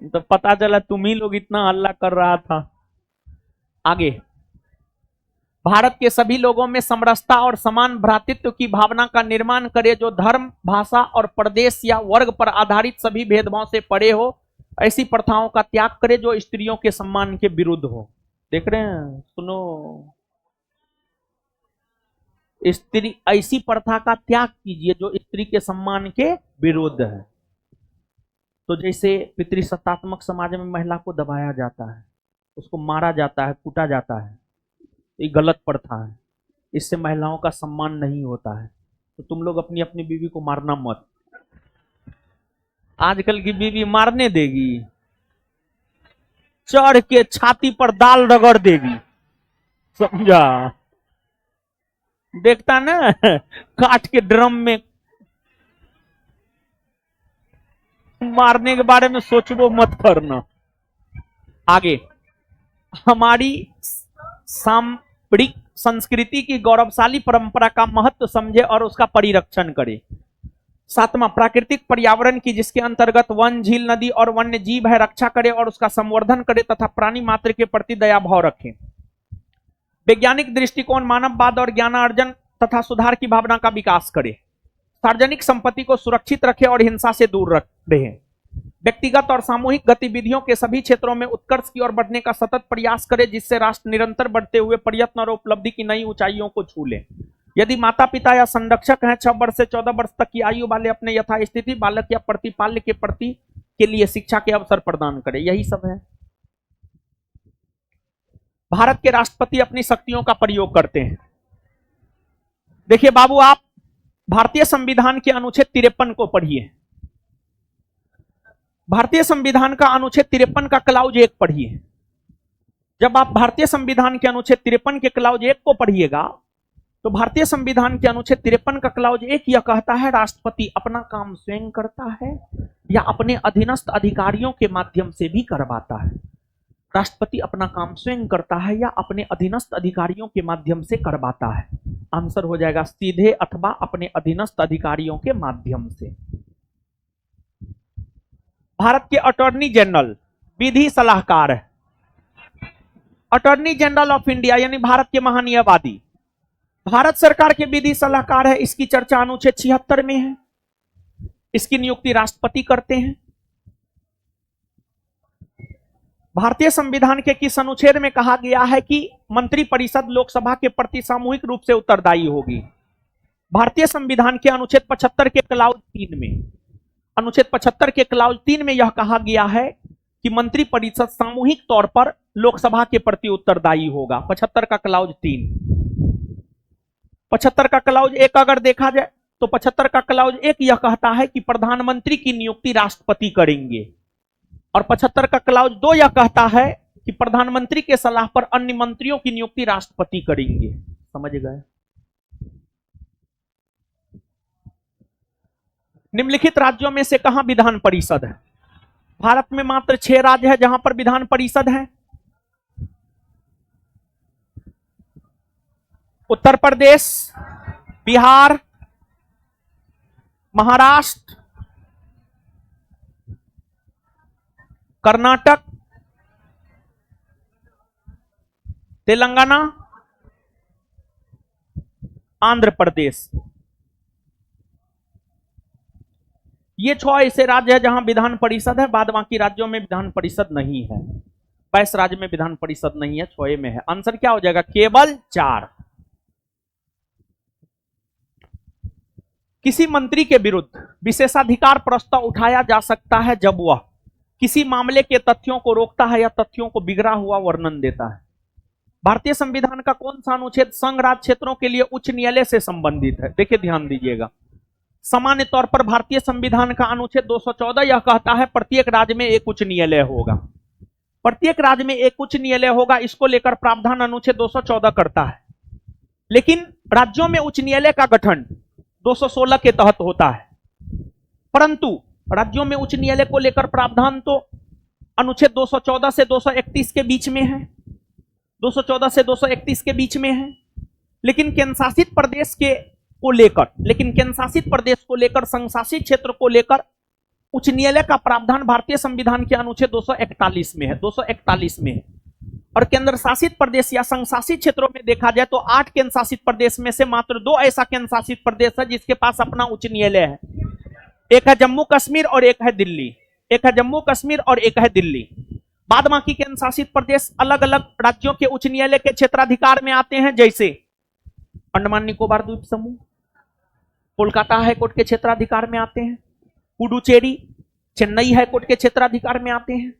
तो पता चला तुम ही लोग इतना हल्ला कर रहा था। आगे, भारत के सभी लोगों में समरसता और समान भ्रातृत्व की भावना का निर्माण करे, जो धर्म, भाषा और प्रदेश या वर्ग पर आधारित सभी भेदभाव से परे हो। ऐसी प्रथाओं का त्याग करे जो स्त्रियों के सम्मान के विरुद्ध हो। देख रहे हैं, सुनो, स्त्री, ऐसी प्रथा का त्याग कीजिए जो स्त्री के सम्मान के विरुद्ध है। तो जैसे पितृसत्तात्मक समाज में महिला को दबाया जाता है, उसको मारा जाता है, कूटा जाता है, ये गलत प्रथा है, इससे महिलाओं का सम्मान नहीं होता है। तो तुम लोग अपनी अपनी बीवी को मारना मत। आजकल की बीवी मारने देगी, चढ़ के छाती पर दाल रगड़ देगी, समझा? देखता ना, काट के ड्रम में। मारने के बारे में सोचबो मत करना। आगे, हमारी सांप्रदायिक संस्कृति की गौरवशाली परंपरा का महत्व समझे और उसका परिरक्षण करे। 7वां, प्राकृतिक पर्यावरण की, जिसके अंतर्गत वन, झील, नदी और वन्य जीव है, रक्षा करे और उसका संवर्धन करे तथा प्राणी मात्र के प्रति दया भाव रखे। वैज्ञानिक दृष्टिकोण, मानववाद और ज्ञानार्जन तथा सुधार की भावना का विकास करे। सार्वजनिक संपत्ति को सुरक्षित रखे और हिंसा से दूर रहे। व्यक्तिगत और सामूहिक गतिविधियों के सभी क्षेत्रों में उत्कर्ष की ओर बढ़ने का सतत प्रयास करे, जिससे राष्ट्र निरंतर बढ़ते हुए प्रयत्न और उपलब्धि की नई ऊंचाइयों को छू ले। यदि माता पिता या संरक्षक हैं, 6 वर्ष से 14 वर्ष तक की आयु वाले अपने यथास्थिति बालक या प्रतिपाल्य के प्रति के लिए शिक्षा के अवसर प्रदान करे। यही सब है। भारत के राष्ट्रपति अपनी शक्तियों का प्रयोग करते हैं। देखिए बाबू, आप भारतीय संविधान के अनुच्छेद 53 को पढ़िए। भारतीय संविधान का अनुच्छेद 53 का क्लाउज 1 पढ़िए। जब आप भारतीय संविधान के अनुच्छेद 53 के क्लाउज 1 को पढ़िएगा, तो भारतीय संविधान के अनुच्छेद 53 का क्लाउज 1 यह कहता है, राष्ट्रपति अपना काम स्वयं करता है या अपने अधीनस्थ अधिकारियों के माध्यम से भी करवाता है। राष्ट्रपति अपना काम स्वयं करता है या अपने अधीनस्थ अधिकारियों के माध्यम से करवाता है। आंसर हो जाएगा सीधे अथवा अपने अधीनस्थ अधिकारियों के माध्यम से। भारत के अटॉर्नी जनरल विधि सलाहकार है। अटॉर्नी जनरल ऑफ इंडिया यानी भारत के महान्यायवादी भारत सरकार के विधि सलाहकार है। इसकी चर्चा अनुच्छेद 76 में है। इसकी नियुक्ति राष्ट्रपति करते हैं। भारतीय संविधान के किस अनुच्छेद में कहा गया है कि मंत्रिपरिषद लोकसभा के प्रति सामूहिक रूप से उत्तरदायी होगी? भारतीय संविधान के अनुच्छेद 75 के क्लाउज 3 में, अनुच्छेद 75 के क्लाउज 3 में यह कहा गया है कि मंत्रिपरिषद सामूहिक तौर पर लोकसभा के प्रति उत्तरदायी होगा। 75 का क्लाउज 3। 75 का क्लाउज 1 अगर देखा जाए तो 75 का क्लाउज 1 यह कहता है कि प्रधानमंत्री की नियुक्ति राष्ट्रपति करेंगे, और 75 का क्लाउज 2 यह कहता है कि प्रधानमंत्री के सलाह पर अन्य मंत्रियों की नियुक्ति राष्ट्रपति करेंगे। समझ गए? निम्नलिखित राज्यों में से कहां विधान परिषद है? भारत में मात्र 6 राज्य है जहां पर विधान परिषद है। उत्तर प्रदेश, बिहार, महाराष्ट्र, कर्नाटक, तेलंगाना, आंध्र प्रदेश। ये 6 ऐसे राज्य है जहां विधान परिषद है। बाद बाकी राज्यों में विधान परिषद नहीं है। 22 राज्य में विधान परिषद नहीं है, 6 में है। आंसर क्या हो जाएगा? केवल 4। किसी मंत्री के विरुद्ध विशेषाधिकार प्रस्ताव उठाया जा सकता है जब वह किसी मामले के तथ्यों को रोकता है या तथ्यों को बिगड़ा हुआ वर्णन देता है। भारतीय संविधान का कौन सा अनुच्छेद संघ राज्य क्षेत्रों के लिए उच्च न्यायालय से संबंधित है? देखिए, ध्यान दीजिएगा। सामान्य तौर पर भारतीय संविधान का अनुच्छेद 214 यह कहता है प्रत्येक राज्य में एक उच्च न्यायालय होगा। प्रत्येक राज्य में एक उच्च न्यायालय होगा, इसको लेकर प्रावधान अनुच्छेद 214 करता है। लेकिन राज्यों में उच्च न्यायालय का गठन 216 के तहत होता है। परंतु राज्यों में उच्च न्यायालय को लेकर प्रावधान तो अनुच्छेद 214 से 231 के बीच में है, 214 से 231 के बीच में है। लेकिन केंद्रशासित प्रदेश को लेकर संघ शासित क्षेत्र को लेकर उच्च न्यायालय का प्रावधान भारतीय संविधान के अनुच्छेद 241 में है, 241 में है। और केंद्र शासित प्रदेश या संघ शासित क्षेत्रों में देखा जाए तो 8 केंद्र शासित प्रदेश में से मात्र 2 ऐसा केंद्र शासित प्रदेश है जिसके पास अपना उच्च न्यायालय है। एक है जम्मू कश्मीर और एक है दिल्ली, एक है जम्मू कश्मीर और एक है दिल्ली। बाद बाकी केंद्र शासित प्रदेश अलग अलग राज्यों के उच्च न्यायालय के क्षेत्राधिकार में आते हैं, जैसे अंडमान निकोबार द्वीप समूह कोलकाता हाईकोर्ट के क्षेत्राधिकार में आते हैं, पुडुचेरी चेन्नई हाईकोर्ट के क्षेत्राधिकार में आते हैं,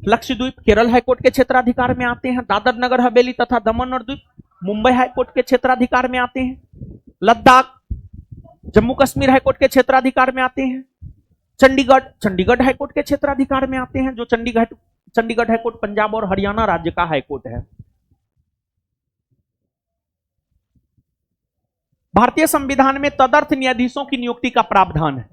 लक्षद्वीप केरल हाईकोर्ट के क्षेत्राधिकार में आते हैं, दादर नगर हवेली तथा दमन और द्वीप मुंबई हाईकोर्ट के क्षेत्राधिकार में आते हैं, लद्दाख जम्मू कश्मीर हाईकोर्ट के क्षेत्राधिकार में आते हैं, चंडीगढ़ हाईकोर्ट के क्षेत्राधिकार में आते हैं, जो चंडीगढ़ हाईकोर्ट पंजाब और हरियाणा राज्य का हाईकोर्ट है। भारतीय संविधान में तदर्थ न्यायाधीशों की नियुक्ति का प्रावधान है।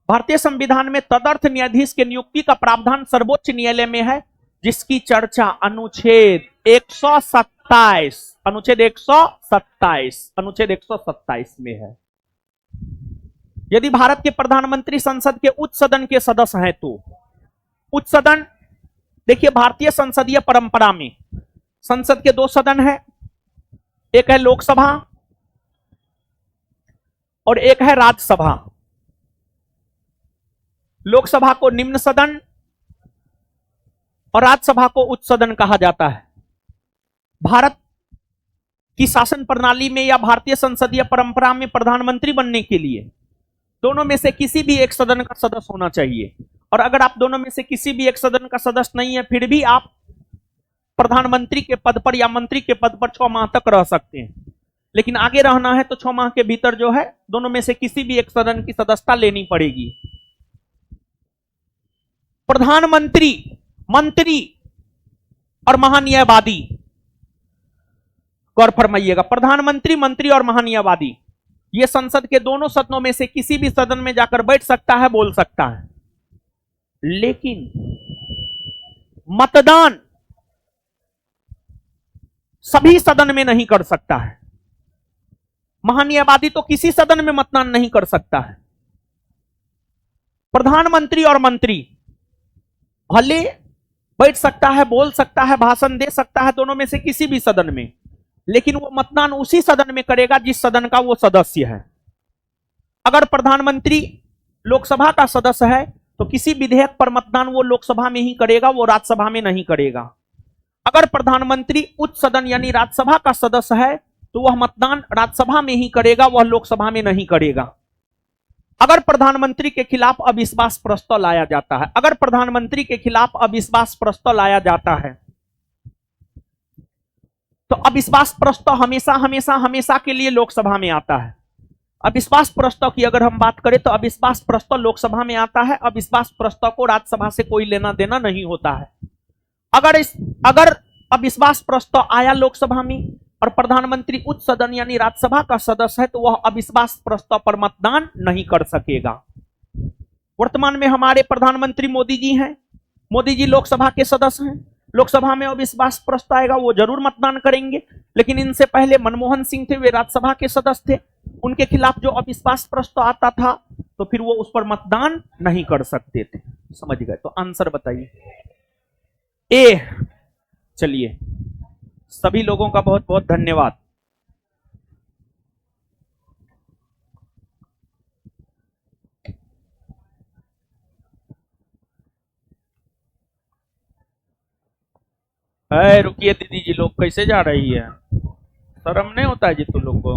भारतीय संविधान में तदर्थ न्यायाधीश के नियुक्ति का प्रावधान सर्वोच्च न्यायालय में है, जिसकी चर्चा अनुच्छेद 127 में है। यदि भारत के प्रधानमंत्री संसद के उच्च सदन के सदस्य हैं तो उच्च सदन, देखिए भारतीय संसदीय परंपरा में संसद के 2 सदन है, एक है लोकसभा और एक है राज्यसभा। लोकसभा को निम्न सदन और राज्यसभा को उच्च सदन कहा जाता है। भारत की शासन प्रणाली में या भारतीय संसदीय परंपरा में प्रधानमंत्री बनने के लिए दोनों में से किसी भी एक सदन का सदस्य होना चाहिए, और अगर आप दोनों में से किसी भी एक सदन का सदस्य नहीं है फिर भी आप प्रधानमंत्री के पद पर या मंत्री के पद पर 6 माह तक रह सकते हैं। लेकिन आगे रहना है तो 6 माह के भीतर जो है दोनों में से किसी भी एक सदन की सदस्यता लेनी पड़ेगी। प्रधानमंत्री, मंत्री और महान्यायवादी, गौर फरमाइएगा, प्रधानमंत्री, मंत्री और महान्यायवादी ये संसद के दोनों सदनों में से किसी भी सदन में जाकर बैठ सकता है, बोल सकता है, लेकिन मतदान सभी सदन में नहीं कर सकता है। महान्यायवादी तो किसी सदन में मतदान नहीं कर सकता है। प्रधानमंत्री और मंत्री भले बैठ सकता है, बोल सकता है, भाषण दे सकता है दोनों में से किसी भी सदन में, लेकिन वो मतदान उसी सदन में करेगा जिस सदन का वो सदस्य है। अगर प्रधानमंत्री लोकसभा का सदस्य है तो किसी विधेयक पर मतदान वो लोकसभा में ही करेगा, वो राज्यसभा में नहीं करेगा। अगर प्रधानमंत्री उच्च सदन यानी राज्यसभा का सदस्य है तो वह मतदान राज्यसभा में ही करेगा, वह लोकसभा में नहीं करेगा। अगर प्रधानमंत्री के खिलाफ अविश्वास प्रस्ताव लाया जाता है, अगर प्रधानमंत्री के खिलाफ अविश्वास प्रस्ताव लाया जाता है तो अविश्वास प्रस्ताव हमेशा के लिए लोकसभा में आता है। अविश्वास प्रस्ताव की अगर हम बात करें तो अविश्वास प्रस्ताव लोकसभा में आता है, अविश्वास प्रस्ताव को राज्यसभा से कोई लेना देना नहीं होता है। अगर अविश्वास प्रस्ताव आया लोकसभा में और प्रधानमंत्री उच्च सदन यानी राज्यसभा का सदस्य है तो वह अविश्वास प्रस्ताव पर मतदान नहीं कर सकेगा। वर्तमान में हमारे प्रधानमंत्री मोदी जी हैं, मोदी जी लोकसभा के सदस्य हैं, लोकसभा में अविश्वास प्रस्ताव आएगा वो जरूर मतदान करेंगे। लेकिन इनसे पहले मनमोहन सिंह थे, वे राज्यसभा के सदस्य थे, उनके खिलाफ जो अविश्वास प्रस्ताव आता था तो फिर वो उस पर मतदान नहीं कर सकते थे। समझ गए? तो आंसर बताइए ए। चलिए, सभी लोगों का बहुत बहुत धन्यवाद। रुकिए दीदी जी, लोग कैसे जा रही है? शर्म नहीं होता है जी तुम लोग को?